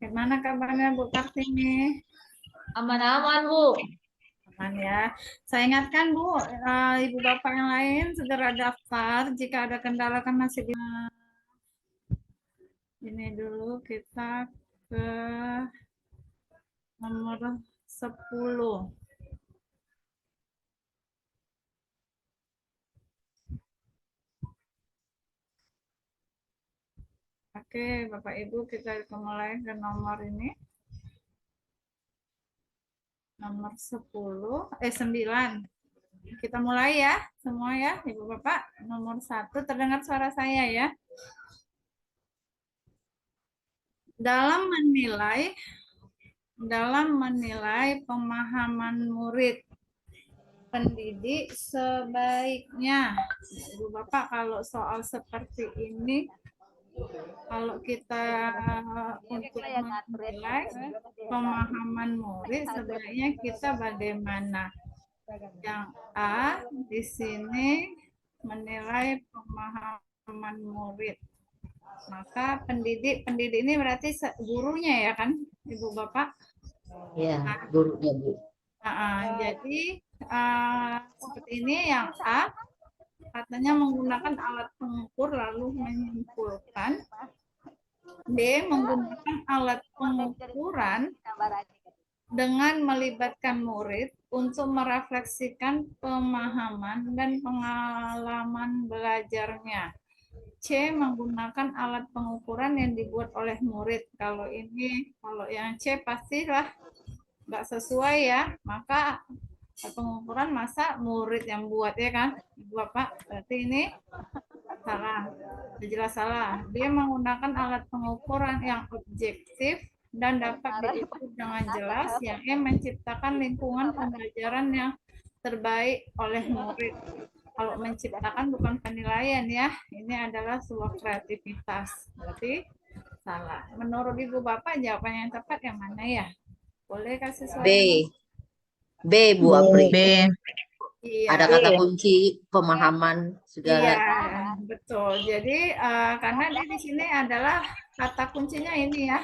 Gimana kabarnya Bu Kartini? Aman-aman, Bu. Aman ya. Saya ingatkan Bu, Ibu Bapak yang lain segera daftar. Jika ada kendala kan masih di ini dulu kita ke nomor 10. Oke, Bapak Ibu kita mulai ke nomor ini. Nomor 9. Kita mulai ya, semua ya, Ibu Bapak. Nomor 1, terdengar suara saya ya. Dalam menilai pemahaman murid pendidik sebaiknya. Ibu Bapak, kalau soal seperti ini, kalau kita untuk menilai pemahaman murid, sebaiknya kita bagaimana? Yang A di sini menilai pemahaman murid. Maka pendidik ini berarti gurunya ya kan, Ibu Bapak? Ya, gurunya, Bu. Jadi seperti ini yang A katanya menggunakan alat pengukur lalu menyimpulkan. D menggunakan alat pengukuran dengan melibatkan murid untuk merefleksikan pemahaman dan pengalaman belajarnya. C menggunakan alat pengukuran yang dibuat oleh murid. Kalau yang C pastilah nggak sesuai ya, maka pengukuran masa murid yang buat ya kan, Bapak? Berarti ini salah, jelas salah. Dia menggunakan alat pengukuran yang objektif dan dapat diukur dengan jelas, yang menciptakan lingkungan pembelajaran yang terbaik oleh murid. Kalau menciptakan bukan penilaian ya, ini adalah sebuah kreativitas. Berarti salah. Menurut Ibu Bapak jawaban yang tepat yang mana ya? Boleh kasih suara? B, Bu Apri. B. Iya. Ada kata kunci pemahaman segala. Iya, betul. Jadi karena dia di sini adalah kata kuncinya ini ya,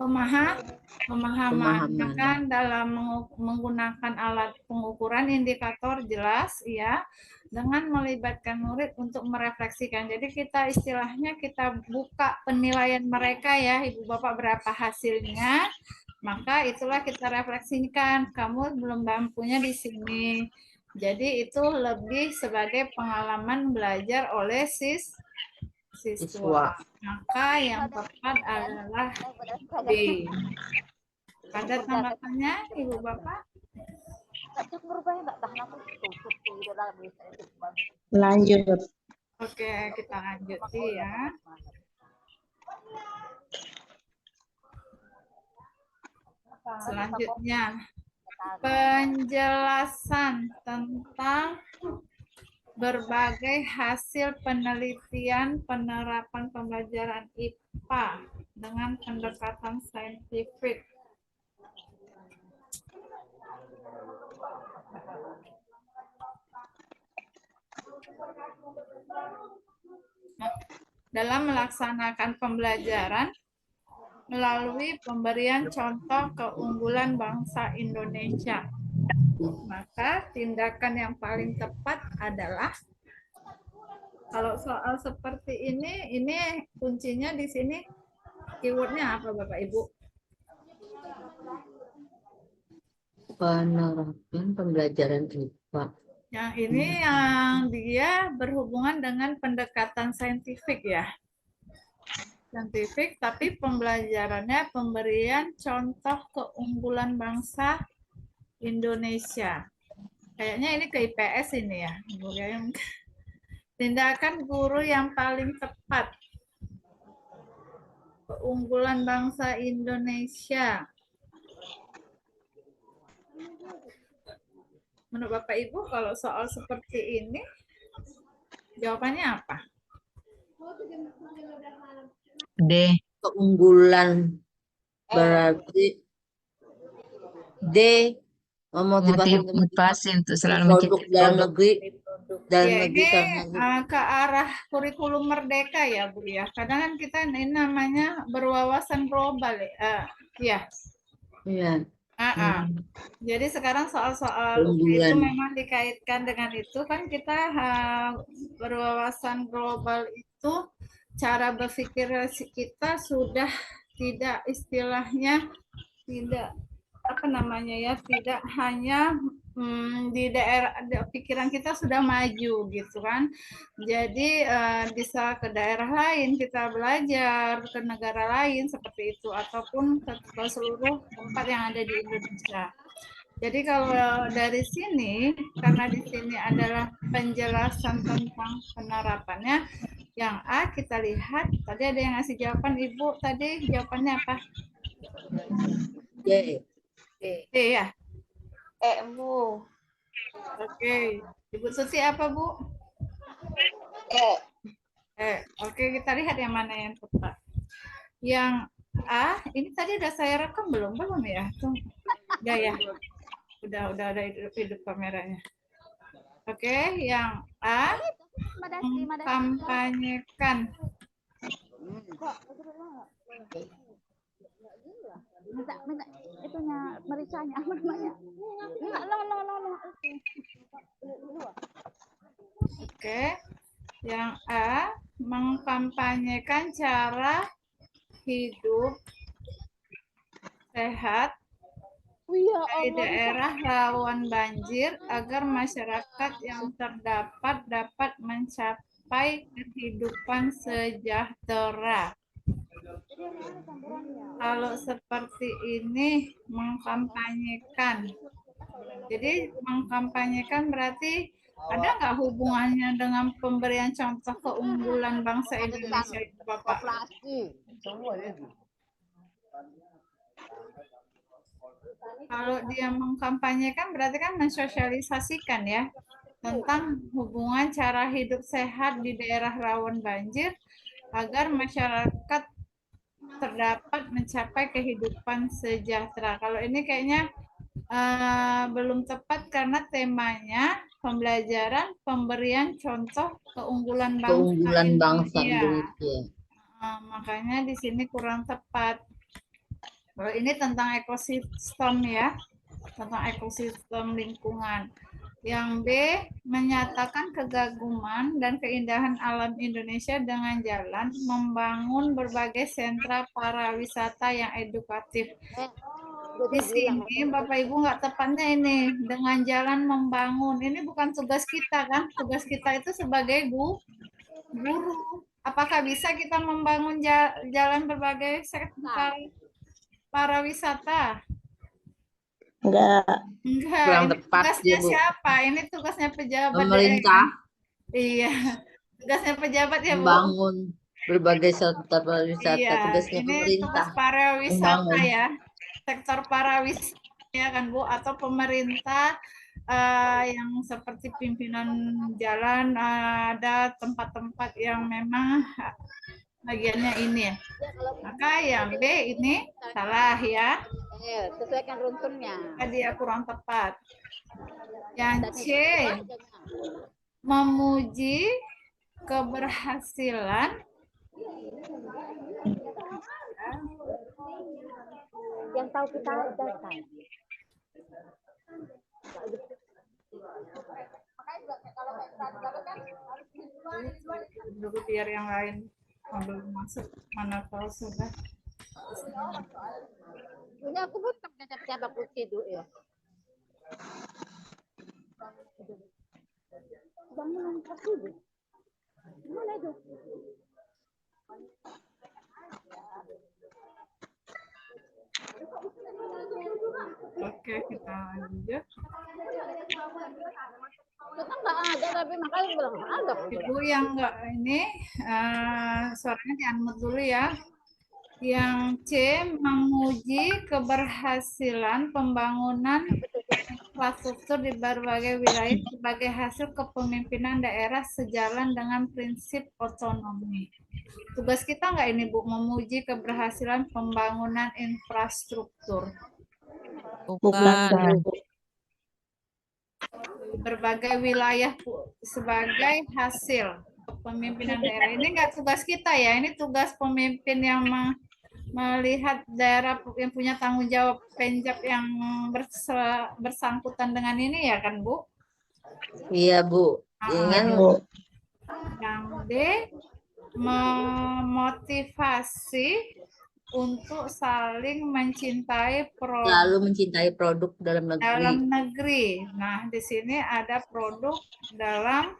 pemahaman. Maka dalam menggunakan alat pengukuran indikator jelas ya, dengan melibatkan murid untuk merefleksikan. Jadi kita istilahnya kita buka penilaian mereka ya, Ibu Bapak berapa hasilnya, maka itulah kita refleksikan. Kamu belum mampunya di sini. Jadi itu lebih sebagai pengalaman belajar oleh siswa. Maka yang tepat adalah B. Ada tanggapannya, Ibu Bapak? Lanjut. Oke, kita lanjuti ya. Selanjutnya, penjelasan tentang berbagai hasil penelitian penerapan pembelajaran IPA dengan pendekatan saintifik. Dalam melaksanakan pembelajaran melalui pemberian contoh keunggulan bangsa Indonesia. Maka tindakan yang paling tepat adalah kalau soal seperti ini kuncinya di sini keywordnya apa Bapak Ibu? Penerapan pembelajaran IPA. Yang ini yang dia berhubungan dengan pendekatan saintifik ya. Saintifik, tapi pembelajarannya pemberian contoh keunggulan bangsa Indonesia. Kayaknya ini ke IPS ini ya. Tindakan guru yang paling tepat. Keunggulan bangsa Indonesia. Menurut Bapak Ibu kalau soal seperti ini jawabannya apa? D. Keunggulan berarti D, memotivasi Motivasi untuk selalu produk dalam negeri. Dan Ya, lebih ini karena ke arah kurikulum merdeka ya, Bu ya. Kadang kan kita ini namanya berwawasan global ya. Ya. ya Ah, ah. Jadi sekarang soal-soal itu unggulan. memang dikaitkan dengan itu kan kita berwawasan global itu cara berpikir kita sudah tidak istilahnya tidak apa namanya ya tidak hanya di daerah pikiran kita sudah maju gitu kan jadi bisa ke daerah lain kita belajar ke negara lain seperti itu ataupun ke seluruh tempat yang ada di Indonesia. Jadi kalau dari sini karena di sini adalah penjelasan tentang penerapannya yang A kita lihat tadi ada yang ngasih jawaban Ibu tadi jawabannya apa? J. D ya. Bu. Oke. Ibu Susi apa, Bu? Oke, kita lihat yang mana yang tepat. Yang A, ini tadi udah saya rekam belum? Belum ya? Udah ya? Udah ada hidup kameranya. Oke, yang A, mengkampanyekan. Minta itunya mericanya apa namanya? Enggak, lo. Oke. Yang A, mengkampanyekan cara hidup sehat di daerah rawan banjir agar masyarakat yang terdapat dapat mencapai kehidupan sejahtera. Kalau seperti ini mengkampanyekan. Jadi mengkampanyekan berarti ada nggak hubungannya dengan pemberian contoh keunggulan bangsa Indonesia itu, Bapak? Kalau dia mengkampanyekan berarti kan mensosialisasikan ya tentang hubungan cara hidup sehat di daerah rawan banjir agar masyarakat terdapat mencapai kehidupan sejahtera. Kalau ini kayaknya belum tepat karena temanya pembelajaran pemberian contoh keunggulan Bangsa Indonesia. Indonesia. Makanya di sini kurang tepat. Kalau ini tentang ekosistem ya, tentang ekosistem lingkungan. Yang B, menyatakan kekaguman dan keindahan alam Indonesia dengan jalan membangun berbagai sentra pariwisata yang edukatif. Di sini Bapak Ibu nggak tepatnya ini dengan jalan membangun. Ini bukan tugas kita kan? Tugas kita itu sebagai guru. Apakah bisa kita membangun jalan berbagai sentra pariwisata? Enggak. Enggak, Kurang ini tepat tugasnya ya, Bu. siapa? Ini tugasnya pejabat Pemerintah daerah. Iya, tugasnya pejabat ya, Bu. membangun berbagai sektor pariwisata. Iya, Tugasnya ini pemerintah tugas pariwisata membangun. ya. Sektor pariwisata ya kan, Bu, atau pemerintah yang seperti pimpinan jalan ada tempat-tempat yang memang bagiannya ini ya. Maka yang B ini salah ya. Sesuaikan runtunnya. Tadi ya kurang tepat. Yang C, memuji keberhasilan Yang tahu kita datang. dulu biar yang lain belum masuk mana tahu sudah. Ini aku pun tak siapa putih itu ya. Bangunan tersebut. Mana itu? Oke, kita lanjut. Kita nggak ada tapi makanya bilang ada. Ibu yang enggak ini suaranya di-unmute dulu ya. Yang C, memuji keberhasilan pembangunan infrastruktur di berbagai wilayah sebagai hasil kepemimpinan daerah sejalan dengan prinsip otonomi. Tugas kita nggak ini, Bu, memuji keberhasilan pembangunan infrastruktur? Bukan. berbagai wilayah sebagai hasil pemimpinan daerah. Ini enggak tugas kita ya, ini tugas pemimpin yang melihat daerah yang punya tanggung jawab penjab yang bersangkutan dengan ini ya kan Bu? Iya, Bu. Ingat Bu. Yang D, memotivasi untuk saling mencintai selalu mencintai produk dalam negeri. negeri. Nah, di sini ada produk dalam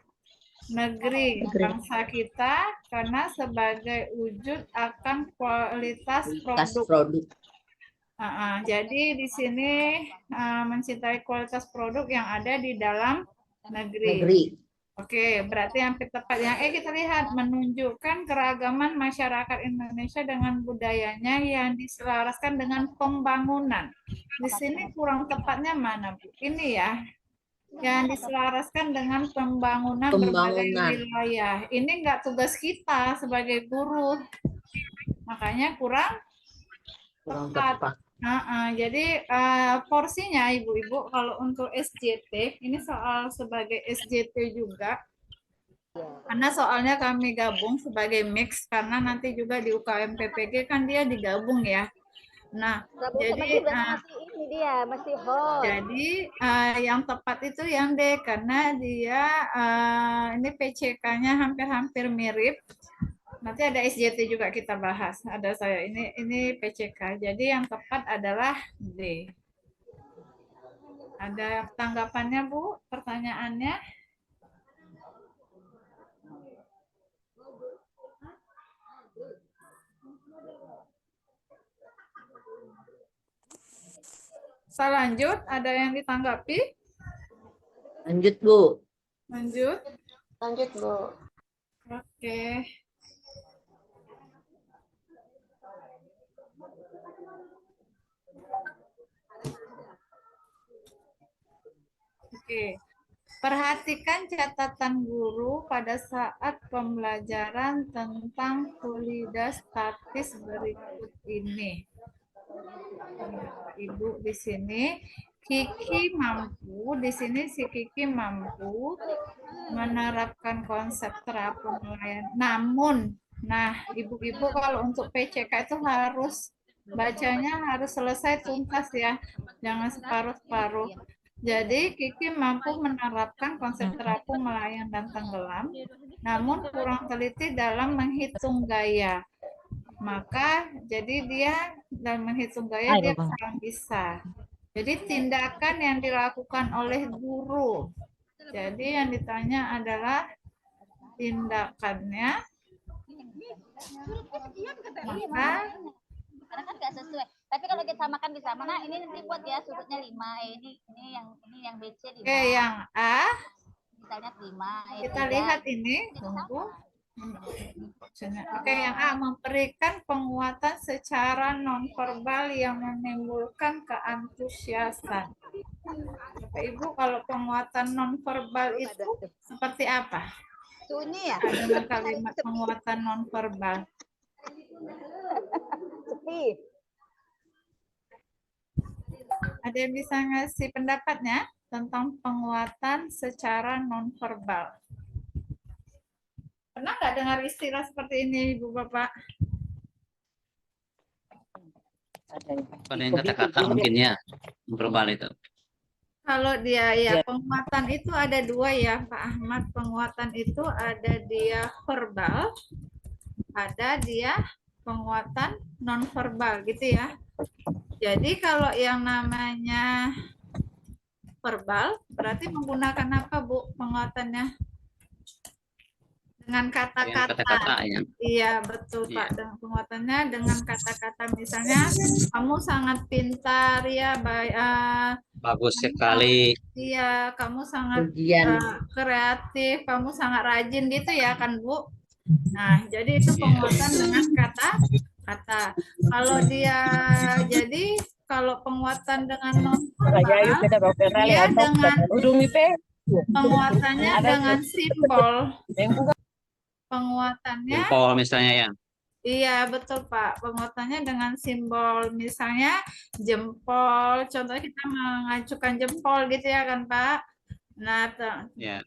negeri bangsa kita karena sebagai wujud akan kualitas produk. Jadi di sini mencintai kualitas produk yang ada di dalam negeri. Oke, berarti yang tepat yang kita lihat menunjukkan keragaman masyarakat Indonesia dengan budayanya yang diselaraskan dengan pembangunan. Di sini kurang tepatnya mana, Bu? Ini ya, yang diselaraskan dengan pembangunan berbagai wilayah. Ini enggak tugas kita sebagai guru, makanya kurang tepat. Jadi porsinya Ibu-ibu kalau untuk SJT ini soal sebagai SJT juga karena soalnya kami gabung sebagai mix karena nanti juga di UKM PPG kan dia digabung ya. Nah, jadi ini dia masih hot. Jadi yang tepat itu yang D karena dia ini PCK-nya hampir-hampir mirip. Nanti ada SJT juga kita bahas. Ada saya ini PCK. Jadi yang tepat adalah D. Ada tanggapannya Bu? Pertanyaannya? Saya lanjut. Ada yang ditanggapi? Lanjut Bu. Lanjut. Lanjut Bu. Oke. Oke. Perhatikan catatan guru pada saat pembelajaran tentang kulidastatis berikut ini. Ibu di sini Kiki mampu, di sini si Kiki mampu menerapkan konsep terapung nelayan. Namun, nah ibu-ibu kalau untuk PCK itu harus bacanya harus selesai tuntas ya, jangan separuh-separuh. Jadi Kiki mampu menerapkan konsep terapung nelayan dan tenggelam, namun kurang teliti dalam menghitung gaya. Maka jadi dia dalam menghitung gaya dia kurang bisa. Jadi tindakan yang dilakukan oleh guru. Jadi yang ditanya adalah tindakannya. Maka karena kan nggak sesuai. Tapi kalau kita samakan bisa mana? Ini nanti buat ya sudutnya 5. Ini yang BC 5. Oke, yang A. Misalnya 5. Kita lihat ini. Tunggu. Oke, yang A memberikan penguatan secara nonverbal yang menimbulkan keantusiasan. Bapak Ibu, kalau penguatan nonverbal itu seperti apa? Sunyi ya? Dengan kalimat penguatan nonverbal. Sepi. Ada yang bisa ngasih pendapatnya tentang penguatan secara nonverbal? Pernah nggak dengar istilah seperti ini, Ibu Bapak? Pada yang kata-kata mungkin ya, verbal itu. Kalau dia ya penguatan itu ada dua ya Pak Ahmad. Penguatan itu ada dia verbal, ada dia penguatan nonverbal gitu ya. Jadi kalau yang namanya verbal berarti menggunakan apa Bu penguatannya? Dengan kata-kata. Ya. Iya, betul Pak. Dengan penguatannya dengan kata-kata misalnya kamu sangat pintar ya, bagus sekali. Iya, kamu sangat kreatif, kamu sangat rajin gitu ya kan Bu? Nah, jadi itu penguatan dengan kata-kata. Kalau dia jadi kalau penguatan dengan nonverbal, dia dengan penguatannya dengan simbol. Penguatannya simbol misalnya ya. Iya, betul Pak. Penguatannya dengan simbol misalnya jempol. Contohnya kita mengacukan jempol gitu ya kan Pak. Nah, Ya.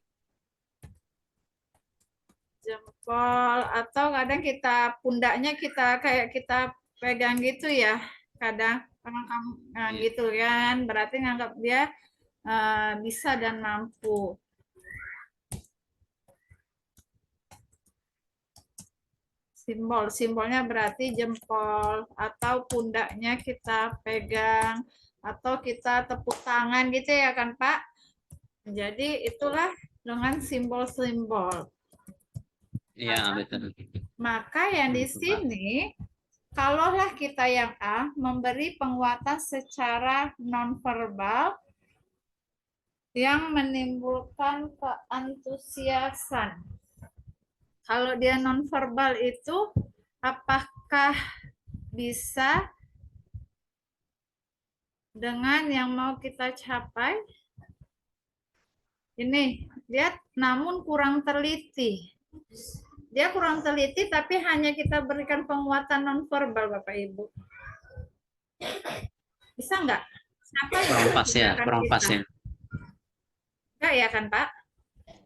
jempol atau kadang kita pundaknya kita kayak kita pegang gitu ya. Kadang orang kamu Iya. gitu kan, berarti nganggap dia bisa dan mampu. Simbolnya berarti jempol atau pundaknya kita pegang atau kita tepuk tangan gitu ya kan Pak. Jadi itulah dengan simbol-simbol. Iya, betul. Maka yang di sini kalaulah kita yang A memberi penguatan secara nonverbal yang menimbulkan keantusiasan. Kalau dia nonverbal itu apakah bisa dengan yang mau kita capai? Ini, lihat namun kurang teliti. Dia kurang teliti tapi hanya kita berikan penguatan nonverbal Bapak Ibu. Bisa nggak? Siapa yang Kurang pas ya, menggunakan kurang pas kita? ya. Enggak ya kan Pak?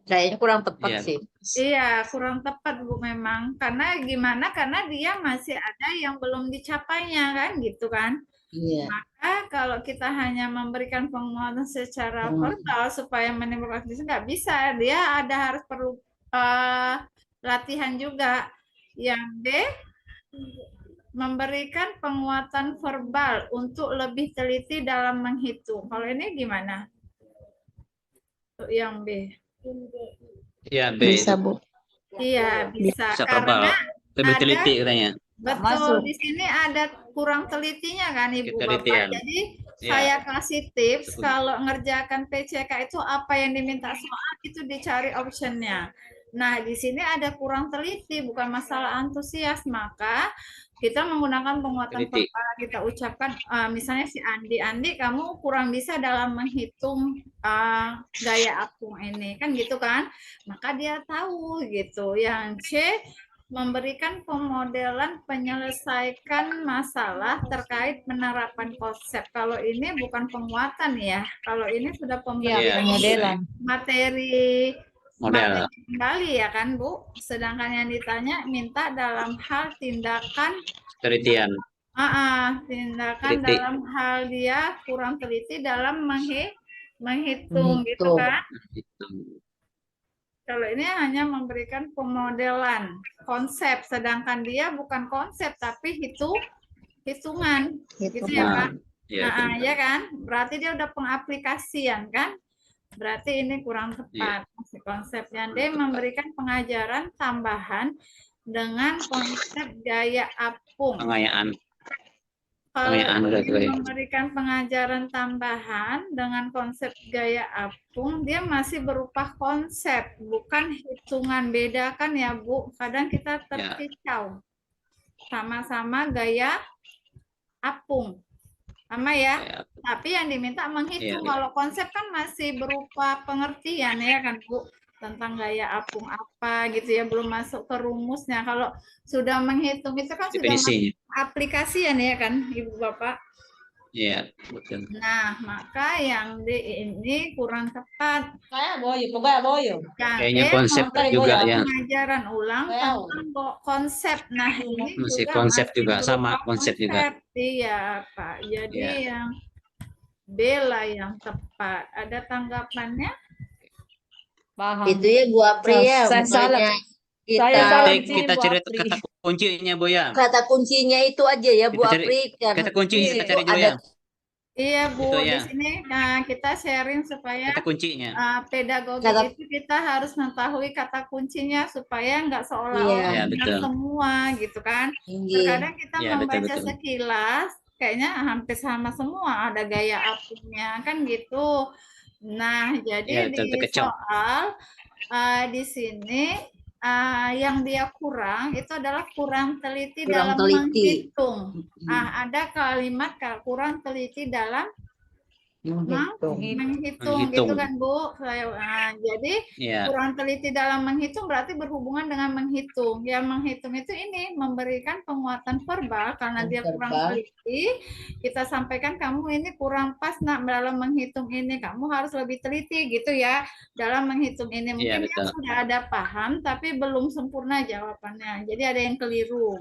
Kayaknya kurang tepat Iya. sih. Iya, kurang tepat Bu memang. Karena gimana? Karena dia masih ada yang belum dicapainya kan gitu kan. Iya. Maka kalau kita hanya memberikan penguatan secara verbal supaya menimbulkan aktivitas nggak bisa. Dia ada harus perlu latihan juga. Yang B memberikan penguatan verbal untuk lebih teliti dalam menghitung. Kalau ini gimana? Untuk yang B. Iya, B Bisa, itu. Bu. Iya, bisa. Bisa Karena verbal. Lebih ada- teliti katanya. betul di sini ada kurang telitinya kan Ibu Bapak. Ketelitian. Jadi Iya. saya kasih tips Betul. kalau ngerjakan PCK itu apa yang diminta soal itu dicari optionnya. Nah, di sini ada kurang teliti, bukan masalah antusias. Maka kita menggunakan penguatan Teliti. verbal, kita ucapkan misalnya si Andi, kamu kurang bisa dalam menghitung gaya apung ini, kan gitu kan? Maka dia tahu gitu. Yang C memberikan pemodelan penyelesaikan masalah terkait penerapan konsep. Kalau ini bukan penguatan ya. Kalau ini sudah pemberian pemodelan. materi Model. kembali ya kan Bu. Sedangkan yang ditanya minta dalam hal tindakan Telitian. tindakan Teliti. dalam hal dia kurang teliti dalam menghitung gitu kan. Kalau ini hanya memberikan pemodelan konsep, sedangkan dia bukan konsep tapi hitungan, gitu ya Pak. Ya kan, berarti dia udah pengaplikasian kan, berarti ini kurang tepat. Konsepnya D memberikan pengajaran tambahan dengan konsep gaya apung. Pengayaan. Kalau udah tuh, ya. memberikan pengajaran tambahan dengan konsep gaya apung, dia masih berupa konsep, bukan hitungan. Bedakan ya Bu, kadang kita terkicau. Sama-sama gaya apung. Sama ya, tapi yang diminta menghitung. Kalau konsep kan masih berupa pengertian ya kan Bu, tentang gaya apung apa gitu ya, belum masuk ke rumusnya. Kalau sudah menghitung itu kan sudah masuk aplikasian ya kan Ibu Bapak. Iya, betul. Nah, maka yang D ini kurang tepat. Kayaknya konsep juga ya. Pengajaran ulang tentang konsep. Nah, ini Masih juga konsep masih juga, sama berupa konsep juga. Iya, Pak. Jadi yang B lah yang tepat. Ada tanggapannya? Paham. Itu ya Bu Apri ya, bukannya kita cari kata kuncinya Bu ya. Kata kuncinya itu aja ya Bu Apri. Kata kuncinya kita cari juga ya. Iya Bu, Itu di ya. sini kita sharing supaya Kata kuncinya. pedagogi itu kita harus mengetahui kata kuncinya supaya nggak seolah-olah semua gitu kan. Terkadang kita membaca sekilas, kayaknya hampir sama semua, ada gaya apungnya kan gitu. Nah, jadi di soal di sini yang dia kurang itu adalah kurang teliti dalam menghitung. Ada kalimat kurang teliti dalam Menghitung. Menghitung Menghitung. gitu kan Bu. Jadi Iya. kurang teliti dalam menghitung berarti berhubungan dengan menghitung. Yang menghitung itu ini memberikan penguatan verbal karena dia kurang Verbal. teliti. Kita sampaikan kamu ini kurang pas nak dalam menghitung ini. Kamu harus lebih teliti gitu ya dalam menghitung ini. Iya, Mungkin dia betul. sudah ada paham tapi belum sempurna jawabannya. Jadi ada yang keliru.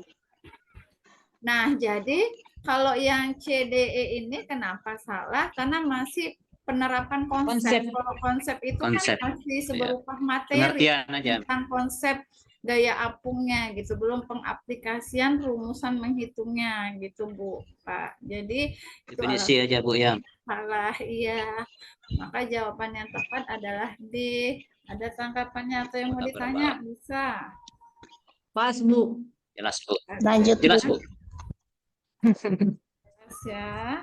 Nah, jadi kalau yang CDE ini kenapa salah? Karena masih penerapan konsep. Konsep. Kalau konsep itu Konsep. kan masih seberupa materi Pengertian aja. tentang konsep gaya apungnya gitu, belum pengaplikasian rumusan menghitungnya gitu Bu, Pak. Jadi itu Definisi aja Bu ya. salah, iya. Maka jawaban yang tepat adalah D. Ada tanggapannya atau yang mau ditanya? Bisa. Pas, Bu. Jelas Bu. Lanjut, Jelas Bu. Bu. Jelas ya.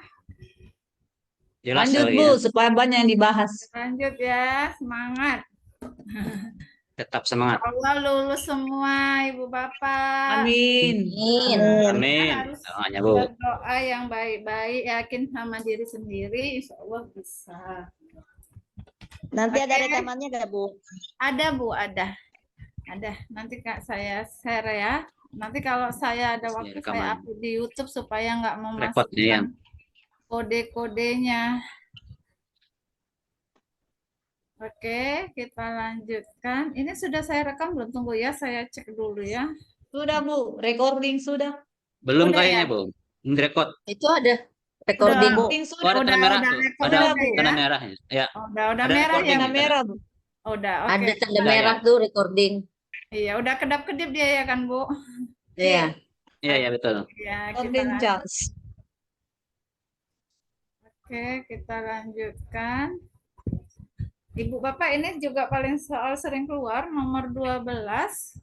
Jelas Lanjut, sekali Bu, ya. supaya banyak yang dibahas. Lanjut ya, semangat. Tetap semangat. Allah lulus semua Ibu Bapak. Amin. Amin. Amin. Harus Doanya Bu. berdoa yang baik-baik, yakin sama diri sendiri, insya Allah bisa. Nanti ada Oke. rekamannya nggak, Bu? Ada Bu, ada. Ada. Nanti Kak saya share ya. Nanti kalau saya ada waktu saya rekaman. upload di YouTube supaya nggak Repot nih ya. memasukkan kode-kodenya. Oke, kita lanjutkan. Ini sudah saya rekam belum? Tunggu ya, saya cek dulu ya. Sudah, Bu. Recording sudah. Belum Udah kayaknya ya? Bu. Ini rekod. Itu ada recording. Udah. Recording Oh, sudah. ada tanda merah udah tuh. rekod Ada udah tanda ya? merahnya. Ya. Udah Ada merah ya. recording. Tanda merah, Bu. Udah, oke. Ada tanda Udah, merah tuh recording. Iya, udah kedap-kedip dia ya kan, Bu? Iya. Iya, ya betul. Ya, kita Recording, lanjut. Charles. Oke, kita lanjutkan. Ibu Bapak ini juga paling soal sering keluar, nomor 12.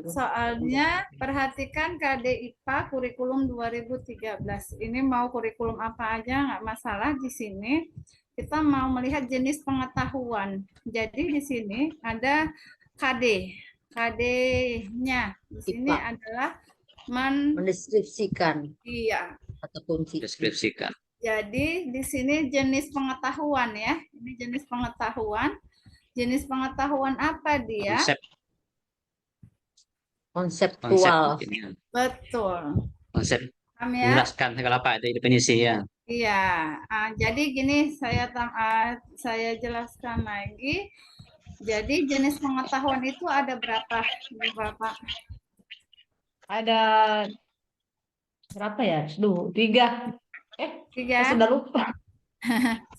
Soalnya perhatikan KD IPA kurikulum 2013. Ini mau kurikulum apa aja nggak masalah di sini. Kita mau melihat jenis pengetahuan. Jadi di sini ada KD. KD-nya di sini IPA. adalah Mendeskripsikan iya. atau kunci. Deskripsikan. Jadi di sini jenis pengetahuan ya. Ini jenis pengetahuan. Jenis pengetahuan apa dia? Konsep. Konseptual. Konsep. Ini. Betul. Konsep. Paham ya? Menjelaskan segala apa itu definisi ya. Iya. Jadi gini saya jelaskan lagi. Jadi jenis pengetahuan itu ada berapa, Ibu Bapak? Ada berapa ya? Duh, 3. Tiga. Saya sudah lupa. 1.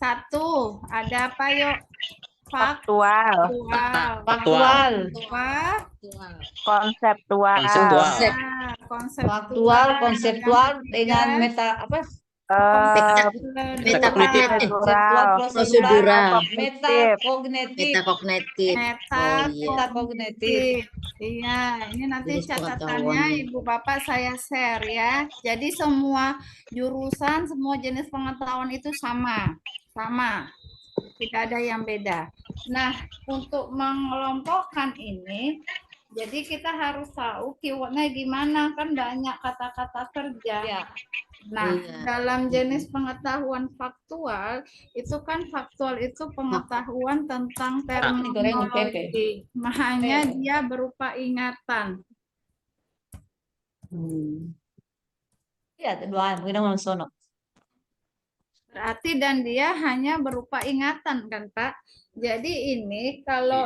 Ada apa yuk? Faktual, Faktual. konseptual, Konseptual. Faktual, konseptual dengan meta apa? Metakognitif. Konseptual, Prosedural. metakognitif. Metakognitif. Oh iya. Metakognitif. Iya, ini nanti Jenis catatannya pengetahuan. Ibu Bapak saya share ya. Jadi semua jurusan, semua jenis pengetahuan itu sama. Sama. Tidak ada yang beda. Nah, untuk mengelompokkan ini, jadi kita harus tahu keywordnya gimana, kan banyak kata-kata kerja. Ya. Nah, Iya. dalam jenis pengetahuan faktual, itu kan faktual itu pengetahuan tentang terminologi. Makanya dia berupa ingatan. Ya, doa, kita mau sono. Berarti dan dia hanya berupa ingatan kan Pak. Jadi ini kalau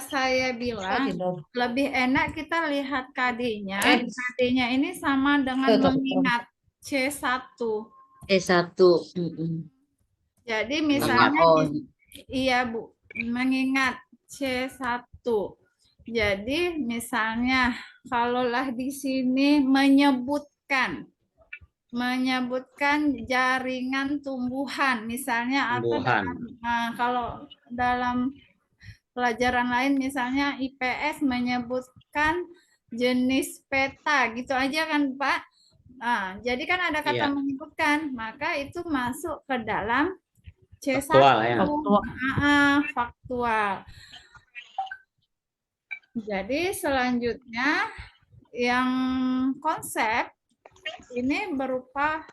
saya bilang lebih enak kita lihat KD-nya. KD-nya ini sama dengan mengingat C1. C1. Jadi misalnya Oh. iya Bu, mengingat C1. Jadi misalnya kalaulah di sini menyebutkan jaringan tumbuhan misalnya atau kalau dalam pelajaran lain misalnya IPS menyebutkan jenis peta gitu aja kan Pak. Nah, jadi kan ada kata menyebutkan, maka itu masuk ke dalam C1. Faktual, ya. Faktual. Jadi selanjutnya yang konsep ini berupa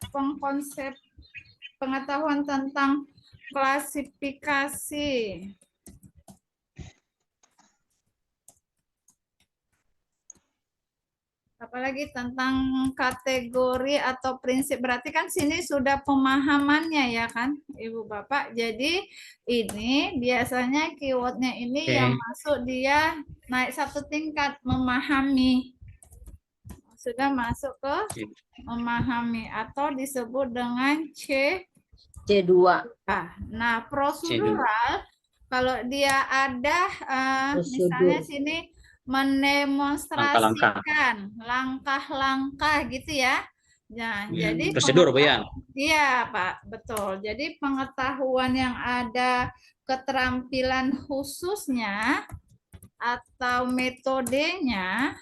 pengetahuan tentang klasifikasi. Apalagi tentang kategori atau prinsip. Berarti kan sini sudah pemahamannya ya kan, Ibu Bapak. Jadi ini biasanya keywordnya ini Oke. yang masuk dia naik satu tingkat, memahami. Sudah masuk ke memahami atau disebut dengan C2. Nah, prosedural kalau dia ada misalnya Prosedur. sini mendemonstrasikan langkah-langkah gitu ya. Nah, jadi Prosedur, Bu ya. iya, Pak, betul. Jadi pengetahuan yang ada keterampilan khususnya atau metodenya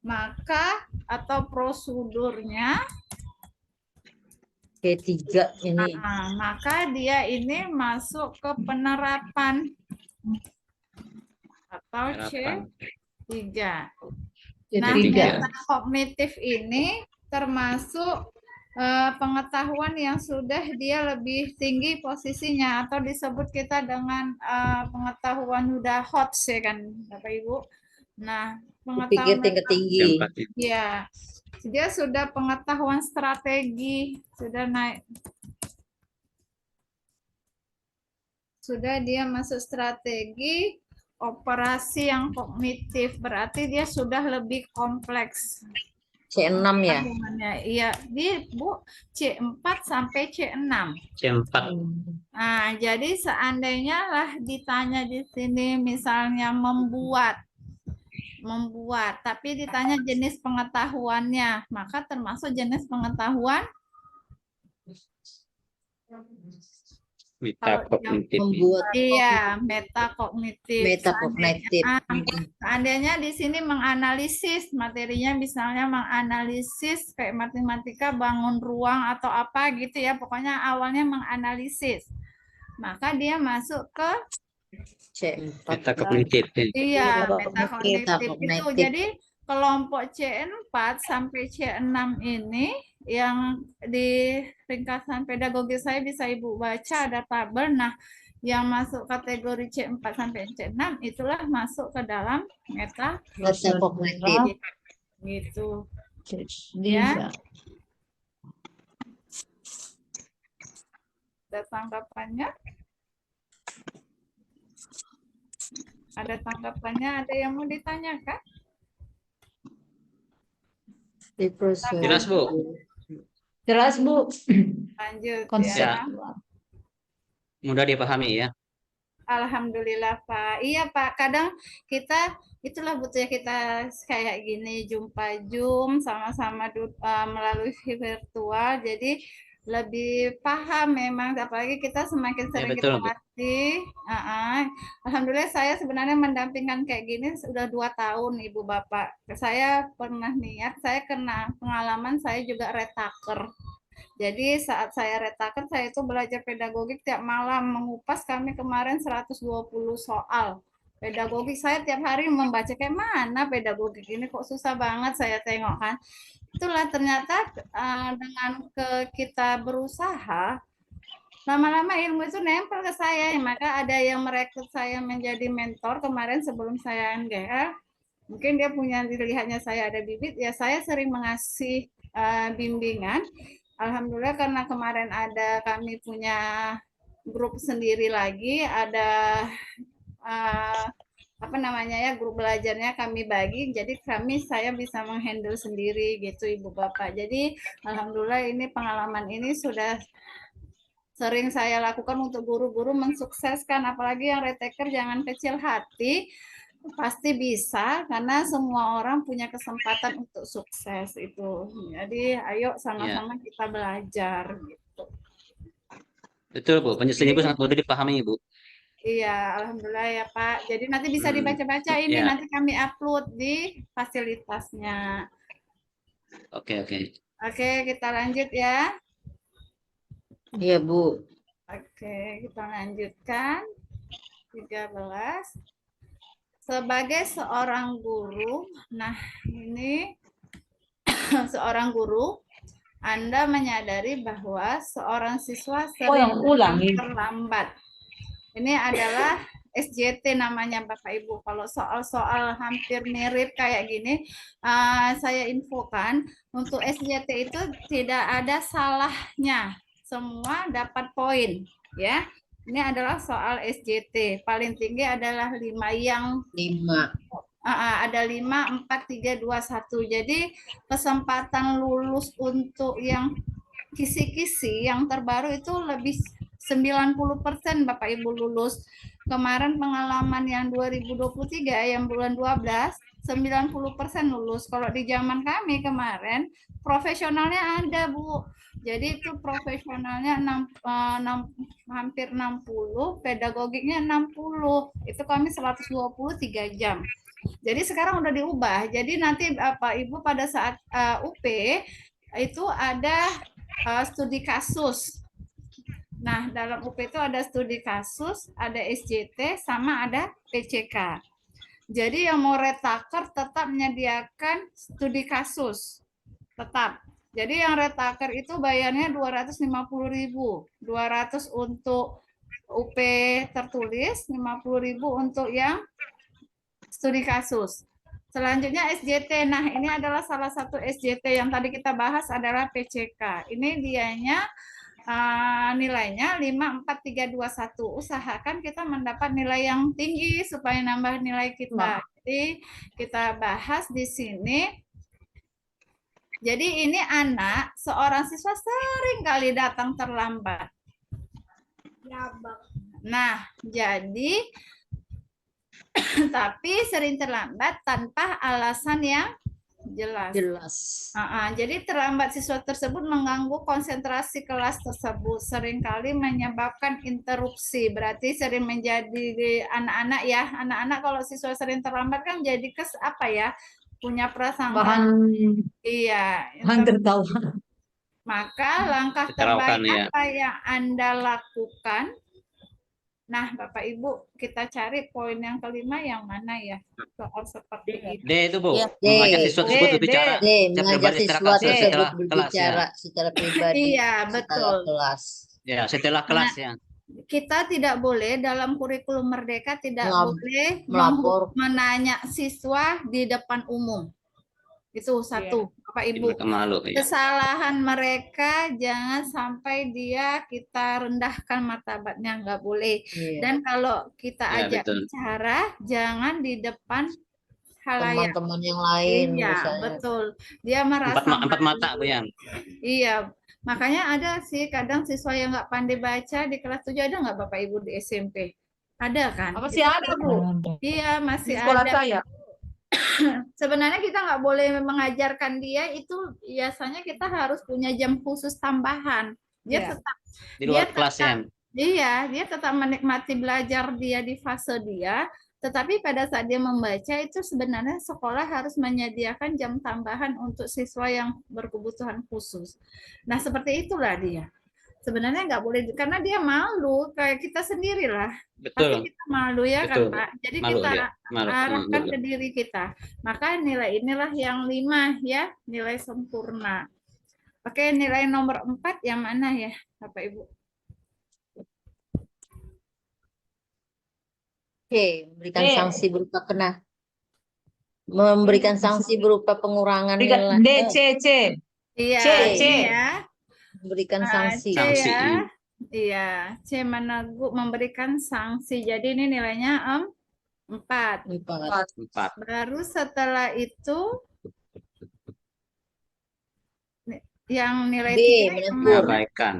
maka atau prosedurnya C3 ini. maka dia ini masuk ke penerapan atau C3. Nah, C3. metakognitif ini termasuk pengetahuan yang sudah dia lebih tinggi posisinya atau disebut kita dengan pengetahuan udah hot ya kan Bapak Ibu. Nah, Pikir pengetahuan tingkat tinggi. ya, dia sudah pengetahuan strategi, sudah naik. Sudah dia masuk strategi operasi yang kognitif, berarti dia sudah lebih kompleks. C6 ya? Iya, Bu, C4 sampai C6. C4. Nah, jadi seandainya lah ditanya di sini misalnya membuat, tapi ditanya jenis pengetahuannya, maka termasuk jenis pengetahuan Metakognitif. Membuat iya, metakognitif. metakognitif. Seandainya di sini menganalisis materinya, misalnya menganalisis kayak matematika bangun ruang atau apa gitu ya, pokoknya awalnya menganalisis, maka dia masuk ke C4. Metakognitif. iya, Metakognitif. metakognitif itu. Jadi kelompok C4 sampai C6 ini yang di ringkasan pedagogi saya bisa Ibu baca ada tabel. Nah, yang masuk kategori C4 sampai C6 itulah masuk ke dalam Metakognitif. gitu. Ya. Ada tanggapannya? Ada tanggapannya? Ada yang mau ditanyakan? Jelas, Bu? Jelas, Bu. Lanjut Konsep. ya. Mudah dipahami ya. Alhamdulillah Pak. Iya Pak, kadang kita itulah butuh kita kayak gini jumpa Zoom sama-sama melalui virtual, jadi lebih paham memang, apalagi kita semakin sering betul, kita Bu. latih. Alhamdulillah saya sebenarnya mendampingkan kayak gini sudah 2 tahun Ibu Bapak. Saya pernah niat, saya kena pengalaman saya juga retaker. Jadi saat saya retaker, saya itu belajar pedagogik tiap malam, mengupas kami kemarin 120 soal. Pedagogik saya tiap hari membaca, kayak mana pedagogik ini kok susah banget saya tengok kan. Itulah ternyata dengan kita berusaha, lama-lama ilmu itu nempel ke saya, maka ada yang merekrut saya menjadi mentor kemarin sebelum saya NGL. Mungkin dia punya, dilihatnya saya ada bibit, ya saya sering mengasih bimbingan. Alhamdulillah karena kemarin kami punya grup sendiri lagi, ada grup belajarnya kami bagi, jadi saya bisa menghandle sendiri gitu Ibu Bapak. Jadi alhamdulillah ini pengalaman ini sudah sering saya lakukan untuk guru-guru mensukseskan, apalagi yang retaker jangan kecil hati. Pasti bisa karena semua orang punya kesempatan untuk sukses itu. Jadi ayo sama-sama kita belajar gitu. Betul Bu, penjelasan Ibu sangat mudah dipahami Ibu. Iya, alhamdulillah ya Pak. Jadi nanti bisa dibaca-baca ini, nanti kami upload di fasilitasnya. Oke. Oke, kita lanjut ya. Iya Bu. Oke, kita lanjutkan 13. sebagai seorang guru, nah ini seorang guru, Anda menyadari bahwa seorang siswa Oh, yang sering ulang datang nih. terlambat. Ini adalah SJT namanya Bapak Ibu. Kalau soal-soal hampir mirip kayak gini, saya infokan untuk SJT itu tidak ada salahnya. Semua dapat poin, ya. Ini adalah soal SJT. Paling tinggi adalah 5 yang 5. ada 5, 4, 3, 2, 1. Jadi kesempatan lulus untuk yang kisi-kisi yang terbaru itu lebih 90% Bapak Ibu lulus. Kemarin pengalaman yang 2023 yang bulan 12 90% lulus. Kalau di zaman kami kemarin profesionalnya ada, Bu. Jadi itu profesionalnya hampir 60, pedagogiknya 60. Itu kami 123 jam. Jadi sekarang udah diubah. Jadi nanti Bapak Ibu pada saat UP itu ada studi kasus. Nah, dalam UP itu ada studi kasus, ada SJT, sama ada PCK. Jadi yang mau retaker tetap menyediakan studi kasus. Tetap. Jadi yang retaker itu bayarnya 250.000. 200 untuk UP tertulis, 50.000 untuk yang studi kasus. Selanjutnya SJT. Nah, ini adalah salah satu SJT yang tadi kita bahas adalah PCK. Ini dianya nilainya 5, 4, 3, 2, 1. Usahakan kita mendapat nilai yang tinggi supaya nambah nilai kita. Jadi kita bahas di sini. Jadi ini anak, seorang siswa sering kali datang terlambat. Nah, jadi tapi sering terlambat tanpa alasan yang jelas. Jadi terlambat siswa tersebut mengganggu konsentrasi kelas tersebut, seringkali menyebabkan interupsi. Berarti sering menjadi anak-anak ya. Anak-anak kalau siswa sering terlambat kan jadi punya prasangka. Iya. Bahan tertawa. Maka langkah Keteraukan, terbaik ya. apa yang Anda lakukan? Nah, Bapak Ibu, kita cari poin yang kelima yang mana ya? Soal seperti itu. D itu, Bu. D. Mengajak siswa tersebut D, berbicara. D. Secara Mengajak pribadi siswa setelah tersebut setelah kelas, berbicara secara pribadi Iya, setelah betul. kelas. ya. Setelah kelas, ya. Kita tidak boleh dalam kurikulum Merdeka tidak boleh melapor. menanya siswa di depan umum. Itu satu, Bapak Ibu. Malu, ya. Kesalahan mereka jangan sampai kita rendahkan martabatnya, nggak boleh. Dan kalau kita Ya, ajak betul. bicara, jangan di depan halayak. Teman-teman yang lain Iya, misalnya. betul. Dia merasa Empat mata, Bu, ya. Iya, makanya ada sih kadang siswa yang nggak pandai baca di kelas 7 ada nggak Bapak Ibu di SMP? Ada kan? Apa sih ada, Bu? Iya, Di masih sekolah ada. saya. Sebenarnya kita nggak boleh mengajarkan dia itu, biasanya kita harus punya jam khusus tambahan. Dia tetap Di luar kelas, ya. Iya, dia tetap menikmati belajar dia di fase dia, tetapi pada saat dia membaca itu sebenarnya sekolah harus menyediakan jam tambahan untuk siswa yang berkebutuhan khusus. Nah, seperti itulah dia. Sebenarnya nggak boleh, karena dia malu, kayak kita sendirilah. Pasti Betul. kita malu ya kan, Betul. Pak? Jadi Malu kita dia. Malu. arahkan Betul. ke diri kita. Maka nilai inilah yang 5 ya, nilai sempurna. Oke, nilai nomor 4 yang mana ya, Bapak Ibu? Oke, memberikan sanksi berupa memberikan sanksi berupa pengurangan nilai. D, C. Iya, C. ini ya. Memberikan sanksi. C ya. Iya, C memberikan sanksi. Jadi ini nilainya 4. 4. Baru setelah itu yang nilai B, 3 yang Mengabaikan.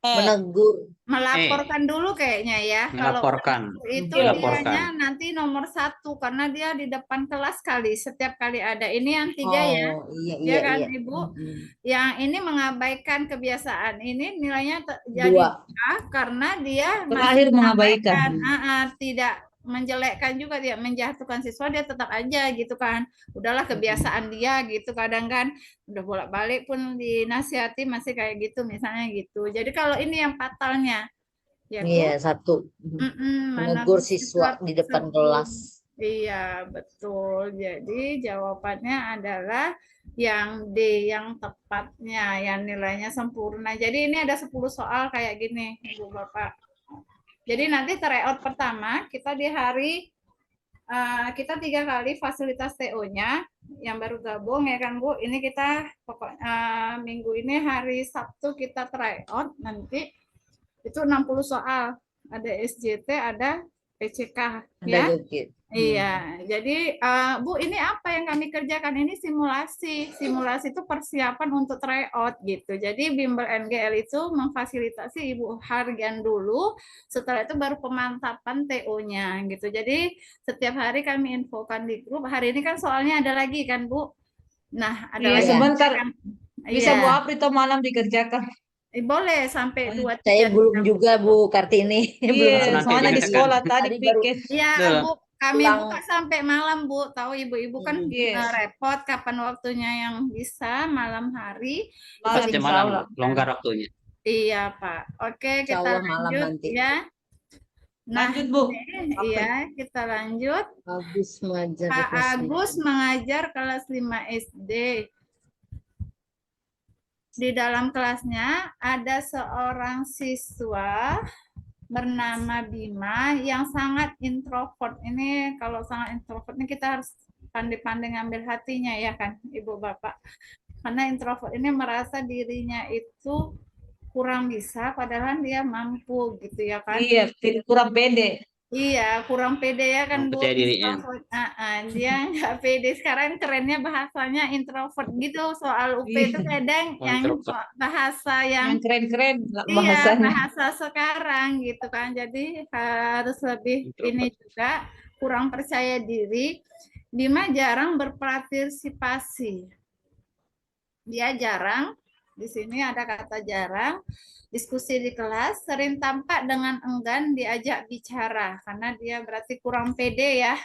Menegur. melaporkan dulu kayaknya ya. Melaporkan. Kalau itu Dilaporkan. dianya nanti nomor 1 karena dia di depan kelas setiap kali ada. Ini yang 3 ya. Iya kan, iya. Ibu? Yang ini mengabaikan kebiasaan. Ini nilainya jadi 2 karena dia terakhir mengabaikan. Tidak menjelekkan juga, dia menjatuhkan siswa, dia tetap aja gitu kan. Udahlah kebiasaan dia gitu, kadang kan udah bolak-balik pun dinasihati masih kayak gitu misalnya gitu. Jadi kalau ini yang fatalnya. Ya, Bu? Iya, satu. Menegur siswa di depan kelas. Iya, betul. Jadi jawabannya adalah yang D, yang tepatnya, yang nilainya sempurna. Jadi ini ada 10 soal kayak gini, Ibu Bapak. Jadi nanti tryout pertama kita di hari kita 3 kali fasilitas TO-nya yang baru gabung ya kan Bu. Ini kita minggu ini hari Sabtu kita tryout, nanti itu 60 soal. Ada SJT, ada PCK ya. Ada gitu. Iya, jadi Bu, ini apa yang kami kerjakan? Ini simulasi. Simulasi itu persiapan untuk tryout gitu. Jadi Bimbel NGL itu memfasilitasi Ibu Hargian dulu, setelah itu baru pemantapan TO-nya gitu. Jadi setiap hari kami infokan di grup. Hari ini kan soalnya ada lagi kan Bu? Nah, ada Iya, lagi sebentar. kan? Bisa Iya. Bu Apri atau malam dikerjakan. Boleh sampai 2 Saya 3 belum juga Bu Kartini. Iya, Nanti soalnya di dikerjakan. sekolah tadi Tadi baru pikir. Iya, Betul. Bu, kami pulang. buka sampai malam, Bu. Tahu ibu-ibu kan Yes. repot kapan waktunya yang bisa malam hari. Malam Pasti insya malam Allah. longgar waktunya. Iya, Pak. Oke, Insya kita Allah malam lanjut nanti. ya. Nah, Lanjut, Bu. iya, kita lanjut. Agus mengajar Pak kelas Agus 5. mengajar kelas 5 SD. Di dalam kelasnya ada seorang siswa bernama Bima yang sangat introvert. Ini kalau sangat introvert ini kita harus pandai-pandai ngambil hatinya ya kan Ibu Bapak. Karena introvert ini merasa dirinya itu kurang bisa padahal dia mampu gitu ya kan. Iya, kurang pede. Iya, kurang pede ya kan Bu. Percaya dirinya. Dia nggak pede. Sekarang trennya bahasanya introvert gitu. Soal UP itu kadang yang Introvert. bahasa yang Yang keren-keren iya, bahasanya. bahasa sekarang gitu kan. Jadi harus lebih ini juga kurang percaya diri. Bima jarang berpartisipasi. Dia jarang, di sini ada kata jarang, diskusi di kelas, sering tampak dengan enggan diajak bicara karena dia berarti kurang pede ya.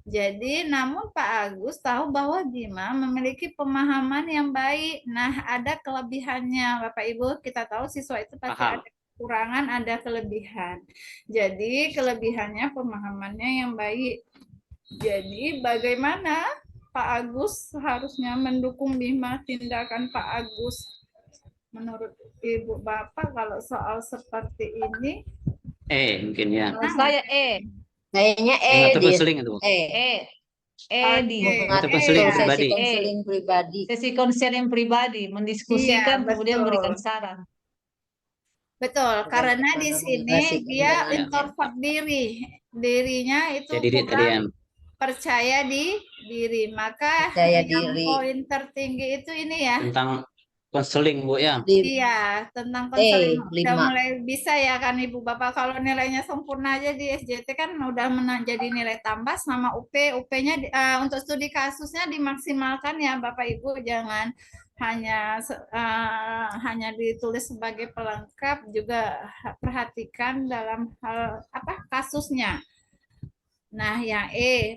Jadi, namun Pak Agus tahu bahwa Bima memiliki pemahaman yang baik. Nah, ada kelebihannya, Bapak Ibu. Kita tahu siswa itu pasti Paham. ada kekurangan, ada kelebihan. Jadi, kelebihannya pemahamannya yang baik. Jadi, bagaimana Pak Agus harusnya mendukung Bima tindakan Pak Agus? Menurut Ibu Bapak, kalau soal seperti ini, Mungkin ya. Kalau saya Kayaknya Mengatur dia. konseling itu. di Mengatur konseling sesi pribadi. konseling pribadi. sesi konseling pribadi, mendiskusikan Iya, kemudian betul. memberikan saran. Betul, karena di sini Komunikasi dia dengan- introvert diri. Dirinya itu Jadi tadi kurang yang percaya diri. Maka Percaya yang diri. poin tertinggi itu ini ya. tentang konseling Bu ya. Iya, tentang konseling udah 5. mulai bisa ya kan Ibu Bapak. Kalau nilainya sempurna aja di SJT kan udah jadi nilai tambah sama UP. UP-nya untuk studi kasusnya dimaksimalkan ya Bapak Ibu, jangan hanya ditulis sebagai pelengkap, juga perhatikan dalam hal kasusnya. Nah, yang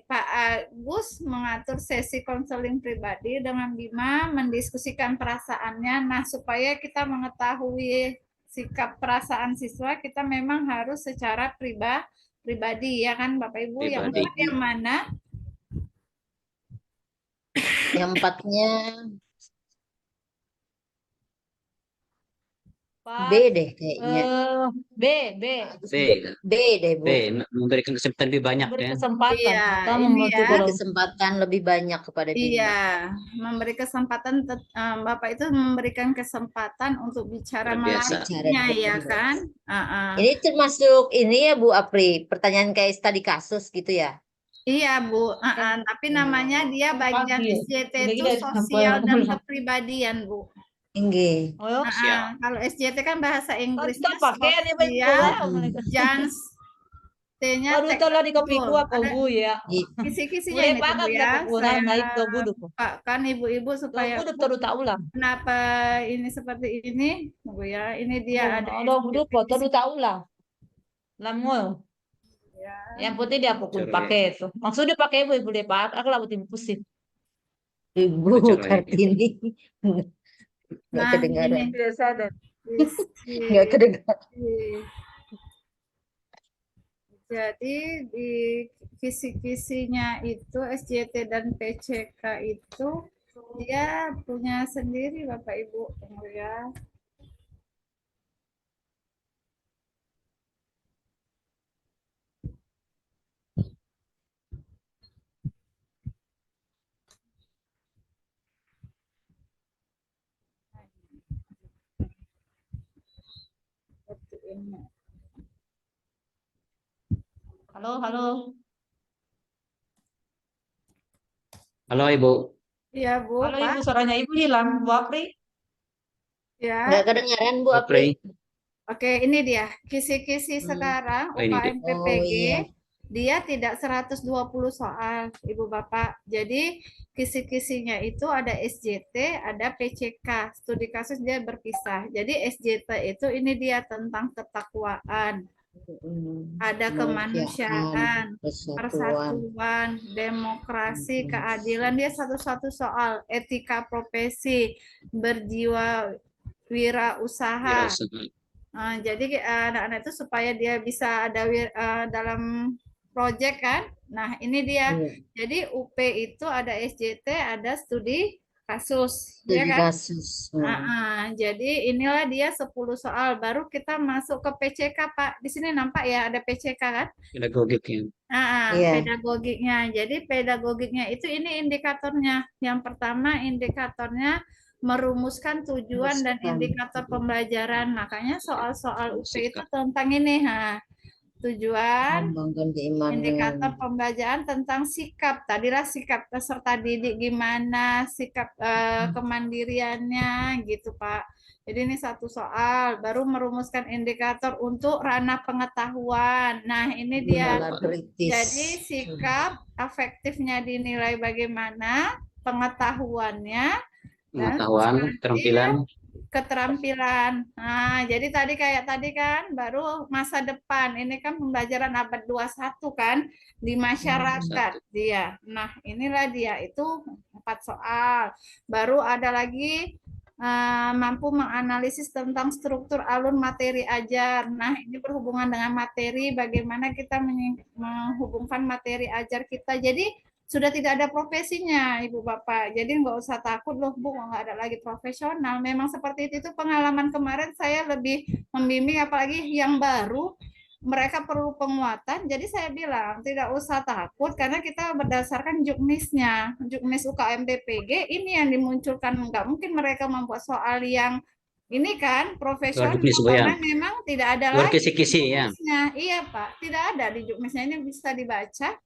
Pak Agus mengatur sesi konseling pribadi dengan Bima, mendiskusikan perasaannya. Nah, supaya kita mengetahui sikap perasaan siswa, kita memang harus secara pribadi, ya kan Bapak Ibu? Yang Pribadi. empat yang mana? Yang 4-nya Pak, B deh kayaknya. B. B deh Bu. Memberikan kesempatan lebih banyak Beri ya. kesempatan. Iya, Kamu ini membantu ya. guru. Kesempatan lebih banyak kepada Bima. Iya, memberi kesempatan Bapak itu memberikan kesempatan untuk bicara Luar biasa. melariknya ya kan? Ini termasuk ini ya Bu Apri, pertanyaan kayak studi kasus gitu ya. Iya Bu, tapi namanya dia bagian Pagi. SJT Udah itu gitu, sosial sampai dan ulang. kepribadian Bu. Enggak. Oh, Siap. Kalau SJT kan bahasa Inggrisnya kita pakai nih sosial, jans, T-nya baru telah di kopi teknikal. gua kau Ada Bu ya. kisi-kisinya Mulai ini tuh, Bu pakai ya. aku kurang naik Saya kau budu. kan ibu-ibu supaya Kau budu terus tak ulang. kenapa ini seperti ini, Bu ya. Ini dia ada Ada budu kau terus tak ulang. Lamul. ya. Yang putih dia pukul Cerai. pakai itu. Maksudnya pakai ibu dia pak. Aku lah butuh pusing. Ibu Cerai. Kartini. Nggak Nah, kedengaran. ini Biasa dan isi- Nggak kedengaran. Jadi di kisi-kisinya itu SJT dan PCK itu dia punya sendiri Bapak Ibu. Tunggu ya. Seperti ini. Halo, halo. Halo Ibu. Iya Bu, Halo Pak. Ibu, suaranya Ibu hilang, Bu Apri. Ya. Nggak kedengaran Bu Apri. Apri. Oke, ini dia. Kisi-kisi Hmm. sekarang Oh, ini dia. UKM Oh PPG iya. dia tidak 120 soal, Ibu Bapak. Jadi kisi-kisinya itu ada SJT, ada PCK. Studi kasus dia berpisah. Jadi SJT itu ini dia tentang ketakwaan, ada kemanusiaan, Persatuan. persatuan, demokrasi, keadilan. Dia satu-satu soal etika profesi, berjiwa wirausaha. Wirausaha. Jadi anak-anak itu supaya dia bisa ada dalam proyek kan. Nah, ini dia. Iya. Jadi UP itu ada SJT, ada studi kasus, Studi ya kan? kasus. Jadi inilah dia 10 soal. Baru kita masuk ke PCK, Pak. Di sini nampak ya ada PCK kan? Pedagogik ya. Iya. Pedagogiknya. Jadi pedagogiknya itu ini indikatornya. Yang pertama indikatornya merumuskan tujuan dan indikator pembelajaran. Makanya soal-soal UP itu tentang ini. Tujuan, Mengembangkan keimanan. indikator pembelajaran tentang sikap. Tadilah sikap peserta didik gimana, sikap kemandiriannya gitu Pak. Jadi ini satu soal, baru merumuskan indikator untuk ranah pengetahuan. Nah, ini dia. Nalar kritis. Jadi sikap afektifnya dinilai bagaimana, pengetahuannya, dan Pengetahuan, keterampilan. keterampilan. Nah, jadi tadi kayak tadi kan baru masa depan. Ini kan pembelajaran abad 21 kan di masyarakat dia. Nah, inilah dia itu 4 soal. Baru ada lagi mampu menganalisis tentang struktur alur materi ajar. Nah, ini berhubungan dengan materi, bagaimana kita menghubungkan materi ajar kita. Jadi sudah tidak ada profesinya, Ibu Bapak. Jadi nggak usah takut loh, Bu, nggak ada lagi profesional. Memang seperti itu pengalaman kemarin saya lebih membimbing, apalagi yang baru, mereka perlu penguatan. Jadi saya bilang tidak usah takut karena kita berdasarkan juknisnya, juknis UKM PPG ini yang dimunculkan. Nggak mungkin mereka membuat soal yang ini kan profesional juknis, Bu, ya. karena memang tidak ada Luar lagi kisi-kisi ya. juknisnya. Iya Pak, tidak ada di juknisnya, ini bisa dibaca.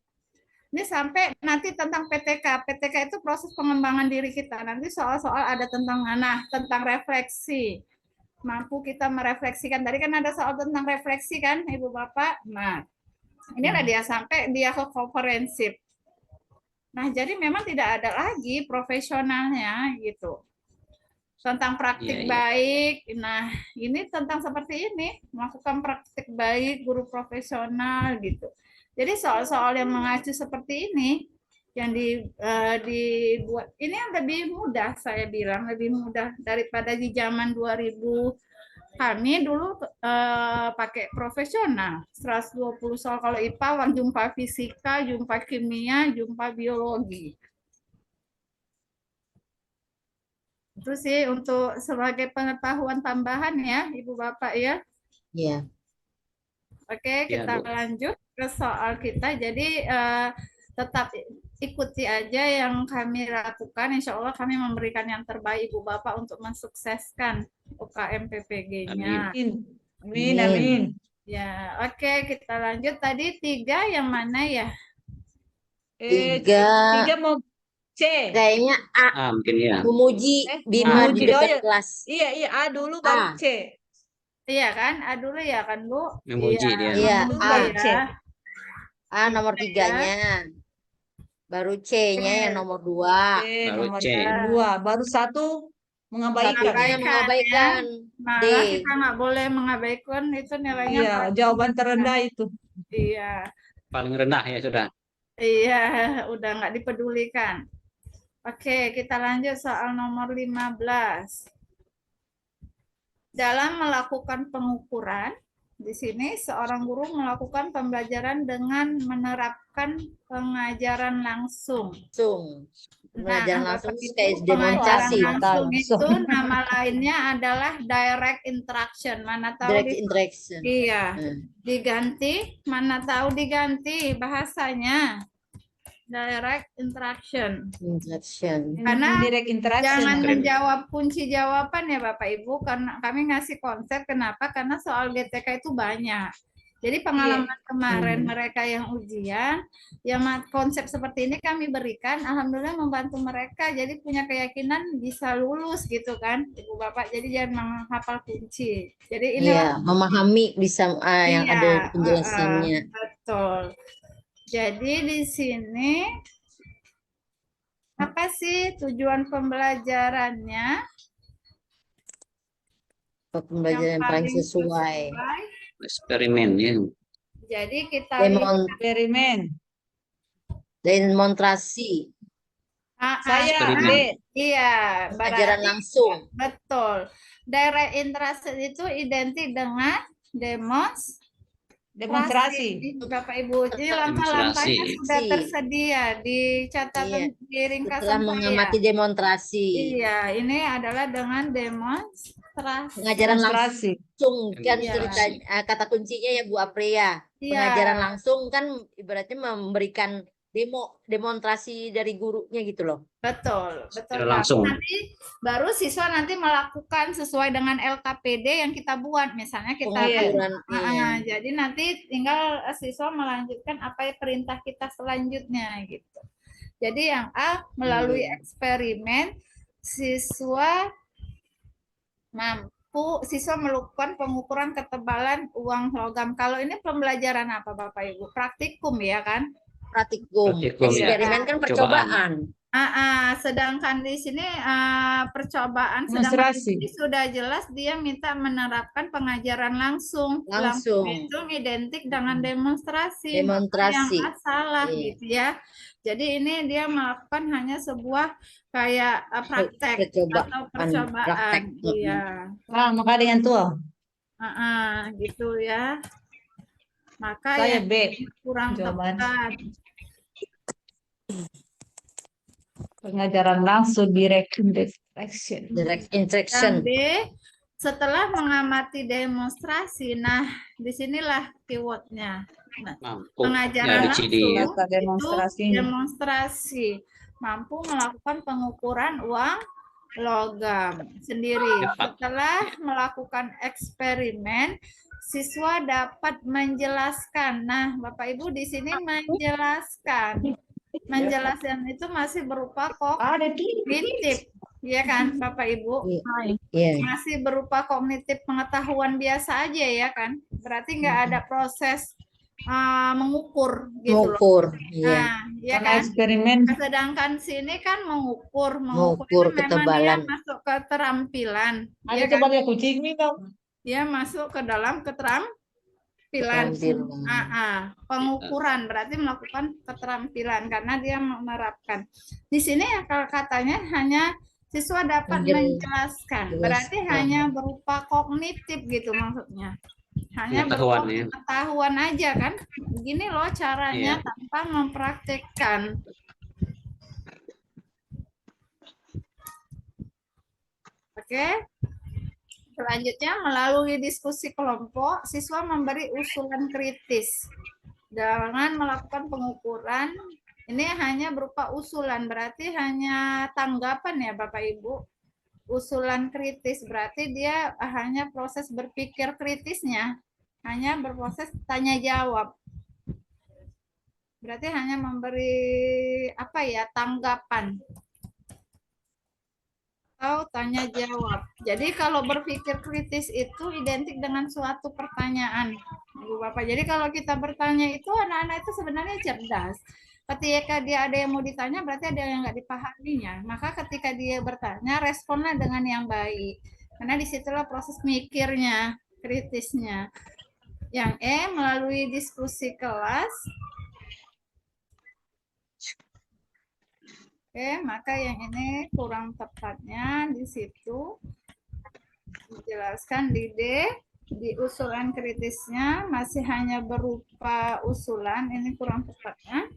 Ini sampai nanti tentang PTK. PTK itu proses pengembangan diri kita. Nanti soal-soal ada tentang refleksi. Mampu kita merefleksikan. Tadi kan ada soal tentang refleksi kan, Ibu Bapak. Nah, inilah dia sampai dia ke komprehensif. Nah, jadi memang tidak ada lagi profesionalnya gitu. Tentang praktik baik. Nah, ini tentang seperti ini, melakukan praktik baik, guru profesional gitu. Jadi soal-soal yang mengacu seperti ini yang dibuat ini yang lebih mudah, saya bilang lebih mudah daripada di zaman 2000. Kami dulu pakai profesional 120 soal, kalau IPA jumpa fisika, jumpa kimia, jumpa biologi. Itu sih untuk sebagai pengetahuan tambahan ya, Ibu Bapak ya. Iya. Oke, kita lanjut ke soal kita. Jadi tetap ikuti aja yang kami lakukan. Insya Allah kami memberikan yang terbaik Ibu Bapak untuk mensukseskan UKM PPG-nya. Amin, amin. Ya, oke, kita lanjut. Tadi 3 yang mana ya? 3 mau C. Kayaknya A. Mungkin ya. Memuji Bima di dekat kelas. Iya, A dulu baru C. Iya kan? A dulu ya kan, Bu? Memuji dia. Iya, A. Ya. A nomor 3-nya. Baru C-nya yang nomor 2. Baru C. 2. Baru 1 mengabaikan. Mengabaikan. Malah kita nggak boleh mengabaikan, itu nilainya. Iya, jawaban terendah itu. Iya. Paling rendah ya sudah. Iya, udah nggak dipedulikan. Oke, kita lanjut soal nomor 15. Dalam melakukan pengukuran, Di sini seorang guru melakukan pembelajaran dengan menerapkan pengajaran langsung. Langsung. Nah, Pembelajaran Bapak langsung Ibu, kayak pengajaran demonstrasi. langsung Langsung. itu nama lainnya adalah direct interaction. Mana tahu Direct interaction. iya, Hmm. diganti, mana tahu diganti bahasanya direct interaction. Interaction. Karena Indirect interaction. jangan Keren. menjawab kunci jawaban ya Bapak Ibu, karena kami ngasih konsep. Kenapa? Karena soal GTK itu banyak. Jadi pengalaman kemarin mereka yang ujian, yang konsep seperti ini kami berikan, alhamdulillah membantu mereka. Jadi punya keyakinan bisa lulus gitu kan, Ibu Bapak. Jadi jangan menghafal kunci. Jadi inilah Iya, memahami bisa yang iya, ada penjelasannya. betul. Jadi di sini apa sih tujuan pembelajarannya? Pembelajaran yang paling sesuai. Eksperimen ya. Jadi kita lihat Eksperimen. Demonstrasi. Saya Eksperimen. B. Iya, Pelajaran berarti langsung. betul. Direct interaction itu identik dengan Demonstrasi. Bapak Ibu, ini langkah-langkahnya Demonstrasi. sudah tersedia di catatan di Setelah ringkasan saya. mengamati demonstrasi. Iya, ini adalah dengan demonstrasi. Pengajaran Demonstrasi. langsung kan Iya. ceritanya, kata kuncinya ya Bu Apria. Iya. Pengajaran langsung kan ibaratnya memberikan demonstrasi dari gurunya gitu loh. Betul, betul. Secara langsung. Nanti baru siswa nanti melakukan sesuai dengan LKPD yang kita buat. Misalnya kita Pengukuran. jadi nanti tinggal siswa melanjutkan apa yang perintah kita selanjutnya gitu. Jadi yang A, melalui eksperimen siswa melakukan pengukuran ketebalan uang logam. Kalau ini pembelajaran apa Bapak Ibu? Praktikum ya kan? Praktikum. Praktikum, ya. Eksperimen kan percobaan. Sedangkan di sini percobaan, sedangkan Demonstrasi. di sini sudah jelas dia minta menerapkan pengajaran langsung. Langsung. Itu identik dengan demonstrasi. Demonstrasi. Maka yang salah Iya. gitu ya. Jadi ini dia melakukan hanya sebuah kayak praktek Percobaan. atau percobaan. Praktek. Iya. Nah, maka dengan tua. Gitu ya. Maka Saya yang B. kurang Jawaban. tepat. Pengajaran langsung direct interaction. Direct Yang interaction. B, setelah mengamati demonstrasi, nah disinilah keywordnya. Nah, Mampu. pengajaran Ya, di sini. langsung Data itu demonstrasinya. demonstrasi, mampu melakukan pengukuran uang logam sendiri. Dapat. Setelah melakukan eksperimen, siswa dapat menjelaskan. Nah, Bapak Ibu di sini menjelaskan. Menjelaskan itu masih berupa Ada di. kognitif, ya kan, Bapak Ibu? Iya. Masih berupa kognitif pengetahuan biasa aja ya kan? Berarti nggak ada proses mengukur gitu loh. Mengukur. Iya. Nah, ya Karena kan? eksperimen. Sedangkan sini kan mengukur Mengukur itu memang dia ketebalan. masuk ke keterampilan, Ada ya coba kan? lihat kucing nih dong. Dia masuk ke dalam keterampilan. Pengukuran berarti melakukan keterampilan karena dia menerapkan. Di sini ya kalau katanya hanya siswa dapat menjelaskan, berarti hanya berupa kognitif gitu maksudnya. Hanya berupa Pengetahuan, ya. pengetahuan aja kan. Begini loh caranya tanpa mempraktekkan. Oke. Selanjutnya, melalui diskusi kelompok, siswa memberi usulan kritis. Dengan melakukan pengukuran, ini hanya berupa usulan, berarti hanya tanggapan ya Bapak Ibu. Usulan kritis, berarti dia hanya proses berpikir kritisnya, hanya berproses tanya jawab. Berarti hanya memberi tanggapan. Atau tanya jawab. Jadi kalau berpikir kritis itu identik dengan suatu pertanyaan, Ibu Bapak. Jadi kalau kita bertanya itu anak-anak itu sebenarnya cerdas. Ketika dia ada yang mau ditanya berarti ada yang nggak dipahaminya. Maka ketika dia bertanya responlah dengan yang baik. Karena disitulah proses mikirnya, kritisnya. Yang E, melalui diskusi kelas. Oke, maka yang ini kurang tepatnya di situ. Dijelaskan di D. di usulan kritisnya masih hanya berupa usulan, ini kurang tepatnya.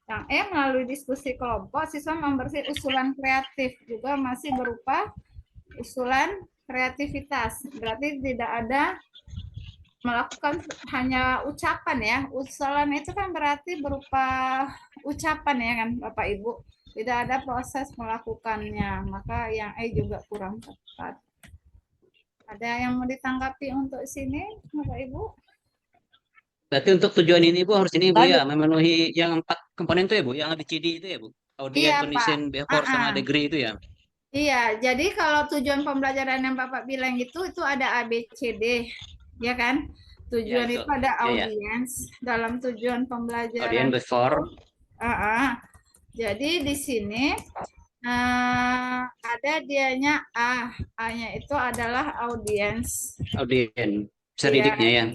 Yang E, melalui diskusi kelompok, siswa memberi usulan kreatif, juga masih berupa usulan kreativitas. Berarti tidak ada melakukan hanya ucapan ya. Usulan itu kan berarti berupa ucapan ya kan Bapak Ibu. Tidak ada proses melakukannya. Maka yang E juga kurang tepat. Ada yang mau ditanggapi untuk sini Bapak Ibu? Berarti untuk tujuan ini Bu harus ini Bu ya, Bagus. memenuhi yang 4 komponen itu ya Bu, yang ABCD itu ya Bu. Audience, Iya Pak. condition, behavior, sama degree itu ya. Iya, jadi kalau tujuan pembelajaran yang Bapak bilang itu ada ABCD, ya kan? Tujuan betul. itu ada Iya, iya. audience dalam tujuan pembelajaran. Audience, behavior, Jadi di sini ada dianya A. A-nya itu adalah audience. audience, bisa Iya. didiknya ya.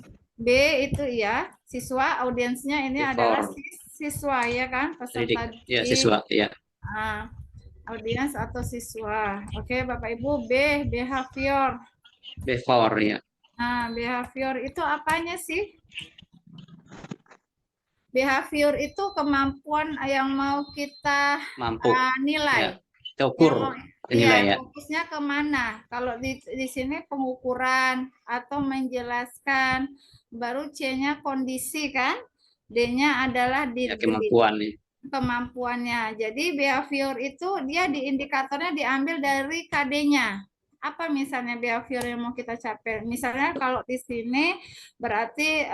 B itu ya, siswa, audiensnya ini Before. adalah siswa ya kan, peserta Didik, ya didik. siswa, ya. Audiens atau siswa. Oke, Bapak Ibu, B, behavior. Behavior ya. Nah, behavior itu apanya sih? Behavior itu kemampuan yang mau kita Mampu. nilai. Ya. Kita ukur nilai ya. Fokusnya kemana? Kalau di sini pengukuran atau menjelaskan, baru C-nya kondisi kan? D-nya adalah Ya, degree. kemampuan ya. Kemampuannya. Jadi behavior itu dia di indikatornya diambil dari KD-nya. Apa misalnya behavior yang mau kita capai? Misalnya kalau di sini berarti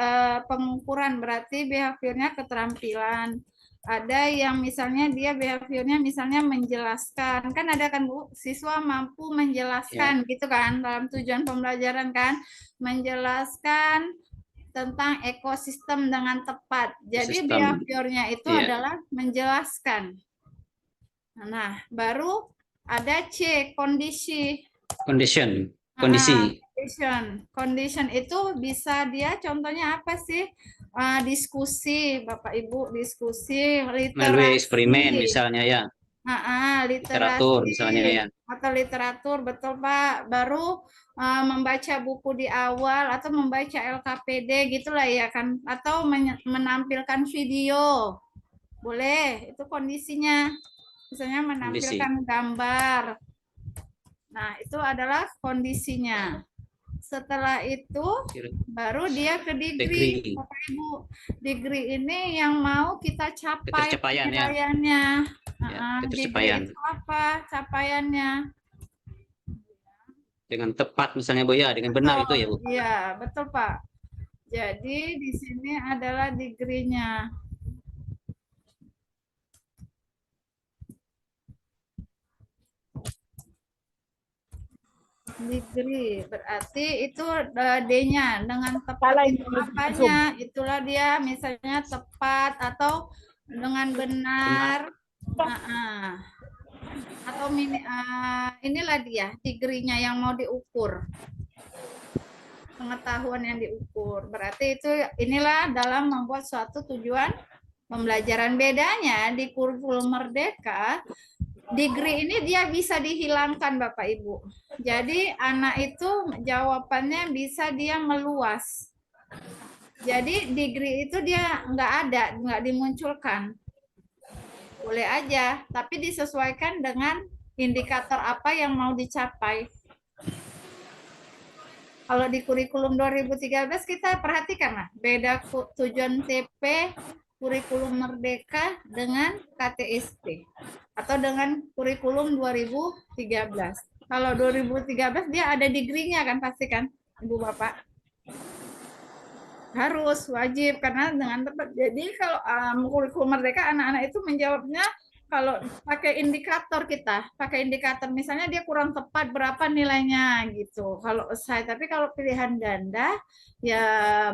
pengukuran, berarti behaviornya keterampilan. Ada yang misalnya dia behaviornya misalnya menjelaskan. Kan ada kan Bu, siswa mampu menjelaskan gitu kan dalam tujuan pembelajaran kan. Menjelaskan tentang ekosistem dengan tepat. Jadi behaviornya itu adalah menjelaskan. Nah, baru ada C, kondisi. Condition. Condition itu bisa dia contohnya apa sih? Diskusi, Bapak Ibu, diskusi, literasi. Melalui eksperimen misalnya ya. Literatur misalnya ya. Atau literatur, betul Pak. Baru membaca buku di awal atau membaca LKPD gitulah ya kan, atau menampilkan video. Boleh, itu kondisinya. Misalnya menampilkan gambar. Nah, itu adalah kondisinya. Setelah itu baru dia ke degree. Bapak Ibu, degree ini yang mau kita capai penilaiannya. Degree itu apa capaiannya? Dengan tepat misalnya Bu ya, dengan benar itu ya Bu. Iya, betul Pak. Jadi di sini adalah degree-nya. Degree berarti itu D-nya dengan tepat itu apanya? Itulah dia misalnya tepat atau dengan benar. Atau inilah dia degree-nya yang mau diukur. Pengetahuan yang diukur. Berarti itu inilah dalam membuat suatu tujuan pembelajaran. Bedanya di kurikulum Merdeka, degree ini dia bisa dihilangkan Bapak Ibu. Jadi anak itu jawabannya bisa dia meluas. Jadi degree itu dia nggak ada, nggak dimunculkan. Boleh aja, tapi disesuaikan dengan indikator apa yang mau dicapai. Kalau di kurikulum 2013 kita perhatikan lah, beda tujuan TP kurikulum Merdeka dengan KTSP atau dengan kurikulum 2013. Kalau 2013 dia ada degree-nya kan pasti kan, Ibu Bapak? Harus wajib karena dengan tepat. Jadi kalau kurikulum Merdeka anak-anak itu menjawabnya kalau pakai indikator kita, pakai indikator misalnya dia kurang tepat berapa nilainya gitu. Kalau saya, tapi kalau pilihan ganda ya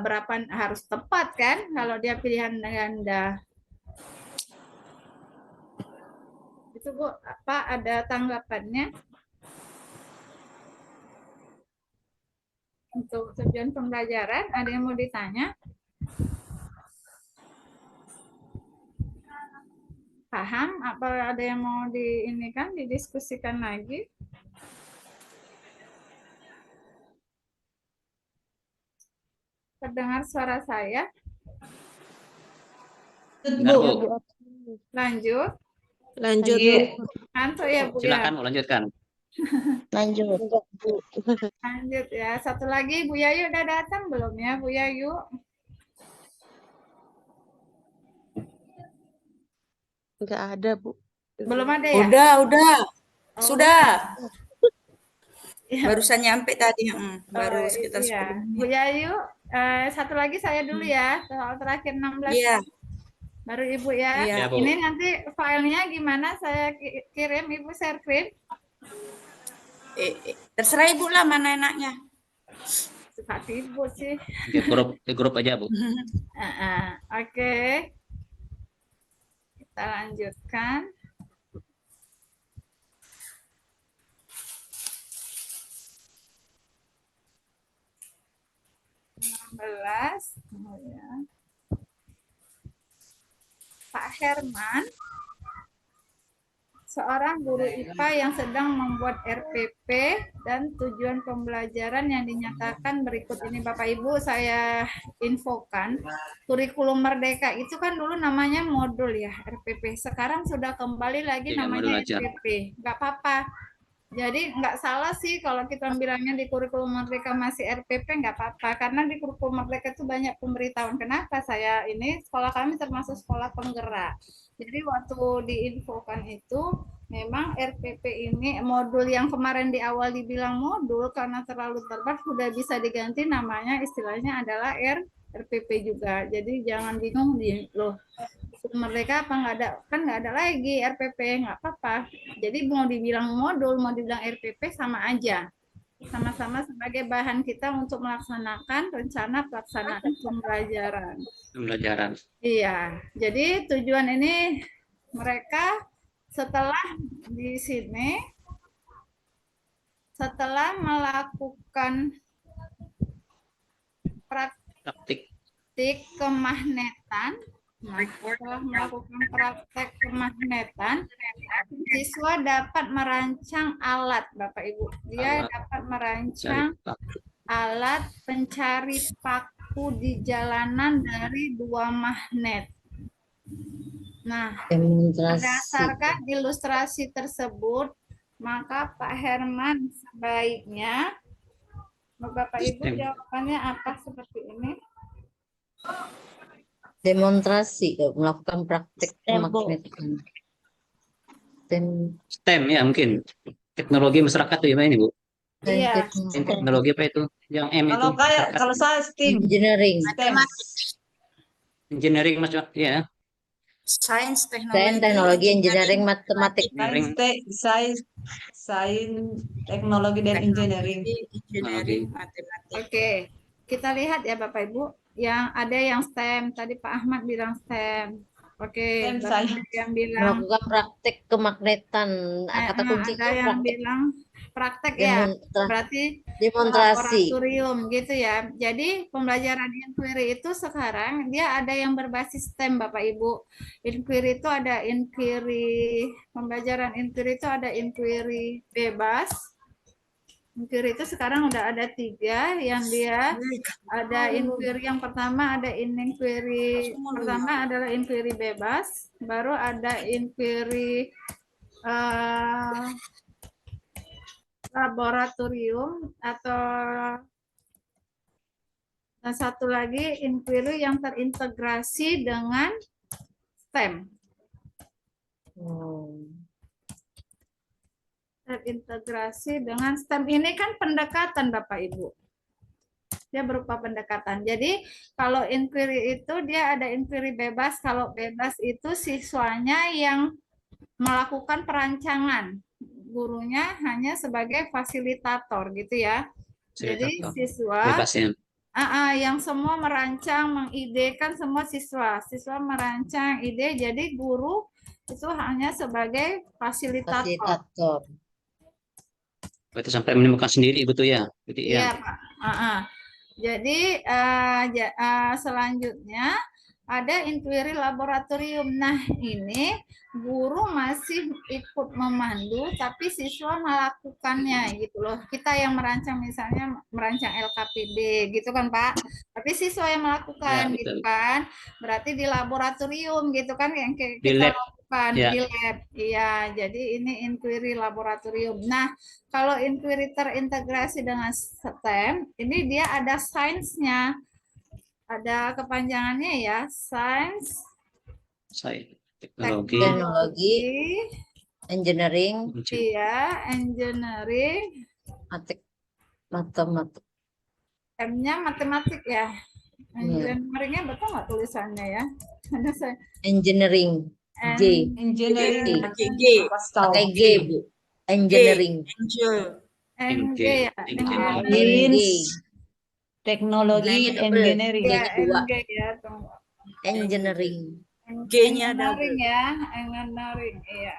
berapa harus tepat kan kalau dia pilihan ganda. Itu Bu, apa ada tanggapannya? Untuk tujuan pembelajaran ada yang mau ditanya? Paham? Apa ada yang mau didiskusikan lagi? terdengar suara saya? Dengar, Bu. Lanjut. Lanjut, Iya. Bu. Ngantuk ya, Bu ya? Silakan Bu, lanjutkan. Lanjut. Lanjut ya. Satu lagi, Bu Yayu udah datang belum ya, Bu Yayu? Enggak ada, Bu. Belum ada ya? Udah. Oh, Sudah. Iya. Barusan nyampe tadi, baru Oh, sekitar iya. 10 Bu menit. Yayu, satu lagi saya dulu ya, soal terakhir 16 Iya, baru Ibu ya. iya. Ya, Bu. Ini nanti filenya gimana saya kirim, Ibu share screen. Terserah Ibu lah mana enaknya. Suka Ibu sih. Di grup aja, Bu. Oke. Kita lanjutkan. Oh, ya. Pak Herman, seorang guru IPA yang sedang membuat RPP dan tujuan pembelajaran yang dinyatakan berikut ini. Bapak Ibu, saya infokan, kurikulum Merdeka itu kan dulu namanya modul ya, RPP. Sekarang sudah kembali lagi Iya, namanya modul aja. RPP. Nggak apa-apa. Jadi nggak salah sih kalau kita bilangnya di kurikulum Merdeka masih RPP, nggak apa-apa. Karena di kurikulum Merdeka itu banyak pemberitahuan. Kenapa saya ini, sekolah kami termasuk sekolah penggerak. Jadi waktu diinfokan itu, memang RPP ini modul yang kemarin di awal dibilang modul karena terlalu terbatas sudah bisa diganti namanya, istilahnya adalah RPP juga. Jadi jangan bingung loh. Merdeka apa nggak ada, kan nggak ada lagi RPP, nggak apa-apa. Jadi mau dibilang modul, mau dibilang RPP sama aja, sama-sama sebagai bahan kita untuk melaksanakan rencana pelaksanaan pembelajaran. Pembelajaran. Iya, jadi tujuan ini mereka setelah di sini, setelah melakukan Praktik. kemagnetan, setelah melakukan praktek kemagnetan, siswa dapat merancang alat, Bapak Ibu. Dia Alat dapat merancang alat pencari paku di jalanan dari 2 magnet. Nah, Demonstrasi. berdasarkan ilustrasi tersebut, maka Pak Herman sebaiknya, Bapak Ibu jawabannya apa seperti ini? Demonstrasi, melakukan praktek kemagnetikan. STEM ya mungkin. Teknologi masyarakat tuh ya ini, Bu. Iya. Teknologi apa itu? Yang M itu. Kalau saya STEM, Engineering, STEM, Engineering masyarakat ya. Sains, Sains, teknologi, engineering, matematik. sains, teknologi dan engineering. engineering, matematik. Oke, kita lihat ya Bapak Ibu. Yang ada yang STEM, tadi Pak Ahmad bilang STEM. Oke, STEM, Bapak saya. yang bilang Melakukan praktek kemagnetan. Kata ada kuncinya yang praktek bilang praktek ya. Berarti demonstrasi. laboratorium gitu ya. Jadi pembelajaran inquiry itu sekarang dia ada yang berbasis STEM Bapak Ibu. Inquiry itu ada inquiry, pembelajaran inquiry itu ada inquiry bebas. Inquiry itu sekarang udah ada 3 yang dia ada inquiry yang pertama ada inquiry pertama adalah inquiry bebas, baru ada inquiry laboratorium atau dan satu lagi inquiry yang terintegrasi dengan STEM. Terintegrasi dengan STEM ini kan pendekatan Bapak Ibu. Dia berupa pendekatan. Jadi kalau inquiry itu dia ada inquiry bebas. Kalau bebas itu siswanya yang melakukan perancangan. Gurunya hanya sebagai fasilitator gitu ya. Jadi siswa bebasnya. yang semua merancang, mengidekan semua siswa. Siswa merancang ide, jadi guru itu hanya sebagai fasilitator. Berarti sampai menemukan sendiri betul ya? Iya, Pak. Jadi selanjutnya ada inquiry laboratorium. Nah, ini guru masih ikut memandu, tapi siswa melakukannya gitu loh. Kita yang merancang, misalnya merancang LKPD gitu kan Pak, tapi siswa yang melakukan Ya, gitu betul. kan. Berarti di laboratorium gitu kan yang Di kita lab. lakukan Ya. di lab. Iya, jadi ini inquiry laboratorium. Nah, kalau inquiry terintegrasi dengan STEM, ini dia ada sainsnya. Ada kepanjangannya ya, sains, Saya teknologi, Teknologi, engineering, iya, engineering, matematik. M-nya matematik ya. Iya. Engineeringnya betul nggak tulisannya ya? Karena saya Engineering, G. Engineering. Pakai G. Pascal. Pakai G, Bu. Engineering. Angel. NG ya, Engineering. engineering. Sains, teknologi, Nanya double. engineering. Ya, G-nya dua. NG ya, tunggu. Engineering. G-nya Engineering double. ya, engineering, iya.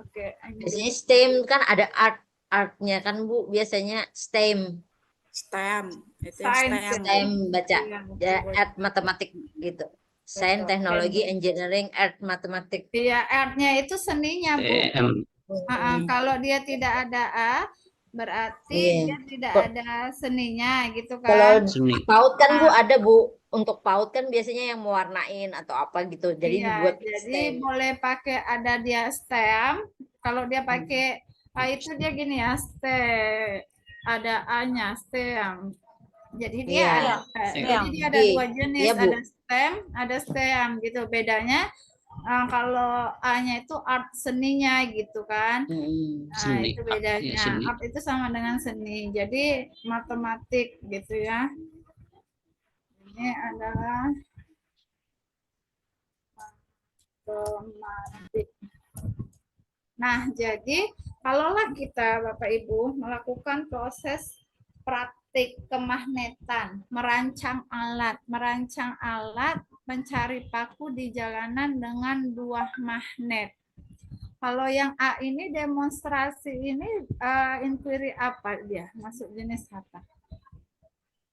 Oke, Biasanya STEM kan ada artnya kan Bu, biasanya STEM. STEM. Itu yang Sains STEM. STEM baca Iya, betul, ya betul. art matematik gitu. Sains, Betul. teknologi, engineering, art, matematik. Iya, art-nya itu seninya, Bu. TM, Kalau dia tidak ada A, berarti Iya. dia tidak Kok- ada seninya gitu Kalau kan. seni. PAUD kan Bu Nah. ada Bu. Untuk PAUD kan biasanya yang mewarnain atau apa gitu. Jadi Iya, dibuat jadi STEM. boleh pakai ada dia STEM. Kalau dia pakai A itu dia gini ya, STEM. Ada A-nya, STEM. Jadi dia Iya. ada, STEM. jadi dia ada G. dua jenis, Iya, Bu. ada STEM, ada STEM gitu. Bedanya kalau A-nya itu art seninya gitu kan. Hmm. Nah, Seni. itu Ya, bedanya. seni. Art itu sama dengan seni. Jadi matematik gitu ya. Ini adalah matematik. Nah, jadi kalaulah kita Bapak Ibu melakukan proses praktik kemagnetan, merancang alat mencari paku di jalanan dengan buah magnet. Kalau yang A ini demonstrasi ini inquiry apa dia? Masuk jenis apa?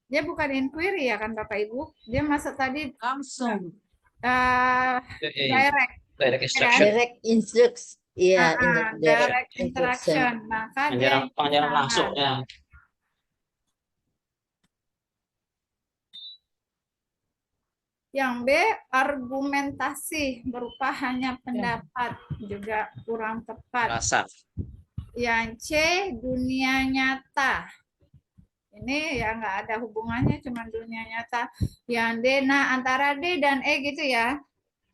Dia bukan inquiry ya kan Bapak Ibu? Dia masuk tadi Langsung. direct. Direct instruction. Direct instruction. Iya, Direct interaction. Maka dia Pengejaran langsung ya. Yang B, argumentasi berupa hanya pendapat, juga kurang tepat. Rasa. Yang C, dunia nyata. Ini ya nggak ada hubungannya, cuma dunia nyata. Yang D, nah antara D dan E gitu ya.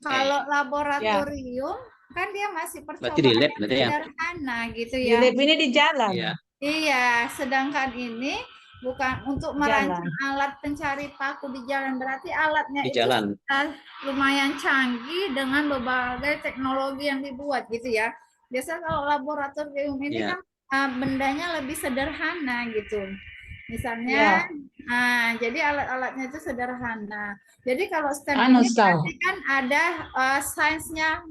Kalau laboratorium, kan dia masih Berarti di lab percobaan berarti ya. sederhana gitu Di ya. lab ini di jalan. Iya. Iya, sedangkan ini bukan untuk merancang alat pencari paku di jalan. Berarti alatnya Di itu jalan. sudah lumayan canggih dengan berbagai teknologi yang dibuat gitu ya. Biasanya kalau laboratorium ini Iya. kan bendanya lebih sederhana gitu. Misalnya, jadi alat-alatnya itu sederhana. Jadi kalau STEM ini berarti kan ada sainsnya,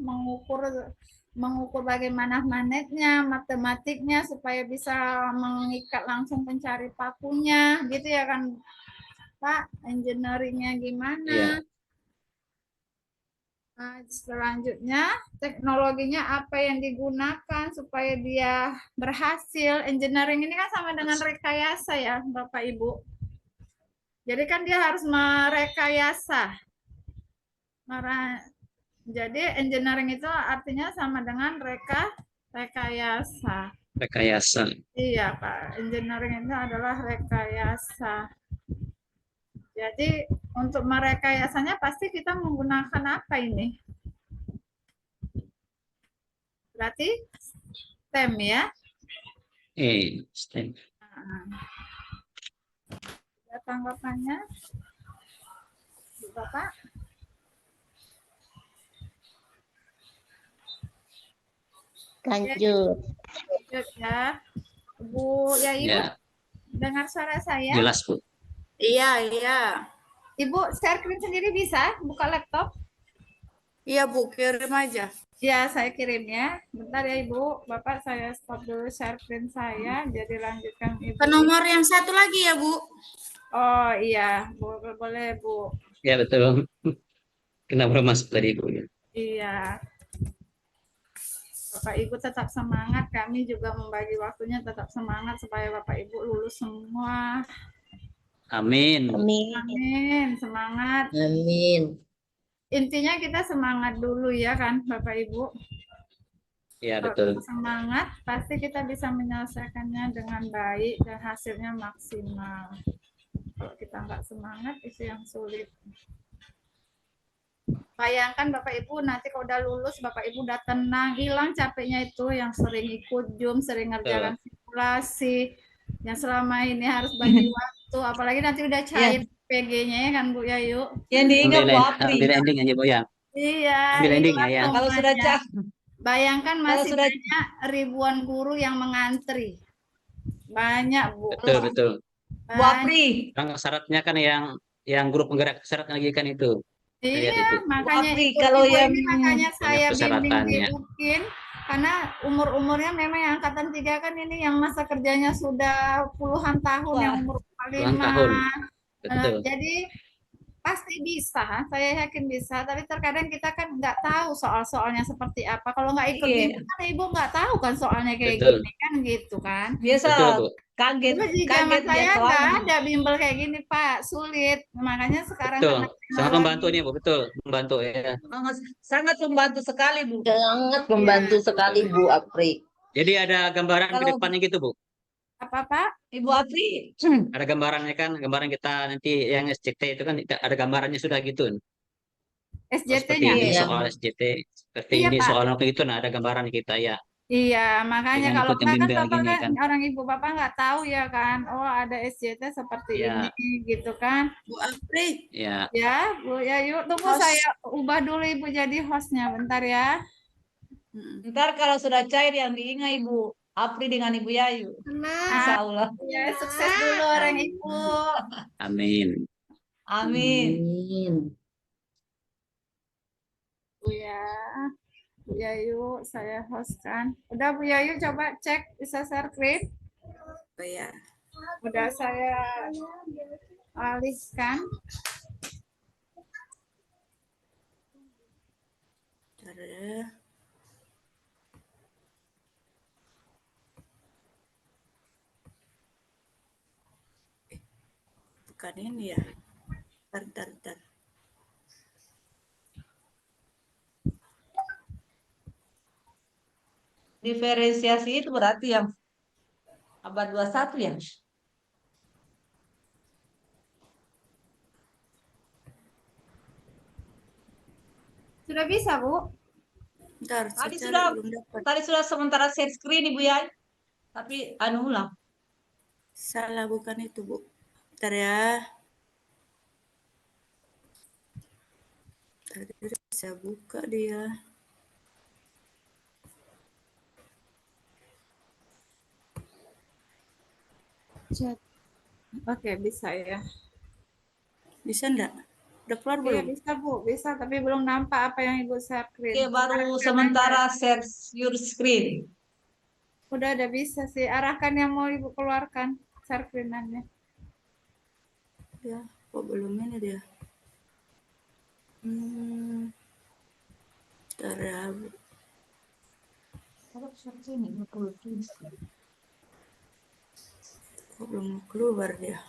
mengukur bagaimana magnetnya, matematiknya supaya bisa mengikat langsung pencari pakunya, gitu ya kan Pak? Engineeringnya gimana? Iya. Nah, selanjutnya teknologinya apa yang digunakan supaya dia berhasil. Engineering ini kan sama dengan rekayasa ya Bapak Ibu. Jadi kan dia harus merekayasa. Jadi engineering itu artinya sama dengan rekayasa. Rekayasa. Iya Pak, engineering itu adalah rekayasa. Jadi untuk merekayasanya pasti kita menggunakan apa ini? Berarti STEM ya? STEM. Ada tanggapannya? Bapak? Lanjut. Lanjut ya. Bu Yayu, Ya. dengar suara saya? Jelas Bu. Iya, iya. Ibu share screen sendiri bisa? Buka laptop? Iya Bu, kirim aja. Ya, saya kirim ya. Bentar ya Ibu. Bapak saya stop dulu share screen saya. Jadi lanjutkan Ibu. Ke nomor yang satu lagi ya Bu. Oh iya, boleh, boleh Bu. Ya betul. Kenapa masuk tadi Bu? Iya. Bapak Ibu tetap semangat. Kami juga membagi waktunya tetap semangat supaya Bapak Ibu lulus semua. Amin. Amin. Amin. Semangat. Amin. Intinya kita semangat dulu ya kan Bapak Ibu. Ya Kalau betul. kita semangat, pasti kita bisa menyelesaikannya dengan baik dan hasilnya maksimal. Kalau kita nggak semangat, itu yang sulit. Bayangkan Bapak Ibu nanti kalau udah lulus, Bapak Ibu udah tenang, hilang capeknya itu yang sering ikut Zoom, sering ngerjakan simulasi, yang selama ini harus bagi waktu, apalagi nanti udah cair PG-nya ya kan Bu Yayu. Yang diingat Bu Apri. Ambil ending aja Bu ya. Iya, Ambil ending ya, hilang ya. Kalau sudah semuanya. Bayangkan kalau masih sudah banyak ribuan guru yang mengantri. Banyak Bu. Betul betul. Bu Apri, Yang syaratnya kan yang grup penggerak syarat lagi kan itu. Lihat Iya, itu. makanya Apri, ibu-ibu kalau yang ini makanya saya bimbing di persyaratannya. UKIN karena umur-umurnya memang yang angkatan 3 kan ini yang masa kerjanya sudah puluhan tahun, yang Wah, umur Ulang 5. tahun. Betul. Jadi pasti bisa, saya yakin bisa. Tapi terkadang kita kan nggak tahu soal-soalnya seperti apa. Kalau nggak ikut iya, bimbel kan ibu nggak tahu kan soalnya kayak Betul. gini kan gitu kan. biasa Betul Bu. kaget Dulu di zaman kaget ya saya nggak soalnya. ada bimbel kayak gini Pak, sulit. Makanya sekarang Betul. karena Sangat membantu teknologi. ini Bu. Betul. Membantu ya. Sangat sangat membantu sekali Bu. Sangat membantu sekali Bu Apri. Jadi ada gambaran ke Kalau depannya gitu Bu. Apa Pak? Ibu Apri, Ada gambarannya kan, gambaran kita nanti yang SCT itu kan ada gambarannya sudah gitu. Oh, seperti SJT-nya? ini Iya. soal SCT, seperti Iya ini Pak. soal itu. Nah, ada gambaran kita ya. Iya, makanya Dengan kalau ikut yang enggak kan bimbel Bapak gini kan kan. orang Ibu Bapak nggak tahu ya kan. Oh ada SJT seperti ini Ya, gitu kan. Bu Apri, ya. Ya Bu ya yuk tunggu host. saya ubah dulu Ibu jadi hostnya bentar ya. ntar kalau sudah cair yang diingat Ibu Apri dengan Ibu Yayu. Insya Allah. Ya sukses dulu orang Ibu. Amin. Amin. Amin. Bu ya. Bu Yayu saya hostkan. Udah Bu Yayu coba cek bisa share screen. Oh ya. Udah saya alihkan. Bentar ya. Bukan ini ya. Bentar. Diferensiasi itu berarti yang abad 21 ya? Sudah bisa Bu? Bentar, Tadi saya sudah belum dapat. tadi sudah sementara share screen Ibu Yayu. Tapi anu ulang. Salah bukan itu Bu. Bentar ya. Tadi saya buka dia. Chat. Oke, bisa ya. Bisa enggak? Udah keluar Iya belum? bisa Bu, bisa tapi belum nampak apa yang Ibu share screen. Oke, baru sementara share your screen. Udah ada bisa sih. Arahkan yang mau Ibu keluarkan share screen-annya. Ya, kok belum ini dia? Bentar ya. Kok belum keluar dia?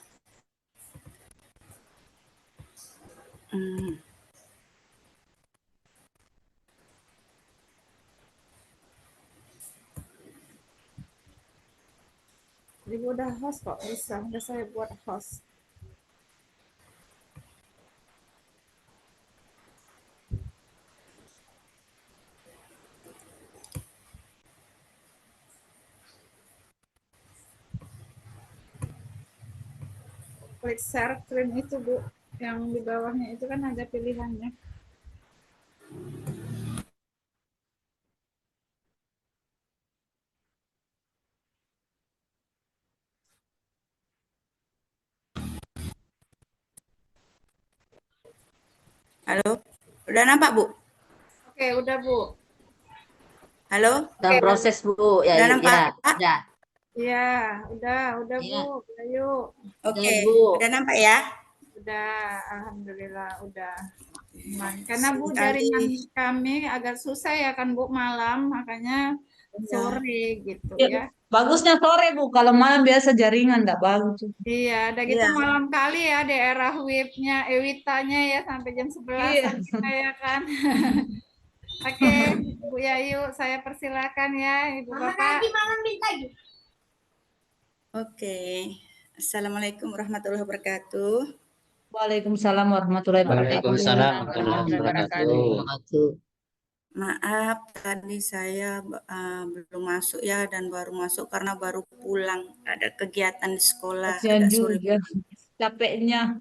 Ibu udah host kok, bisa. Udah saya buat host. Klik share screen itu Bu. Yang di bawahnya itu kan ada pilihannya. Halo, udah nampak Bu? Oke, udah Bu. Halo, Dalam Oke, proses Bu, ya, udah ya, nampak? ya, Iya, udah ya, Bu. Ayo. udah Oke, Bu. udah nampak ya? Udah, alhamdulillah udah. Aman. Karena Bu Seringkali jaringan kami agak susah ya kan Bu malam, makanya ya, sore gitu Ya, ya. bagusnya sore Bu, kalau malam biasa jaringan nggak bagus. Iya, udah gitu iya, malam kali ya daerah WIB-nya, Ewitanya ya sampai jam 11-an Iya. kita ya kan. Oke, Bu Yayu, saya persilakan ya Ibu Bapak. oke. Assalamualaikum warahmatullahi wabarakatuh. Waalaikumsalam warahmatullahi wabarakatuh. Waalaikumsalam warahmatullahi wabarakatuh. Wabarakatuh. Maaf, tadi saya belum masuk ya dan baru masuk karena baru pulang. Ada kegiatan di sekolah Kasihan agak sore. juga capeknya.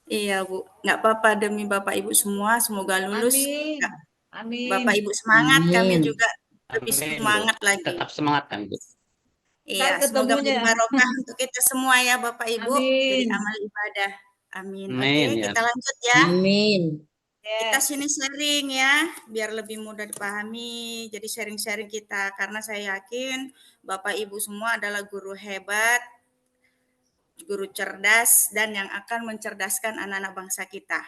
Iya, Bu. Nggak apa-apa demi Bapak Ibu semua, semoga lulus. Amin. Nggak, Amin. Bapak Ibu semangat, kami Amin. juga lebih Amin, Bu. semangat lagi. Tetap semangat kan, Bu. Iya, Ntar semoga menjadi ketemunya. barokah untuk kita semua ya Bapak Ibu. Jadi Amin. amal ibadah. Amin. Oke, Amin ya. kita lanjut ya. Amin. Kita Yes. sini sharing ya, biar lebih mudah dipahami. Jadi sharing-sharing kita, karena saya yakin Bapak Ibu semua adalah guru hebat, guru cerdas, dan yang akan mencerdaskan anak-anak bangsa kita.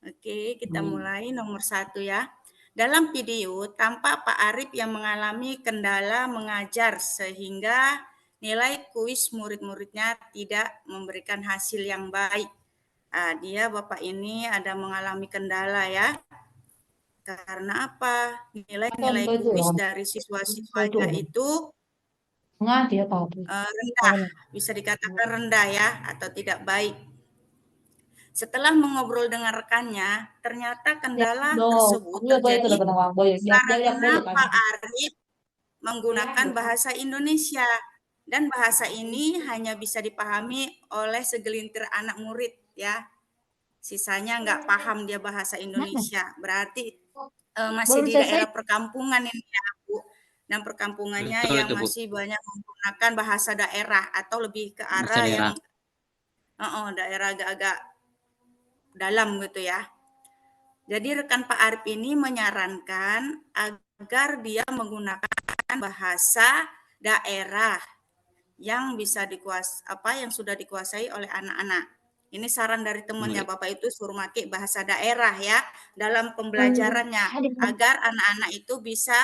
Oke, kita mulai nomor 1 ya. Dalam video, tampak Pak Arif yang mengalami kendala mengajar sehingga nilai kuis murid-muridnya tidak memberikan hasil yang baik. Dia Bapak ini ada mengalami kendala ya. Karena apa? Nilai-nilai kuis dari siswa-siswanya itu Nggak, dia tahu. rendah, bisa dikatakan rendah ya, atau tidak baik. Setelah mengobrol dengan rekannya, ternyata kendala tersebut terjadi karena Pak Arif menggunakan bahasa Indonesia. Dan bahasa ini hanya bisa dipahami oleh segelintir anak murid ya. Sisanya nggak paham dia bahasa Indonesia. Berarti masih di daerah perkampungan ini ya Bu. Dan perkampungannya Betul yang itu, Bu. masih banyak menggunakan bahasa daerah atau lebih ke Bahasa arah daerah. yang daerah agak-agak dalam gitu ya. Jadi rekan Pak Arif ini menyarankan agar dia menggunakan bahasa daerah yang bisa yang sudah dikuasai oleh anak-anak. Ini saran dari temannya, Bapak itu suruh pakai bahasa daerah ya dalam pembelajarannya agar anak-anak itu bisa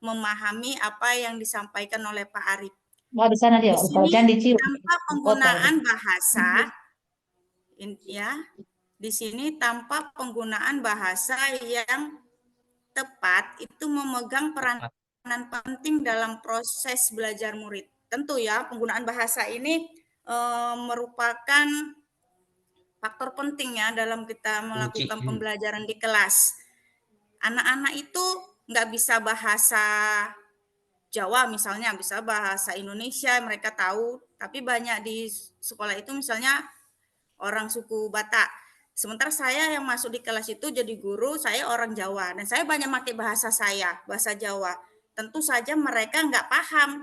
memahami apa yang disampaikan oleh Pak Arif. Wah, di sana dia. Di sini tanpa penggunaan bahasa ya. Di sini tanpa penggunaan bahasa yang tepat itu memegang peranan penting dalam proses belajar murid. Tentu ya, penggunaan bahasa ini merupakan faktor penting ya dalam kita melakukan pembelajaran di kelas. Anak-anak itu nggak bisa bahasa Jawa misalnya, bisa bahasa Indonesia mereka tahu, tapi banyak di sekolah itu misalnya orang suku Batak. Sementara saya yang masuk di kelas itu jadi guru, saya orang Jawa dan saya banyak pakai bahasa saya, bahasa Jawa. Tentu saja mereka nggak paham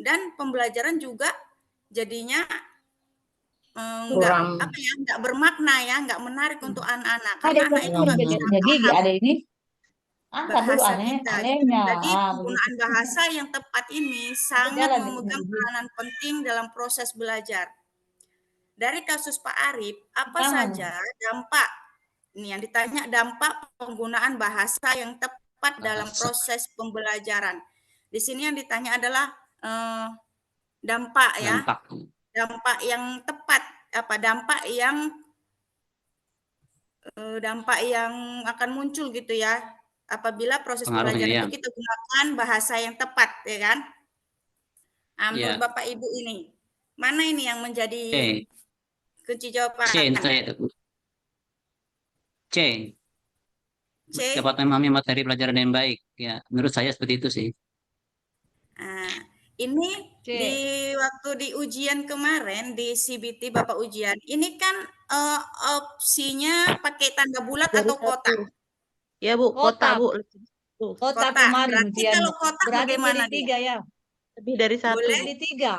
dan pembelajaran juga jadinya nggak bermakna ya, nggak menarik untuk anak-anak karena anak itu nggak bisa paham ada ini. bahasa kita. Jadi penggunaan bahasa yang tepat ini sangat memegang peranan penting dalam proses belajar. Dari kasus Pak Arif, apa saja dampak ini yang ditanya, dampak penggunaan bahasa yang tepat dalam proses pembelajaran. Di sini yang ditanya adalah dampak ya. Dampak yang tepat dampak yang akan muncul gitu ya. Apabila proses pembelajaran itu kita gunakan bahasa yang tepat ya kan. Menurut Bapak Ibu ini, mana ini yang menjadi kunci jawaban? C. Dapat memahami materi pelajaran yang baik. Ya, menurut saya seperti itu sih. Ini di waktu di ujian kemarin di CBT Bapak ujian, ini kan opsinya pakai tanda bulat atau kotak? Ya Bu, kotak Bu. Kotak kemarin Berarti kalau kotak bagaimana pilih 3 ya? Lebih dari 1. Boleh pilih 3.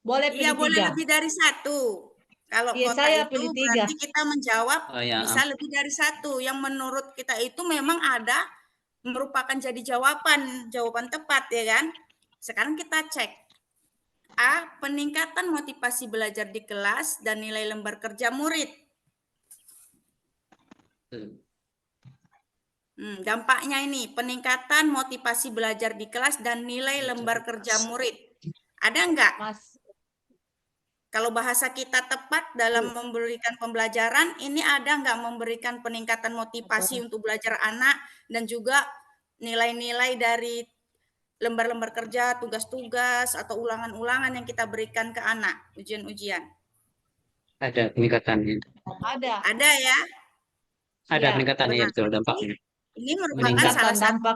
Boleh pilih Iya, boleh 3. lebih dari 1. Kalau Iya, kota saya itu pilih 3. berarti kita menjawab Oh ya, bisa lebih dari 1. Yang menurut kita itu memang ada merupakan jadi jawaban tepat ya kan. Sekarang kita cek. A. Peningkatan motivasi belajar di kelas dan nilai lembar kerja murid. Dampaknya ini peningkatan motivasi belajar di kelas dan nilai lembar kerja murid. Ada enggak? Mas, Kalau bahasa kita tepat dalam memberikan pembelajaran, ini ada nggak memberikan peningkatan motivasi untuk belajar anak dan juga nilai-nilai dari lembar-lembar kerja, tugas-tugas, atau ulangan-ulangan yang kita berikan ke anak, ujian-ujian. ada peningkatannya. ada. Ada ya? Ada Iya, peningkatannya ya, benar. betul dampaknya. Ini merupakan Meningkat. salah satu, dampak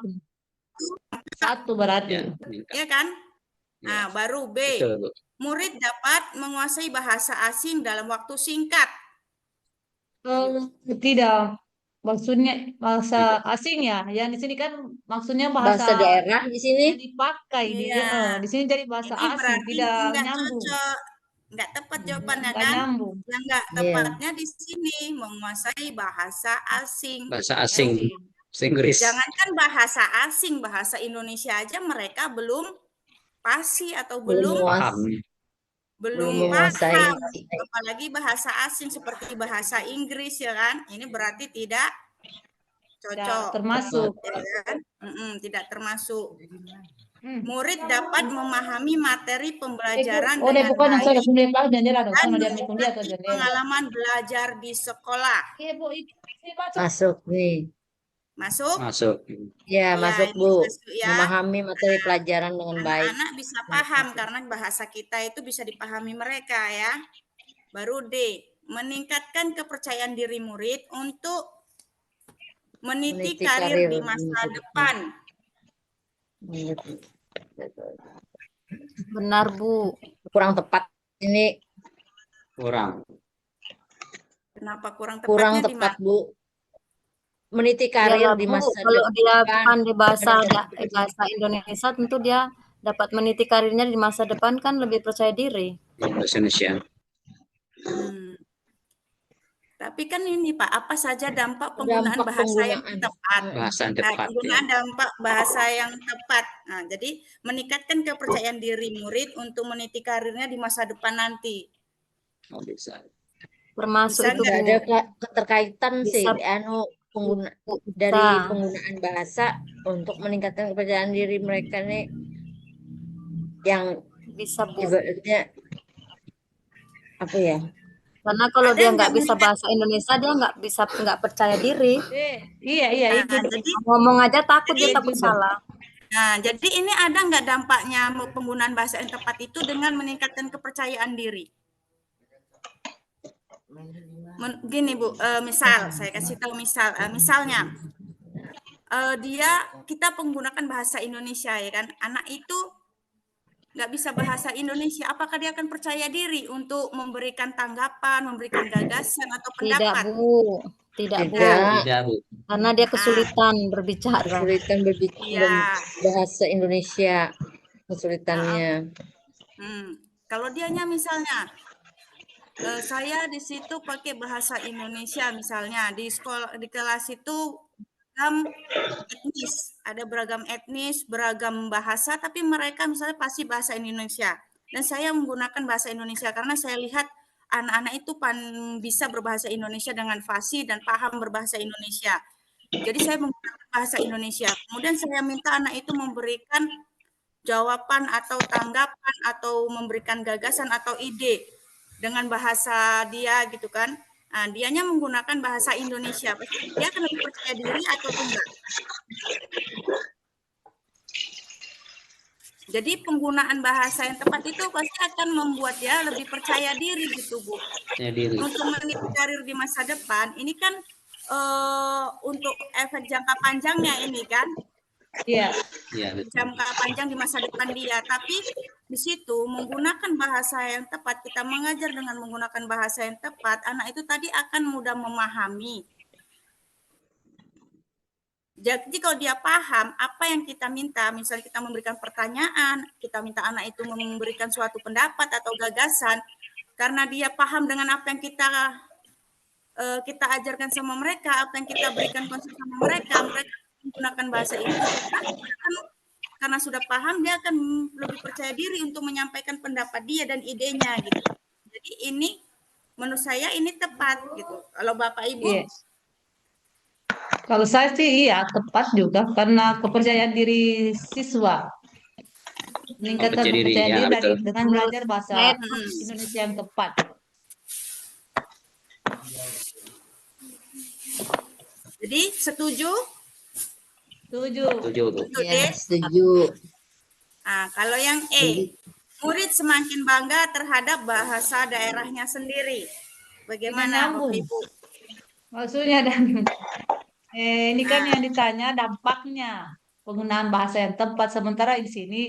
1 berarti. Ya, meningkat. ya kan? Ya, Nah, baru B. betul, Bu. Murid dapat menguasai bahasa asing dalam waktu singkat. Tidak, maksudnya bahasa asing ya. Yang di sini kan maksudnya Bahasa bahasa daerah di sini. yang dipakai Iya. di sini jadi bahasa Ini asing, berarti tidak enggak nyambung. cocok, enggak tepat jawabannya Nggak kan? nyambung. Yang enggak Iya. tepatnya di sini menguasai bahasa asing. Bahasa asing, bahasa Inggris. Jangankan bahasa asing, bahasa Indonesia aja mereka belum fasih atau Belum Paham. belum paham. menguasai. Apalagi bahasa asing seperti bahasa Inggris ya kan? Ini berarti tidak Tidak cocok. termasuk. Ya kan? Tidak termasuk. Hmm. Murid dapat memahami materi pembelajaran Oh, deh, dengan pokoknya saya baik sudah kelas jendela dong. dan Sama dia mikun dia atau menikmati jendela. pengalaman belajar di sekolah. Iya, Bu, ini masuk. Masuk nih. Masuk? Masuk. Ya, Ya, masuk ini Bu. masuk ya. Memahami materi pelajaran dengan baik. Anak-anak bisa paham karena bahasa kita itu bisa dipahami mereka ya. Baru D, meningkatkan kepercayaan diri murid untuk meniti Meniti karir karir di di masa masa depan. Benar, Bu. Kurang tepat ini, Kurang. Kenapa kurang kurang tepatnya di tepat mana? Bu. Meniti karir Iyalah, di Bu, masa kalau dia depan. pandai bahasa Indonesia, tentu dia dapat meniti karirnya di masa depan kan lebih percaya diri. Bahasa Indonesia. Tapi kan ini Pak, apa saja dampak penggunaan Dampak bahasa yang penggunaan. tepat? Bahasa yang Nah, tepat. Ya. penggunaan dampak bahasa yang tepat. Nah, jadi meningkatkan kepercayaan diri murid untuk meniti karirnya di masa depan nanti. Oh, bisa. Termasuk Bisa itu, nggak? Bu. Ada keterkaitan sih Bisa. dari Bisa. penggunaan bahasa untuk meningkatkan kepercayaan diri mereka nih, yang Bisa, Bu. ibaratnya apa ya? Karena kalau Ada dia nggak nggak bisa meningkat- bahasa Indonesia, dia nggak percaya diri. Iya, itu. Nah, jadi Ngomong aja takut, dia takut salah. Nah, jadi ini ada nggak dampaknya penggunaan bahasa yang tepat itu dengan meningkatkan kepercayaan diri? Gini Bu, misal saya kasih tahu misalnya kita menggunakan bahasa Indonesia ya kan, anak itu nggak bisa bahasa Indonesia, apakah dia akan percaya diri untuk memberikan tanggapan, memberikan gagasan atau Tidak, pendapat? Bu. Tidak, Bu. Tidak, Bu. Karena dia kesulitan berbicara. Kesulitan berbicara Iya. bahasa Indonesia, kesulitannya. Kalau dianya misalnya saya di situ pakai bahasa Indonesia misalnya di sekolah di kelas itu beragam etnis, beragam bahasa, tapi mereka misalnya pasti bahasa Indonesia. Dan saya menggunakan bahasa Indonesia karena saya lihat anak-anak itu bisa berbahasa Indonesia dengan fasih dan paham berbahasa Indonesia. Jadi saya menggunakan bahasa Indonesia. Kemudian saya minta anak itu memberikan jawaban atau tanggapan atau memberikan gagasan atau ide dengan bahasa dia gitu kan. Nah, dianya menggunakan bahasa Indonesia. Dia akan lebih percaya diri atau enggak? Jadi penggunaan bahasa yang tepat itu pasti akan membuat dia lebih percaya diri gitu, Bu. Percaya diri. Untuk meniti karir di masa depan, ini kan untuk efek jangka panjangnya ini kan. Iya. Iya, betul. Jangka panjang di masa depan dia. Tapi di situ menggunakan bahasa yang tepat, kita mengajar dengan menggunakan bahasa yang tepat, anak itu tadi akan mudah memahami. Jadi kalau dia paham apa yang kita minta, misalnya kita memberikan pertanyaan, kita minta anak itu memberikan suatu pendapat atau gagasan, karena dia paham dengan apa yang kita ajarkan sama mereka, apa yang kita berikan konsep sama mereka, mereka menggunakan bahasa itu juga karena sudah paham, dia akan lebih percaya diri untuk menyampaikan pendapat dia dan idenya gitu. Jadi ini menurut saya ini tepat gitu. Kalau Bapak Ibu, Iya. Kalau saya sih iya tepat juga karena kepercayaan diri siswa. Meningkatkan Percaya diri, kepercayaan ya, diri betul. dengan belajar bahasa Saya Indonesia yang tepat. jadi setuju? Setuju. Setuju, Bu. Untuk D? Ya, setuju. Nah, kalau yang E, murid semakin bangga terhadap bahasa daerahnya sendiri. Bagaimana Bapak nyambung. Ibu? Maksudnya dan ini kan yang ditanya dampaknya penggunaan bahasa yang tepat, sementara di sini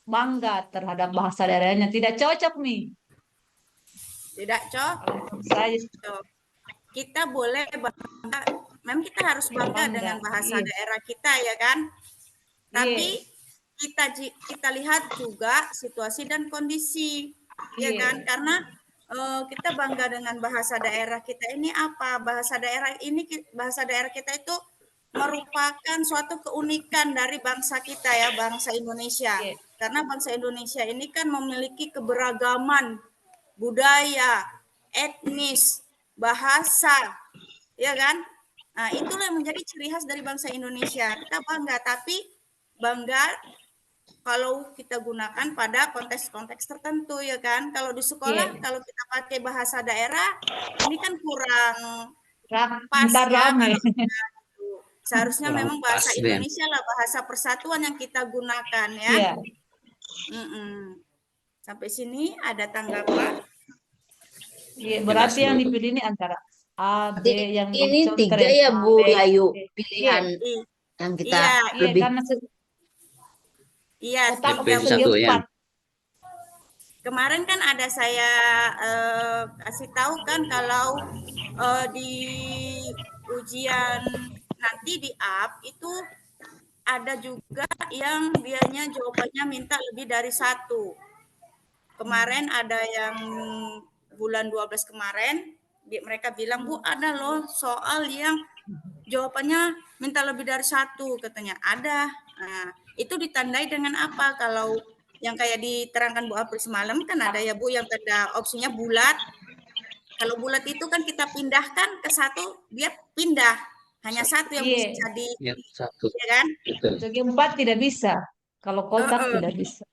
bangga terhadap bahasa daerahnya, tidak cocok nih. Tidak, Cok? Kalau saya Kita boleh bangga, memang kita harus bangga Bangga, dengan bahasa iya. daerah kita ya kan? Tapi kita lihat juga situasi dan kondisi, ya Iya. kan? Karena kita bangga dengan bahasa daerah kita ini apa? Bahasa daerah kita itu merupakan suatu keunikan dari bangsa kita ya, bangsa Indonesia. Iya. Karena bangsa Indonesia ini kan memiliki keberagaman budaya, etnis, bahasa, ya kan? Nah, itulah yang menjadi ciri khas dari bangsa Indonesia. Kita bangga, tapi bangga kalau kita gunakan pada konteks-konteks tertentu, ya kan? Kalau di sekolah, Iya. kalau kita pakai bahasa daerah, ini kan kurang pas Bentar ya. rame. Seharusnya Kurang memang bahasa pas, Ben. Indonesia lah bahasa persatuan yang kita gunakan ya. Iya. Sampai sini ada tanggapan? Iya, berarti Jelas, yang Bu. dipilih ini antara A, B yang Ini tiga dicontreng, ya A, Bu B, Yayu C. pilihan Iya, yang kita iya, Iya, lebih karena iya. otak Dipilih segi satu, ya. empat. Kemarin kan ada saya kasih tahu kan kalau di ujian nanti di AP itu ada juga yang dianya jawabannya minta lebih dari satu. Kemarin ada yang bulan 12 kemarin mereka bilang, Bu, ada loh soal yang jawabannya minta lebih dari satu katanya. Ada. Nah, itu ditandai dengan apa? Kalau yang kayak diterangkan Bu April semalam kan ada ya Bu yang tanda opsinya bulat. Kalau bulat itu kan kita pindahkan ke satu, dia pindah. Hanya satu yang Iya. bisa Ya, satu. ya kan? Betul. Segi empat tidak bisa. Kalau kotak tidak bisa.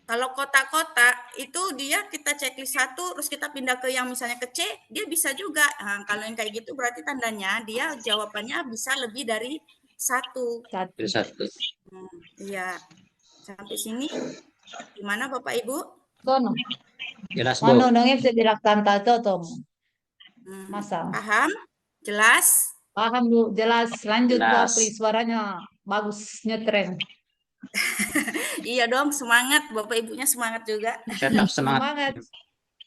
Kalau kotak-kotak itu dia kita checklist satu, terus kita pindah ke yang misalnya ke C, dia bisa juga. Nah, kalau yang kayak gitu berarti tandanya dia jawabannya bisa lebih dari satu. Satu. Satu. Iya. Sampai sini gimana Bapak Ibu? Tono. Jelas, Bu. Mano nangnya bisa dilakukan tato tomo. Masa. Paham? Jelas? Paham Bu, jelas. Lanjut Bu Jelas. Apri, suaranya bagus, nyetreng. Iya dong, semangat. Bapak Ibunya semangat juga. Tetap semangat. Semangat.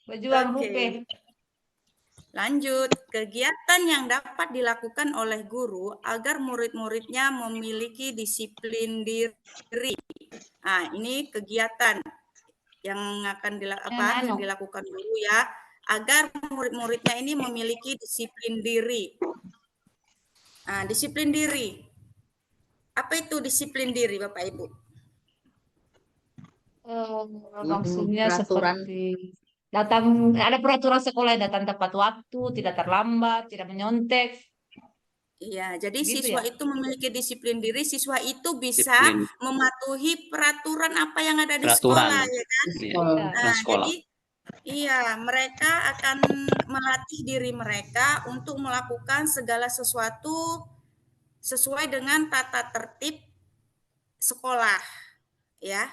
Berjuang Oke. Rupe. Lanjut, kegiatan yang dapat dilakukan oleh guru agar murid-muridnya memiliki disiplin diri. Nah, ini kegiatan yang akan dilakukan guru ya, agar murid-muridnya ini memiliki disiplin diri. Nah, disiplin diri. Apa itu disiplin diri, Bapak Ibu? Maksudnya peraturan. seperti ada peraturan sekolah, datang tepat waktu, tidak terlambat, tidak menyontek. Iya, jadi Gitu siswa ya? itu memiliki disiplin diri, siswa itu bisa Disiplin. mematuhi peraturan apa yang ada di Peraturan. sekolah, ya kan? Iya, Nah, peraturan sekolah. Jadi, iya, mereka akan melatih diri mereka untuk melakukan segala sesuatu sesuai dengan tata tertib sekolah, ya.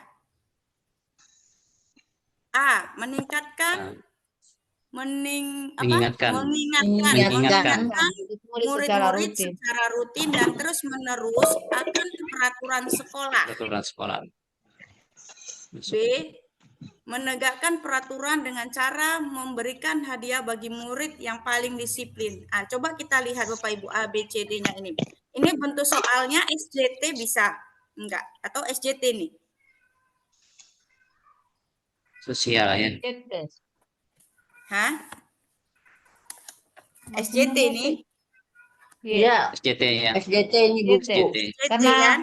A. Meningkatkan Mengingatkan. mengingatkan murid-murid secara rutin dan terus-menerus akan peraturan sekolah. Peraturan sekolah. B. Menegakkan peraturan dengan cara memberikan hadiah bagi murid yang paling disiplin. Coba kita lihat Bapak Ibu A, B, C, D-nya ini. Ini bentuk soalnya SJT bisa? Enggak. Atau SJT nih? Sosial ya. Hah? Maksudnya SJT apa ini? sih? Iya, Iya, SJT ya. SJT ini Bu. SJT. SJT SJT Karena kan?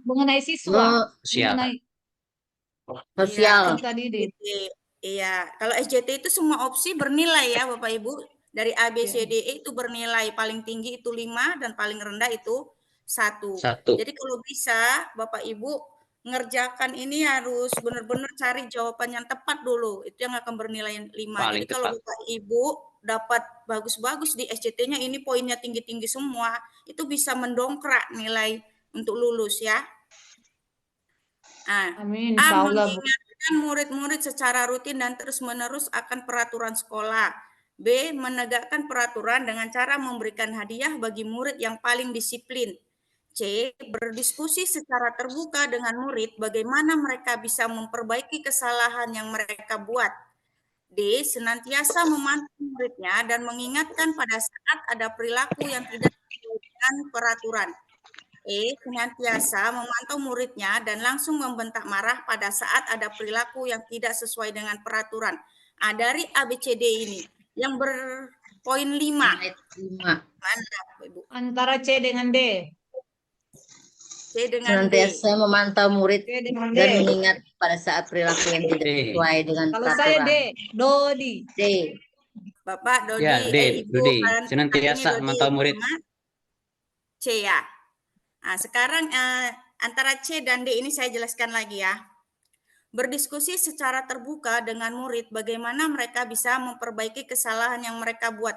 mengenai siswa, Sosial. mengenai Sosial. kan tadi deh. SJT. Iya, kalau SJT itu semua opsi bernilai ya Bapak Ibu. Dari A, B, C, D, E itu bernilai. Paling tinggi itu 5 dan paling rendah itu 1. 1. Jadi kalau bisa Bapak Ibu ngerjakan ini harus benar-benar cari jawaban yang tepat dulu. Itu yang akan bernilai 5. Paling Jadi kalau tepat. Bapak Ibu dapat bagus-bagus di SJT-nya, ini poinnya tinggi-tinggi semua, itu bisa mendongkrak nilai untuk lulus ya. Nah, Amin, A, insya Allah, Bu. mengingatkan murid-murid secara rutin dan terus-menerus akan peraturan sekolah. B, menegakkan peraturan dengan cara memberikan hadiah bagi murid yang paling disiplin. C, berdiskusi secara terbuka dengan murid bagaimana mereka bisa memperbaiki kesalahan yang mereka buat. D, senantiasa memantau muridnya dan mengingatkan pada saat ada perilaku yang tidak sesuai dengan peraturan. E, senantiasa memantau muridnya dan langsung membentak marah pada saat ada perilaku yang tidak sesuai dengan peraturan. Dari ABCD ini yang berpoin 5. Nilai 5. Mana, Ibu? Antara C dengan D. C dengan D. Senantiasa memantau murid C dengan dan D. mengingat pada saat perilaku yang tidak D. sesuai dengan Kalau saya peraturan. D, Dodi. D. Bapak Dodi, Ya, D, Ibu Dodi. kalian Senantiasa ini Dodi, memantau murid. C ya. Nah, sekarang antara C dan D ini saya jelaskan lagi ya. Berdiskusi secara terbuka dengan murid bagaimana mereka bisa memperbaiki kesalahan yang mereka buat.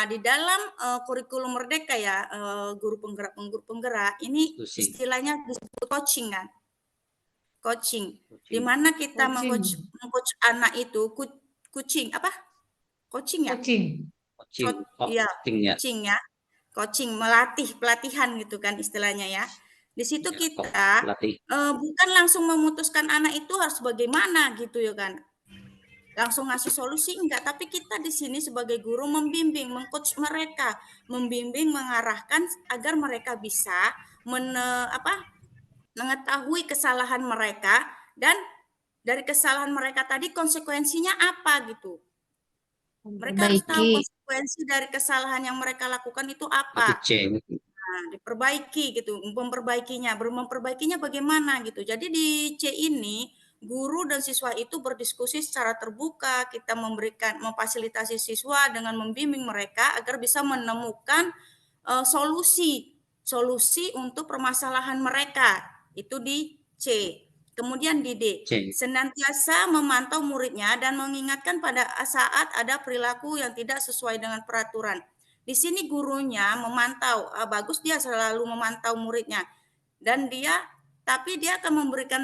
Di dalam kurikulum Merdeka ya, guru penggerak ini Diskusi. istilahnya disebut coaching kan. Coaching. Di mana kita Coaching. mengcoach anak itu coaching apa? Coaching ya? Coaching. Coaching. Iya, Coaching ya. coaching ya. Coaching, pelatihan gitu kan istilahnya ya. Di situ Ya, kita pelatih. bukan langsung memutuskan anak itu harus bagaimana gitu ya kan. Langsung ngasih solusi enggak, tapi kita di sini sebagai guru membimbing, mengcoach mereka, membimbing, mengarahkan agar mereka bisa mengetahui kesalahan mereka dan dari kesalahan mereka tadi konsekuensinya apa gitu. Mereka harus tahu Perbaiki. konsekuensi dari kesalahan yang mereka lakukan itu Berarti apa. C. Diperbaiki gitu, memperbaikinya bagaimana gitu. Jadi di C ini guru dan siswa itu berdiskusi secara terbuka, kita memfasilitasi siswa dengan membimbing mereka agar bisa menemukan solusi untuk permasalahan mereka. Itu di C. Kemudian di D, C. senantiasa memantau muridnya dan mengingatkan pada saat ada perilaku yang tidak sesuai dengan peraturan. Di sini gurunya memantau, bagus dia selalu memantau muridnya. Dan tapi dia akan memberikan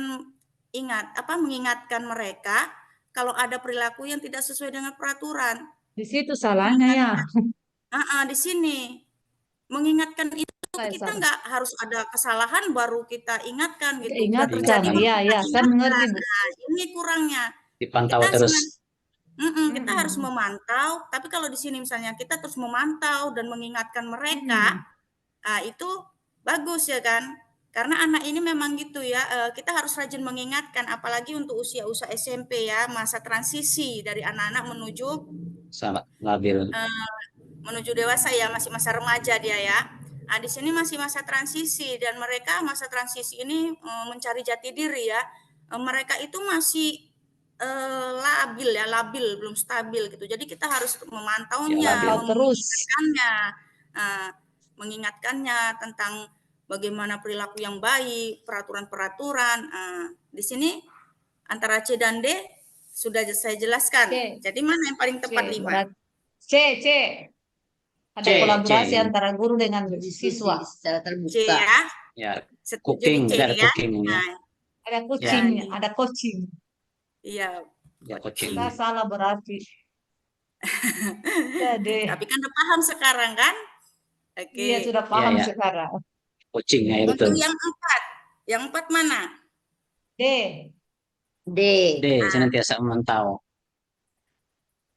mengingatkan mereka kalau ada perilaku yang tidak sesuai dengan peraturan. Di situ salahnya ya. Di sini mengingatkan itu kita Salah. nggak harus ada kesalahan baru kita ingatkan gitu. Udah Ingatkan, terjadi baru iya, kita iya, saya mengerti, ingatkan. Bu. Ini kurangnya. Dipantau Kita terus. kita harus memantau, tapi kalau di sini misalnya kita terus memantau dan mengingatkan mereka, itu bagus ya kan? Karena anak ini memang gitu ya, kita harus rajin mengingatkan, apalagi untuk usia-usia SMP ya, masa transisi dari anak-anak Sangat labil. menuju dewasa ya, masih masa remaja dia ya. Di sini masih masa transisi dan mereka masa transisi ini mencari jati diri ya. Mereka itu masih labil, belum stabil gitu. Jadi kita harus memantaunya, Ya, terus. mengingatkannya tentang bagaimana perilaku yang baik, peraturan-peraturan. Di sini antara C dan D sudah saya jelaskan. C. Jadi mana yang paling tepat 5? C. Ada kolaborasi antara guru dengan siswa. Secara C terbuka. ya. Ya, Setuju cooking, di C ada ya. cooking ya. Ada coaching, Ya. ada coaching. Iya. Ya, coaching. Kita salah berarti. Jadi, Tapi kan udah paham sekarang kan? Oke. iya sudah paham ya. sekarang. Coaching ya, Untuk betul. yang 4 mana? D. D. D, senantiasa memantau.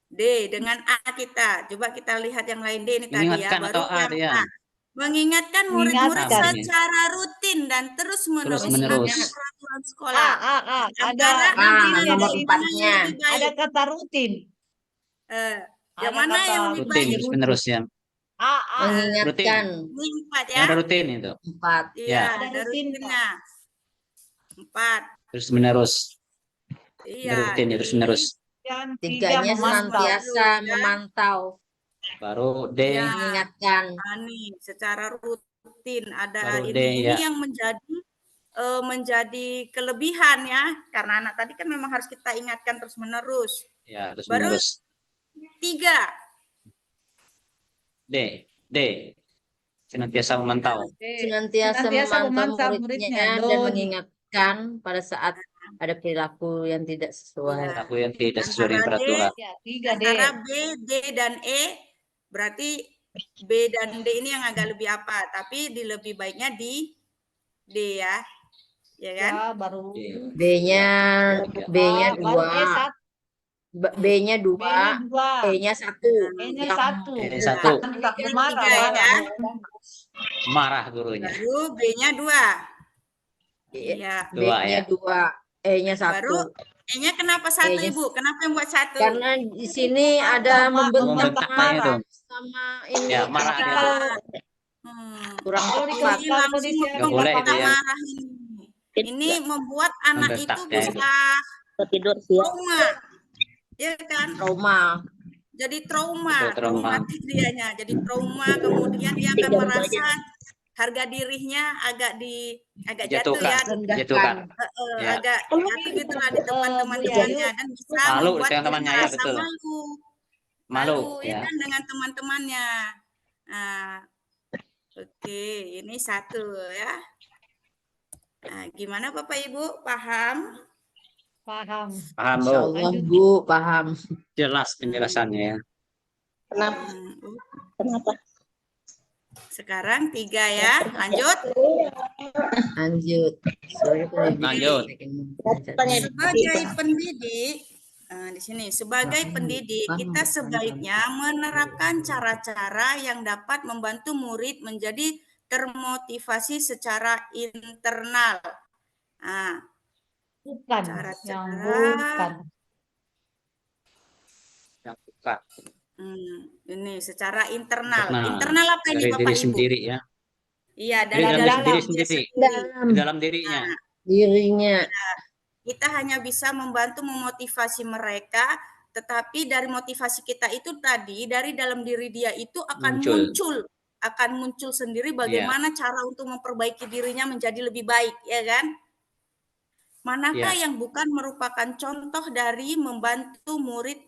D dengan A kita. Coba kita lihat yang lain D ini tadi ya. Mengingatkan Baru atau A yang dia? A. Mengingatkan murid-murid Mengingatkan. secara rutin dan terus-menerus Terus-menerus. akan peraturan sekolah. Ada Antara A, rutin dan nomor rutin 4-nya. lebih baik. ada kata rutin. Yang Ada mana kata yang lebih Rutin baik? terus menerus ya. Mengingatkan Ini 4 ya. Yang ada rutin itu. 4. Iya, Ya. Ada ada rutin, rutinnya. 4. Terus menerus. Iya, Rutin ya, terus ini menerus. yang 3 Tiganya memantau. senantiasa Terus, kan? memantau, Baru D. Ya. mengingatkan. Nih, secara rutin ada Baru D, ini ya. yang menjadi kelebihan ya, karena anak tadi kan memang harus kita ingatkan terus menerus. Ya, terus Baru menerus. 3. D. Senantiasa memantau. Senantiasa memantau muridnya dan Dodi. mengingatkan pada saat ada perilaku yang tidak sesuai. Aku yang tidak sesuai dengan Antara D, peraturan. Ya, 3 D. antara B, D, dan E, berarti B dan D ini yang agak lebih apa, tapi lebih baiknya di D ya, ya kan? Ya, baru B-nya Ya. B-nya baru 2, E 1, B-nya 2, B-nya 2, E-nya 1. E-nya Yang 1. E 1. Tak marah, Tiga, marah. ya. Marah gurunya. Baru B-nya 2. E- Iya. Dua, B-nya ya. 2, E-nya 1. Baru E-nya kenapa 1 E-nya Ibu? Kenapa yang buat 1? Karena di sini ada membentak Membentaknya itu. sama ini Ya, marah ada itu. kurang Kalau tepat. Ini langsung Nggak boleh membuat itu ya. marah ini. Ini membuat anak itu Membentaknya itu. bisa Tidur siang. trauma. Ya kan? Trauma. Jadi trauma, Betul, trauma. traumatis dianya. Jadi trauma, kemudian dia akan merasa harga dirinya agak jatuh Jatuhkan. ya, Jatuhkan. Ya. agak jatuh gitu lah di depan Bu teman-temannya, Yayu. dan bisa Malu membuat dengan dia temannya, ya, merasa betul. malu, Malu, ya ya. kan, dengan teman-temannya. Nah, oke, ini 1 ya. Nah, gimana Bapak Ibu, paham? Paham. Paham, Bu? Insyaallah Bu, paham. Jelas penjelasannya ya. Kenapa? Kenapa? Sekarang 3 ya, lanjut. Lanjut. Sorry, Lanjut. Sebagai pendidik, di sini sebagai pendidik kita sebaiknya menerapkan cara-cara yang dapat membantu murid menjadi termotivasi secara internal. Nah, Bukan. cara-cara Yang bukan. Yang bukan. Ini secara internal. Internal. Internal apa ini Dari Bapak diri Ibu? sendiri ya. Iya, Dari dari dalam diri dia sendiri. Dalam Di dalam dirinya. dirinya. Kita hanya bisa membantu memotivasi mereka, tetapi dari motivasi kita itu tadi, dari dalam diri dia itu akan muncul sendiri bagaimana cara untuk memperbaiki dirinya menjadi lebih baik, ya kan? Manakah yang bukan merupakan contoh dari membantu murid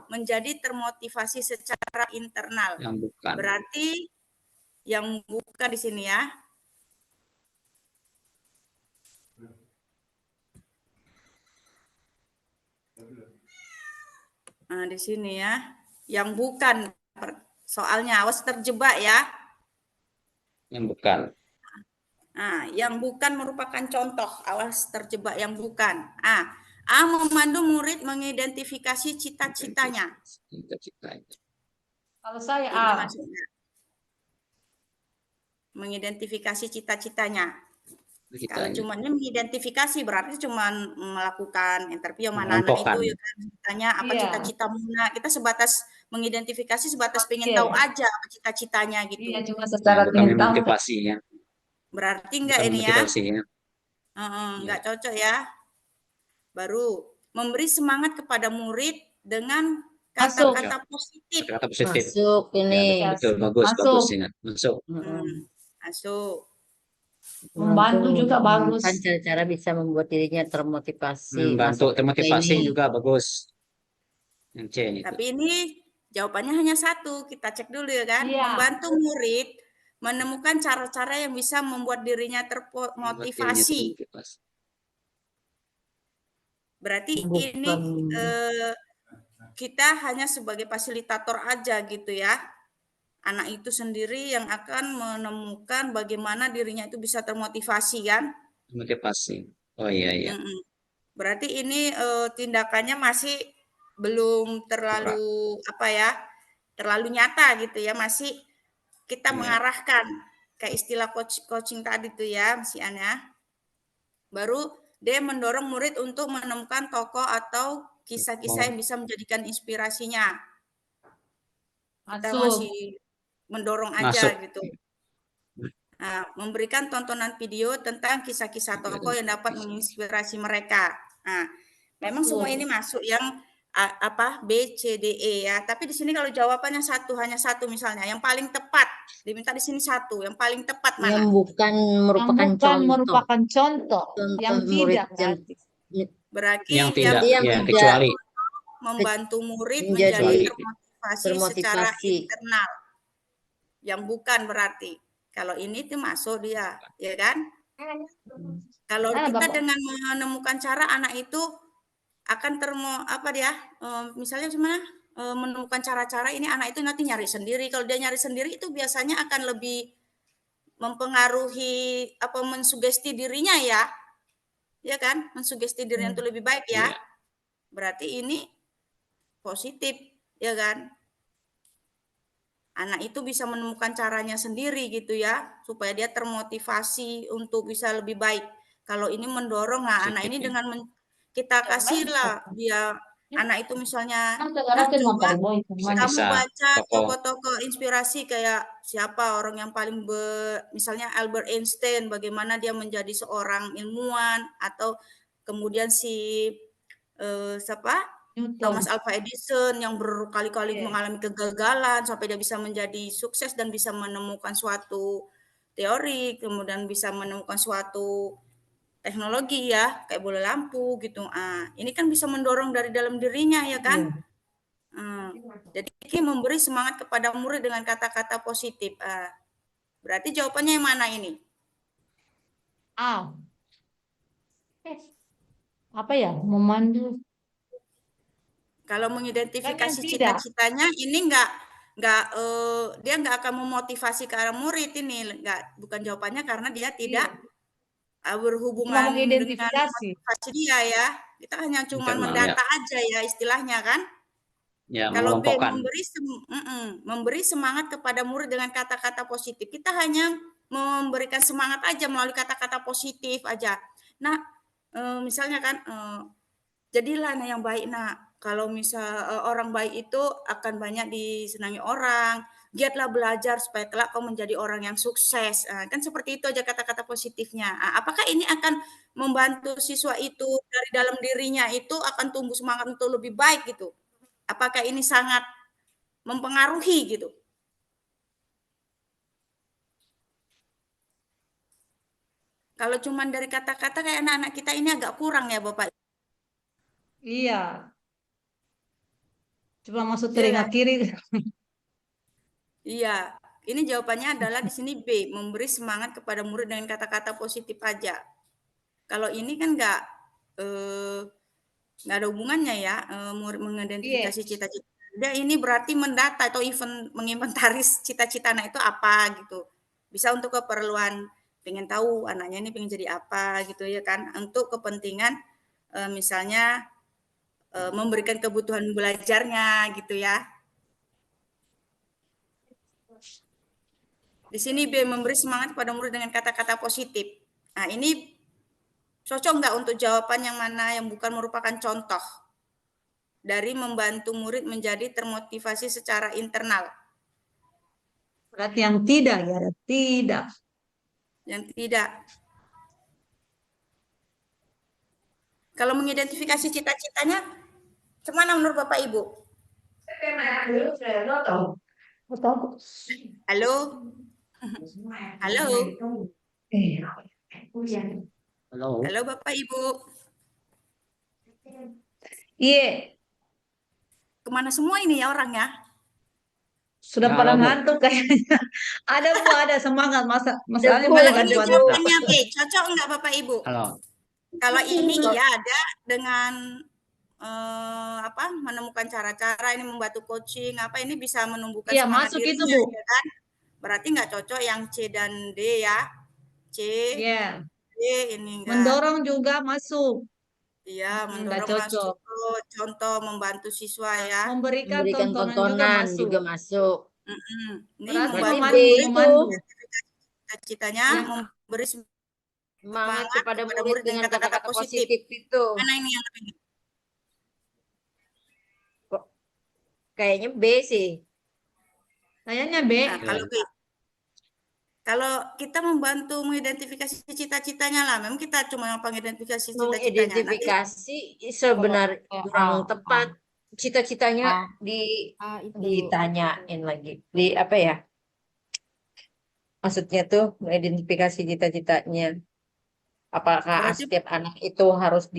menjadi termotivasi secara internal? Yang bukan. Berarti yang bukan di sini ya. Nah, di sini ya, yang bukan, soalnya awas terjebak ya. Yang bukan. Nah, yang bukan merupakan contoh, awas terjebak yang bukan. A memandu murid mengidentifikasi cita-citanya. Kalau saya Ini A. maksudnya. Mengidentifikasi cita-citanya. Kalau cuma mengidentifikasi berarti cuma melakukan interview mana anak itu ya kan, tanya apa Iya. cita-citamu. Nah, kita sebatas mengidentifikasi, sebatas pengen Oke. tahu aja apa cita-citanya gitu. Iya, cuma secara Bukan mental. motivasi ya. Berarti enggak Bukan ini ya? motivasi ya. Enggak cocok ya. Baru memberi semangat kepada murid dengan kata-kata positif. Kata positif. Masuk ini. Ya, betul, bagus, Masuk. bagus ingat. Masuk. Masuk. Membantu juga bagus. Kan cara-cara bisa membuat dirinya termotivasi. Membantu Masuk ke termotivasi ini. juga bagus. Yang C itu. Tapi ini jawabannya hanya 1. Kita cek dulu ya kan. Iya. Membantu murid menemukan cara-cara yang bisa membuat dirinya termotivasi. Berarti ini kita hanya sebagai fasilitator aja gitu ya. Anak itu sendiri yang akan menemukan bagaimana dirinya itu bisa termotivasi kan. Motivasi. Oh iya iya. Berarti ini tindakannya masih belum terlalu terlalu nyata gitu ya, masih kita mengarahkan kayak istilah coaching tadi tuh ya, Mas Ian ya. Baru dia mendorong murid untuk menemukan tokoh atau kisah-kisah yang bisa menjadikan inspirasinya. Kita Masuk. masih mendorong aja Masuk. gitu. Nah, memberikan tontonan video tentang kisah-kisah tokoh yang dapat menginspirasi mereka. Nah, memang semua ini masuk yang apa B, C, D, E ya. Tapi di sini kalau jawabannya hanya satu misalnya, yang paling tepat diminta di sini satu, yang paling tepat Yang mana? bukan Yang merupakan bukan contoh. merupakan contoh, yang Contoh murid tidak yang berarti. Berarti Yang yang tidak, yang ya tidak kecuali. membantu murid menjadi menjadi Kecuali. termotivasi secara termotivasi. internal. Yang bukan berarti. Kalau ini tuh masuk dia, ya kan? Kalau Mana kita Bapak? dengan menemukan cara anak itu akan misalnya gimana? Menemukan cara-cara ini anak itu nanti nyari sendiri. Kalau dia nyari sendiri itu biasanya akan lebih mempengaruhi mensugesti dirinya ya. Ya kan? Mensugesti dirinya itu lebih baik ya. Iya. Berarti ini positif, ya kan? Anak itu bisa menemukan caranya sendiri gitu ya, supaya dia termotivasi untuk bisa lebih baik. Kalau ini mendorong, nah anak ini Positif, ya. dengan kita kasihlah dia, anak itu misalnya, Kan nah sekarang kan coba boy kamu Kisah baca tokoh. tokoh-tokoh inspirasi kayak siapa orang yang paling misalnya Albert Einstein, bagaimana dia menjadi seorang ilmuwan, atau kemudian siapa Newton. Thomas Alva Edison yang berkali-kali Yes. mengalami kegagalan sampai dia bisa menjadi sukses dan bisa menemukan suatu teori, kemudian bisa menemukan suatu teknologi ya, kayak bola lampu gitu. Ini kan bisa mendorong dari dalam dirinya ya kan? Jadi ini memberi semangat kepada murid dengan kata-kata positif. Berarti jawabannya yang mana ini? Apa ya? Memandu. Kalau mengidentifikasi Kan yang tidak. cita-citanya ini dia nggak akan memotivasi ke arah murid ini, bukan jawabannya karena dia tidak Cuma berhubungan dengan mengidentifikasi. motivasi dia ya. Kita hanya cuma Internal, mendata aja ya istilahnya kan. Ya, Kalau B mengelompokkan. memberi semangat kepada murid dengan kata-kata positif. Kita hanya memberikan semangat aja melalui kata-kata positif aja. Nah, misalnya kan jadilah anak yang baik nak. Kalau misal orang baik itu akan banyak disenangi orang. Giatlah belajar supaya kelak kau menjadi orang yang sukses. Kan seperti itu aja kata-kata positifnya. Apakah ini akan membantu siswa itu dari dalam dirinya itu akan tumbuh semangat untuk lebih baik gitu? Apakah ini sangat mempengaruhi gitu? Kalau cuma dari kata-kata kayak anak-anak kita ini agak kurang ya Bapak. Iya. Cuma masuk Iya telinga kan? kiri. Iya, ini jawabannya adalah di sini B, memberi semangat kepada murid dengan kata-kata positif aja. Kalau ini kan nggak ada hubungannya ya, murid mengidentifikasi cita-cita. Dia ini berarti mendata atau menginventaris cita-cita anak itu apa gitu. Bisa untuk keperluan pengen tahu anaknya ini pengen jadi apa gitu ya kan, untuk kepentingan misalnya memberikan kebutuhan belajarnya gitu ya. Di sini B, memberi semangat kepada murid dengan kata-kata positif. Nah, ini cocok nggak untuk jawaban yang mana yang bukan merupakan contoh dari membantu murid menjadi termotivasi secara internal? Berarti yang tidak ya, tidak. Yang tidak. Kalau mengidentifikasi cita-citanya, kemana menurut Bapak Ibu? Halo? Halo? Halo. Halo Bapak Ibu? Iya, Kemana semua ini ya orangnya? sudah Ya, pada halo, Bu. ngantuk kayaknya. Ada Bu, ada semangat masalahnya Bu, banyak Nah, yang ini ada Bu. jawabannya B. Cocok nggak Bapak Ibu? Halo. Kalau ini iya ada dengan menemukan cara-cara ini membantu coaching ini bisa menumbuhkan Iya, semangat masuk itu dirinya Bu. ya kan? Berarti nggak cocok yang C dan D ya. C, Iya, D ini enggak. mendorong juga masuk. Iya, Enggak mendorong masuk. cocok. Contoh membantu siswa ya. Memberikan Memberikan tontonan juga tontonan masuk. juga masuk. Ini Berarti Berarti B membantu murid itu memandu. cita-citanya, Yang memberi semangat kepada murid murid dengan kata-kata positif. positif itu. Mana ini yang lebih? Kok kayaknya B sih. Kayaknya B. Nah, kalau kita membantu mengidentifikasi cita-citanya lah, memang kita cuma mengidentifikasi cita-citanya. Nanti Mengidentifikasi sebenarnya kurang tepat. Cita-citanya ditanyain lagi. Di apa ya? Maksudnya tuh mengidentifikasi cita-citanya. Apakah Berarti- setiap anak itu harus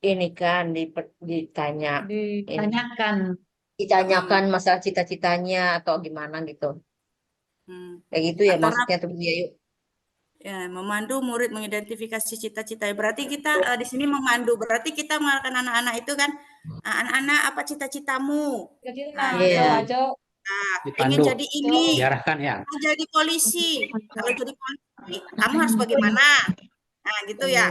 ditanyakan masalah cita-citanya atau gimana gitu. Kayak gitu ya Antara- maksudnya tuh Bu Yayu. Ya, memandu murid mengidentifikasi cita-cita. Berarti kita di sini memandu. Berarti kita mengenalkan anak-anak itu kan, anak-anak apa cita-citamu? Iya. Ingin jadi ini, Diarahkan ya. mau jadi polisi. Kalau jadi polisi, kamu harus bagaimana? Nah, gitu ya.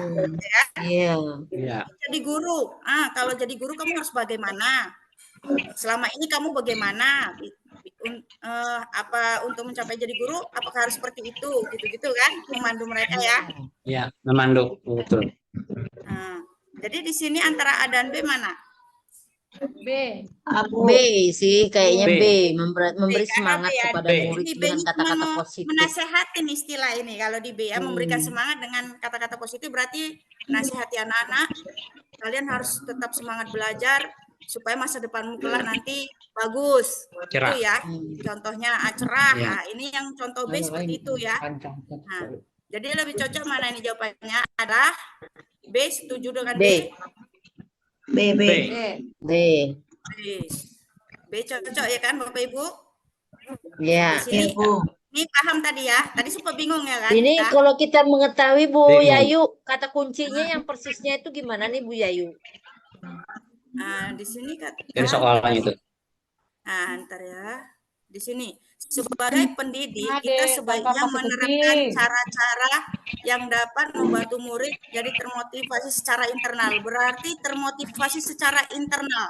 Iya. Iya. Jadi guru. Kalau jadi guru kamu harus bagaimana? Selama ini kamu bagaimana? Apa untuk mencapai jadi guru? Apakah harus seperti itu? Gitu-gitu kan? Memandu mereka ya. Iya, memandu betul. Jadi di sini antara A dan B mana? B. B sih kayaknya B. B, memberi Karena semangat B ya. kepada B. murid Di B dengan ini kata-kata cuma positif. menasehatin istilah ini. Kalau di B ya memberikan semangat dengan kata-kata positif berarti nasihati anak-anak. Kalian harus tetap semangat belajar supaya masa depanmu kelak nanti bagus. Cerah. Itu ya. Contohnya cerah. Iya. Nah, ini yang contoh B seperti itu ya. Nah, jadi lebih cocok mana ini jawabannya? Adalah B, setuju dengan B? B. B. B. B cocok ya kan Bapak Ibu? Ya. Di sini ini paham tadi ya. Tadi sempat bingung ya kan? Ini kita? kalau kita mengetahui Bu Bingung. Yayu, kata kuncinya yang persisnya itu gimana nih Bu Yayu? Di sini kata Dari soalnya itu. ntar ya. Di sini sebagai pendidik Ade, kita sebaiknya Bapak kasih menerapkan kuping. cara-cara yang dapat membantu murid jadi termotivasi secara internal. Berarti termotivasi secara internal.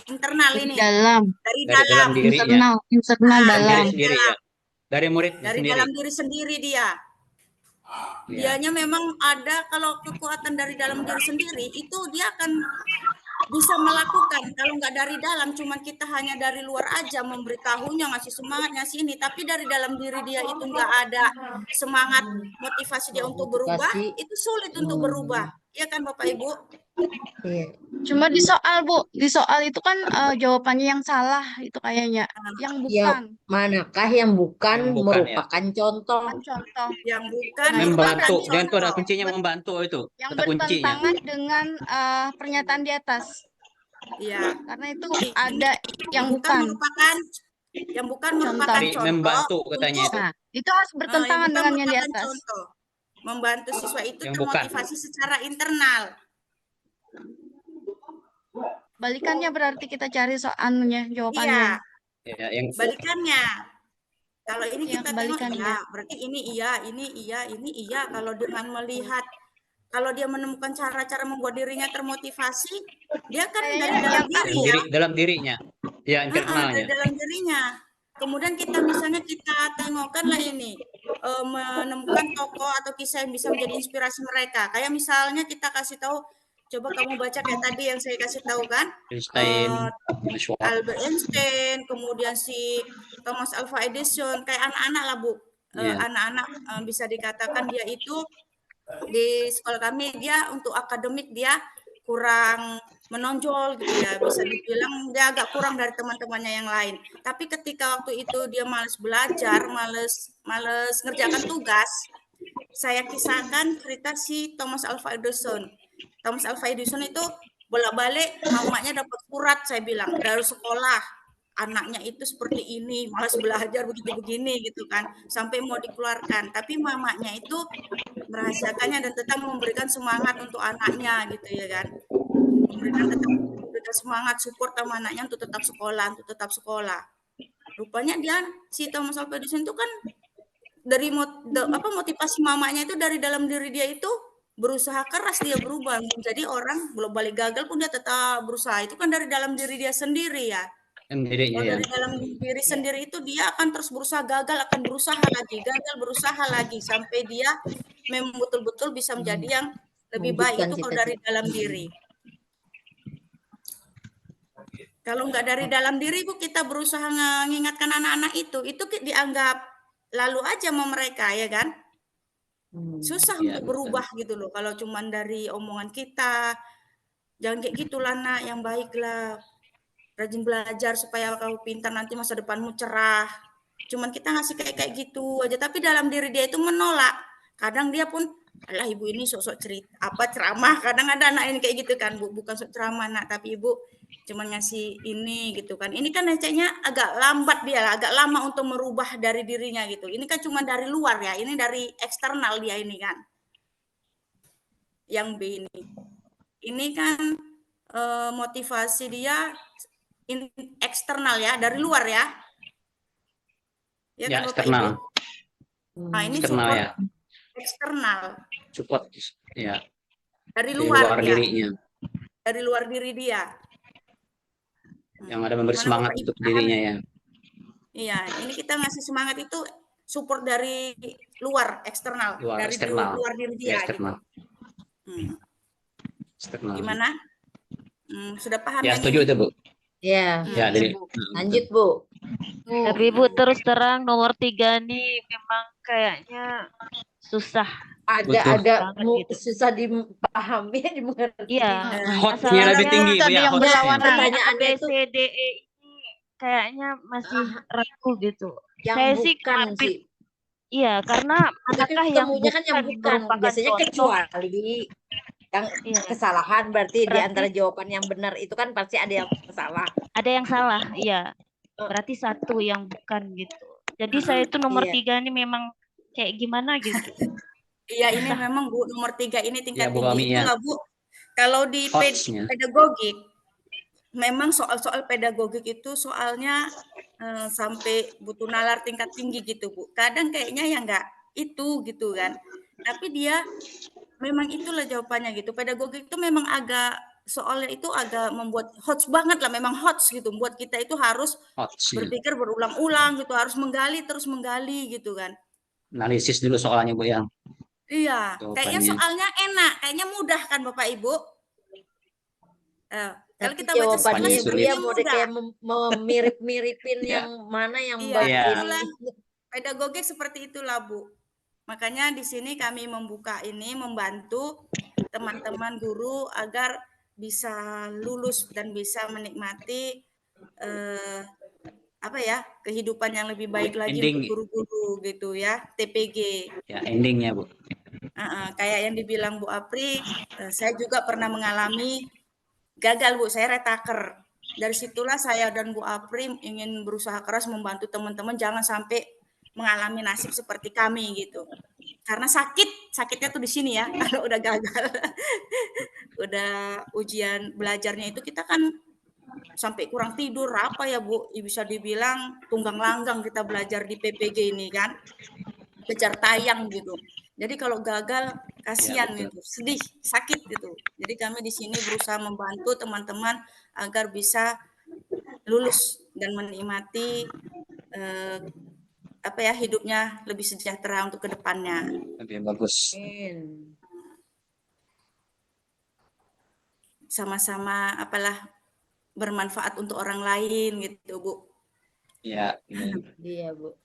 Internal ini dari dalam dirinya. internal Dari dalam. diri sendiri ya. Dari murid dari sendiri. dalam diri sendiri dia. Iya. Dianya memang ada kalau kekuatan dari dalam diri sendiri itu dia akan bisa melakukan. Kalau nggak dari dalam, cuma kita hanya dari luar aja memberitahunya, ngasih semangat, ngasih ini. Tapi dari dalam diri dia itu nggak ada semangat, motivasi dia untuk berubah, itu sulit untuk berubah. Iya kan Bapak Ibu? Iya. Cuma di soal Bu, di soal itu kan jawabannya yang salah itu kayaknya, yang bukan. Manakah yang bukan, Yang bukan, merupakan contoh? Kan contoh Yang bukan Membantu. merupakan Dan itu ada contoh. kuncinya membantu itu. yang Kata kuncinya. bertentangan dengan pernyataan di atas. Iya. Karena itu ada yang bukan. Yang bukan merupakan Jadi contoh. membantu katanya itu. Nah, itu harus bertentangan yang bukan dengan yang di merupakan atas. contoh. Membantu siswa itu Yang bukan. termotivasi secara internal. Balikannya berarti kita cari soalnya, jawabannya. Iya. Ya, yang Balikannya. Kalau ini Yang kita tengok kebalikannya. ya, berarti ini iya. Kalau dengan melihat, kalau dia menemukan cara-cara membuat dirinya termotivasi, dia kan Kayaknya dari dalam yang diri ya. dalam dirinya. Ya, Dari internalnya. dalam dirinya. Kemudian kita misalnya kita tengokkanlah ini, menemukan tokoh atau kisah yang bisa menjadi inspirasi mereka. Kayak misalnya kita kasih tahu, coba kamu baca kayak tadi yang saya kasih tahu kan, Einstein, Albert Einstein, kemudian si Thomas Alva Edison, kayak anak-anak lah Bu. Iya. Anak-anak bisa dikatakan dia itu di sekolah kami dia untuk akademik dia kurang menonjol gitu ya, bisa dibilang dia agak kurang dari teman-temannya yang lain. Tapi ketika waktu itu dia malas belajar, malas ngerjakan tugas, saya kisahkan cerita si Thomas Alva Edison. Thomas Alva Edison itu bolak-balik mamanya dapat surat, saya bilang, dari sekolah. Anaknya itu seperti ini, malas belajar begini-begini gitu kan, sampai mau dikeluarkan. Tapi mamanya itu merahasiakannya dan tetap memberikan semangat untuk anaknya gitu ya kan. Memberikan semangat, support sama anaknya untuk tetap sekolah. Rupanya dia si Thomas Alva Edison itu kan dari motivasi mamanya itu dari dalam diri dia itu berusaha keras dia berubah menjadi orang, belum balik gagal pun dia tetap berusaha. Itu kan dari dalam diri dia sendiri ya. Dirinya, Kalau ya. dari dalam diri sendiri itu dia akan terus berusaha, gagal akan berusaha lagi sampai dia memang betul-betul bisa menjadi yang lebih baik. Itu kalau dari dalam diri. Kalau nggak dari dalam diri Bu, kita berusaha mengingatkan anak-anak itu dianggap lalu aja sama mereka ya kan. Susah Iya, untuk betul. berubah gitu loh. Kalau cuman dari omongan kita, jangan kayak gitulah nak, yang baiklah. Rajin belajar supaya kau pintar nanti masa depanmu cerah. Cuman kita ngasih kayak gitu aja, tapi dalam diri dia itu menolak. Kadang dia pun, alah ibu ini sok-sok cerita, apa ceramah. Kadang ada anak ini kayak gitu kan, Bu, bukan sok ceramah nak, tapi ibu cuman ngasih ini gitu kan. Ini kan kayaknya agak lambat dia, agak lama untuk merubah dari dirinya gitu. Ini kan cuma dari luar ya, ini dari eksternal dia ini kan. Yang B ini. Ini kan motivasi dia eksternal ya, dari luar ya. Ya Ya, kan Bapak eksternal. Ibu? Nah, ini Eksternal support ya. eksternal Support ya dari di luar luar dia, dirinya. dari luar diri dia. Yang ada memberi Gimana semangat Bapak Ibu untuk paham? dirinya ya. Iya, ini kita ngasih semangat itu support dari luar, eksternal, Luar dari eksternal. luar diri Ya, dia gitu. eksternal. Gimana? Gimana? Sudah paham Ya, yang setuju ini? itu, Bu. Ya, Ya, iya, dari Bu. Lanjut, Bu. Tapi Bu terus terang nomor 3 nih memang kayaknya susah Agak-agak banget gitu. susah dipahami, dimengerti. Iya, Hotnya lebih tinggi, Bu, ya, hotnya. Pertanyaannya B, itu C, D, E ini kayaknya masih ragu gitu. yang Saya sih bukan ngambil, sih. iya karena Kita kan manakah yang ketemunya kan yang bukan. merupakan Biasanya contoh? kecuali yang Iya. kesalahan, berarti di Berarti- antara jawaban yang benar itu kan pasti ada yang salah. Ada yang salah, iya. Berarti satu yang bukan gitu. Jadi saya itu nomor Iya. 3 ini memang kayak gimana gitu. Iya, ini memang Bu, nomor 3 ini tingkat Ya, Bu Ami, tinggi. ya. Itulah Bu, kalau di Hotsnya. pedagogik, memang soal-soal pedagogik itu soalnya sampai butuh nalar tingkat tinggi gitu Bu. Kadang kayaknya ya enggak itu gitu kan. Tapi dia memang itulah jawabannya gitu. Pedagogik itu memang agak soalnya itu agak membuat hots banget lah, memang hots gitu. Buat kita itu harus Hotsnya. berpikir berulang-ulang gitu, harus menggali terus menggali gitu kan. Analisis dulu soalnya, Bu, ya. Iya, kayaknya Jawabannya. soalnya enak, kayaknya mudah kan Bapak Ibu. Kalau Tapi kita baca jawabannya soalnya Ibu sulit. ya sepertinya mau mudah. kayak memirip-miripin Iya. yang mana yang Iya, bagian itulah ini. pedagogik seperti itulah Bu. Makanya di sini kami membuka ini, membantu teman-teman guru agar bisa lulus dan bisa menikmati apa ya, kehidupan yang lebih baik lagi Ending. untuk guru-guru gitu ya, TPG. Ya, endingnya, Bu. Kayak yang dibilang Bu Apri, saya juga pernah mengalami gagal Bu, saya retaker. Dari situlah saya dan Bu Apri ingin berusaha keras membantu teman-teman jangan sampai mengalami nasib seperti kami gitu. Karena sakitnya tuh di sini ya, kalau udah gagal. Udah ujian belajarnya itu kita kan sampai kurang tidur apa ya Bu, bisa dibilang tunggang langgang kita belajar di PPG ini kan. Kejar tayang gitu. Jadi kalau gagal kasihan Ya, gitu, sedih, sakit gitu. Jadi kami di sini berusaha membantu teman-teman agar bisa lulus dan menikmati apa ya hidupnya lebih sejahtera untuk kedepannya. Lebih bagus. Sama-sama apalah bermanfaat untuk orang lain gitu Bu. Ya. Iya Bu.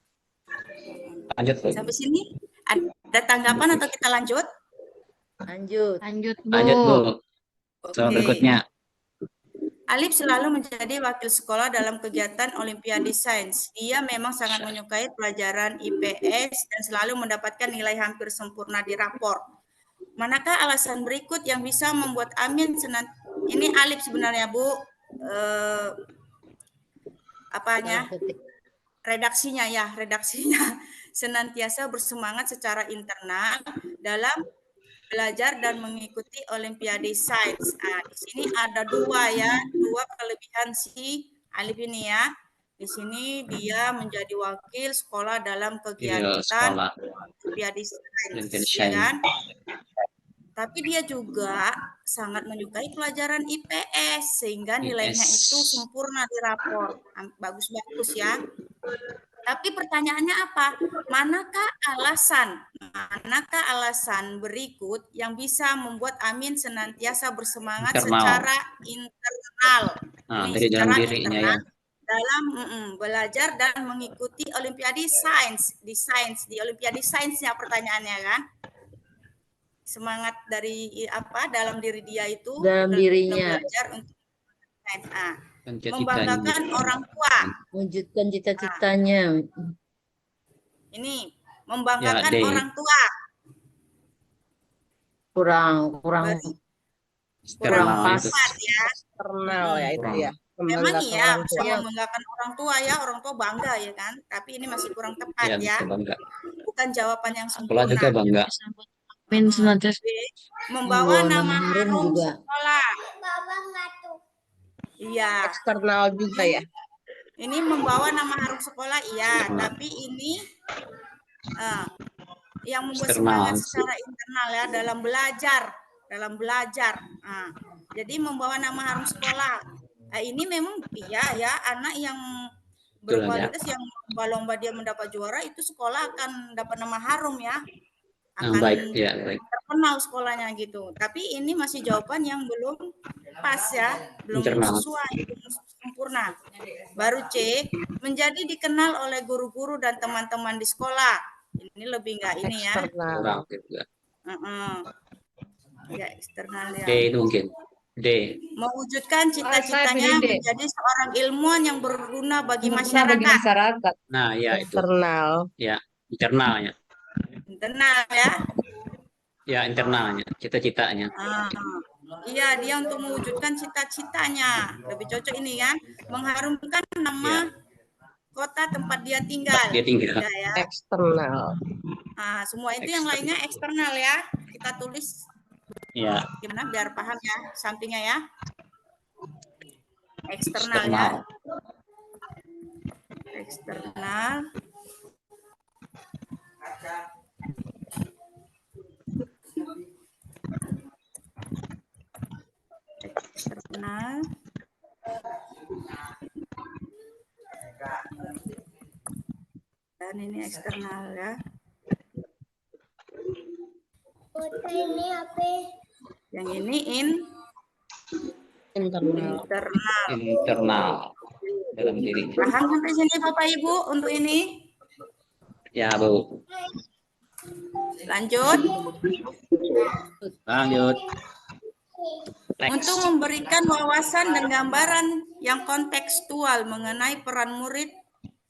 Lanjut, Bu. Sampai sini ada tanggapan atau kita lanjut? Lanjut. Lanjut Bu. Lanjut, Bu. Soal Oke. berikutnya. Alif selalu menjadi wakil sekolah dalam kegiatan Olimpiade Sains. Dia memang sangat menyukai pelajaran IPS dan selalu mendapatkan nilai hampir sempurna di rapor. Manakah alasan berikut yang bisa membuat Amin ini Alif sebenarnya Bu, redaksinya senantiasa bersemangat secara internal dalam belajar dan mengikuti Olimpiade Sains. Di sini ada dua kelebihan si Alif ini ya. Di sini dia menjadi wakil sekolah dalam kegiatan Olimpiade Sains, ya kan? Tapi dia juga sangat menyukai pelajaran IPS sehingga nilainya itu sempurna di rapor. Bagus-bagus ya. Tapi pertanyaannya apa? Manakah alasan berikut yang bisa membuat Amin senantiasa bersemangat Internal. secara internal? Nah, Ini dari dalam secara dirinya ya. internal dalam belajar dan mengikuti Olimpiade Sains di Olimpiade Sainsnya pertanyaannya kan? Semangat dari apa dalam diri dia itu Dalam dirinya. belajar untuk sains. Cita-citanya. Membanggakan orang tua. Wujudkan cita-citanya. Ini membanggakan Ya, D. orang tua. Kurang Kurang pas. tepat ya. Eksternal ya itu ya. Memang Membanggakan iya orang bisa tua. membanggakan orang tua ya, orang tua bangga ya kan. Tapi ini masih kurang tepat Ya, ya. bisa bangga. Bukan jawaban yang Sekolah sempurna. juga bangga. Amin senantiasa. Membawa Membawa nama nama harum harum juga. sekolah. Iya. Eksternal juga ya. Ini membawa nama harum sekolah iya, tapi ini yang membuat Eksternal. semangat secara internal ya dalam belajar. Jadi membawa nama harum sekolah. Ini memang iya ya anak yang Betul, berkualitas yang lomba-lomba dia mendapat juara itu sekolah akan dapat nama harum ya. Akan Baik, ya, baik. terkenal sekolahnya gitu. Tapi ini masih jawaban yang belum pas ya, belum Internal. sesuai, belum sempurna. Baru C, menjadi dikenal oleh guru-guru dan teman-teman di sekolah. Ini lebih enggak ini ya. Eksternal. Kurang juga. Ya eksternal ya. D itu mungkin. D. Mewujudkan Saya cita-citanya pilih D. menjadi seorang ilmuwan yang berguna bagi Berguna bagi masyarakat. masyarakat. Nah, ya itu. Eksternal. Ya, internalnya. Internal ya. Ya, internalnya. Cita-citanya. Iya, dia untuk mewujudkan cita-citanya. Lebih cocok ini kan, mengharumkan nama kota tempat dia tinggal. Dia tinggal. Ya. Eksternal. Semua itu yang lainnya eksternal ya. Kita tulis Ya, gimana biar paham ya sampingnya ya. Eksternal ya. Eksternal. Eksternal. Dan ini eksternal ya. Yang ini Internal. internal dalam dirinya. Paham sampai sini Bapak Ibu untuk ini? Ya, Bu. Lanjut. Lanjut. Next. Untuk memberikan wawasan dan gambaran yang kontekstual mengenai peran murid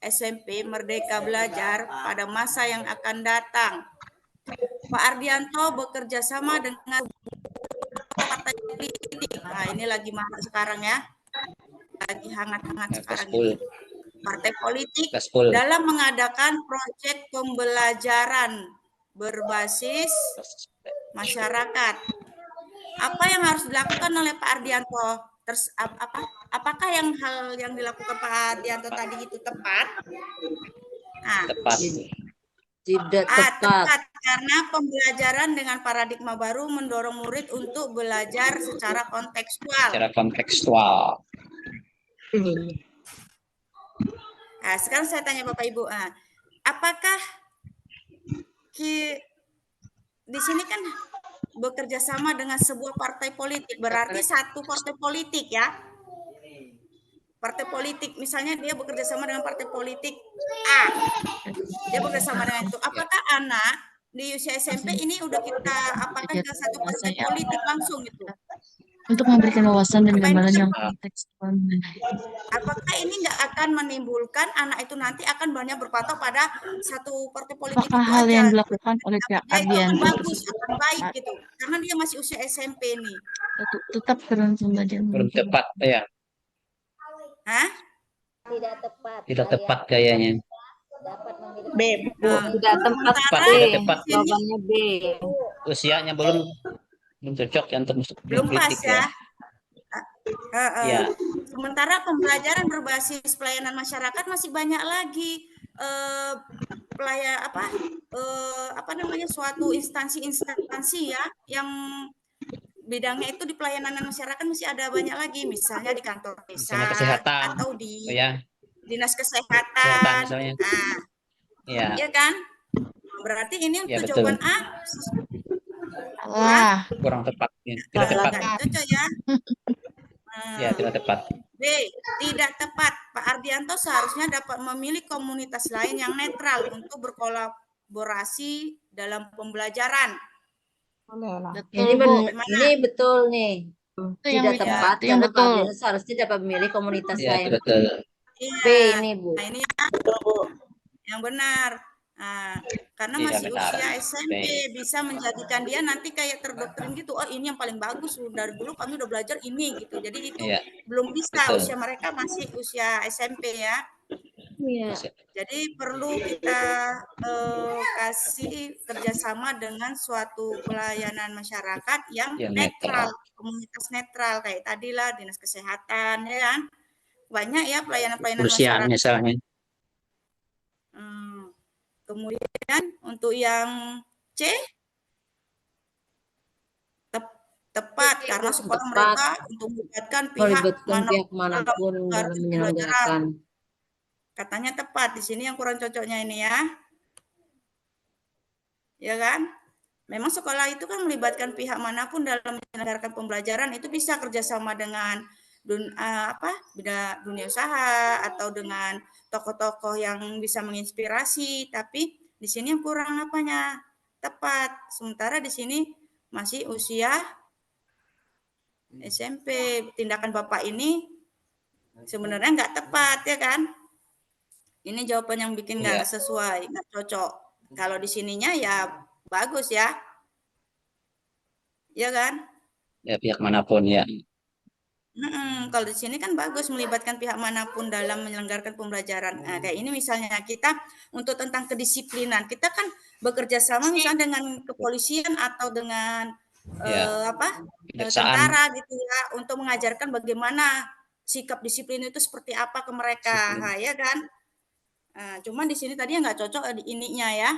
SMP Merdeka Belajar pada masa yang akan datang. Pak Ardianto bekerja sama dengan partai politik. Ini lagi mahal sekarang ya. Lagi hangat-hangat sekarang ini. Partai politik dalam mengadakan proyek pembelajaran berbasis masyarakat. Apa yang harus dilakukan oleh Pak Ardianto? Apakah hal yang dilakukan Pak Ardianto tadi itu tepat? Tepat. Tidak tepat. Tepat karena pembelajaran dengan paradigma baru mendorong murid untuk belajar secara kontekstual. Sekarang saya tanya Bapak Ibu, apakah di sini kan bekerja sama dengan sebuah partai politik, berarti satu partai politik ya. Partai politik, misalnya dia bekerja sama dengan partai politik A. Dia bekerja sama dengan itu. Apakah anak di usia SMP ini udah apakah kita satu partai politik langsung gitu? Untuk memberikan wawasan dan gambaran yang kontekstual. Apakah ini nggak akan menimbulkan anak itu nanti akan banyak berpatok pada satu partai politik Apakah itu hal aja? yang dilakukan oleh pihak Dia itu akan Ardianto bagus, akan baik gitu. Karena dia masih usia SMP nih. tetap terus belajar? Belum tepat ya. Tidak tepat. Tidak tepat kayaknya. B. Tidak tempat Tidak tepat. Jawabannya B. Usianya belum cocok ya untuk Belum pas politik ya. Ya. Sementara pembelajaran berbasis pelayanan masyarakat masih banyak lagi suatu instansi ya yang bidangnya itu di pelayanan masyarakat masih ada banyak lagi, misalnya di kantor desa Misalnya kesehatan atau di dinas Kesehatan kesehatan. misalnya. Nah, Iya, iya kan? Berarti ini ya untuk betul. jawaban A kurang Salah. Kurang tepat. Ya. Tidak tepat. nggak cocok ya. Ya, tidak tepat. B, tidak tepat. Pak Ardianto seharusnya dapat memilih komunitas lain yang netral untuk berkolaborasi dalam pembelajaran. Ini Betul, Bu. ini betul nih. Itu yang Tidak tepat itu yang karena Pak betul. Ardianto seharusnya dapat memilih komunitas Ya, lain. itu betul. Iya. B ini, Bu. Nah, ini yang benar. Nah, karena Tidak masih benar. usia SMP B. bisa menjadikan dia nanti kayak terdoktrin gitu. Oh, ini yang paling bagus. Dari dulu kami udah belajar ini gitu. Jadi itu Iya, belum bisa. betul. Usia mereka masih usia SMP ya. Iya. Jadi perlu kita kasih kerjasama dengan suatu pelayanan masyarakat yang Yang netral, netral. komunitas netral kayak tadilah dinas kesehatan, ya kan? Banyak ya pelayanan-pelayanan Kepolisian masyarakat. misalnya. Kemudian untuk yang C tepat karena sekolah Tepat. mereka untuk melibatkan pihak Melibatkan pihak manapun dalam menyelenggarakan. Katanya tepat. Di sini yang kurang cocoknya ini ya. Ya kan? Memang sekolah itu kan melibatkan pihak manapun dalam menyelenggarakan pembelajaran, itu bisa kerjasama dengan dunia usaha atau dengan tokoh-tokoh yang bisa menginspirasi, tapi di sini yang kurang apanya? Tepat. Sementara di sini masih usia SMP. Tindakan Bapak ini sebenarnya nggak tepat, ya kan? Ini jawaban yang bikin nggak sesuai, nggak cocok. Kalau di sininya ya bagus ya. Ya kan? Ya, pihak manapun ya. Kalau di sini kan bagus melibatkan pihak manapun dalam menyelenggarakan pembelajaran. Nah, kayak ini misalnya kita untuk tentang kedisiplinan, kita kan bekerja sama misalnya dengan kepolisian atau dengan Kejaksaan. tentara gitu ya, untuk mengajarkan bagaimana sikap disiplin itu seperti apa ke mereka, ya kan? Cuman di sini tadi nggak cocok di ininya ya.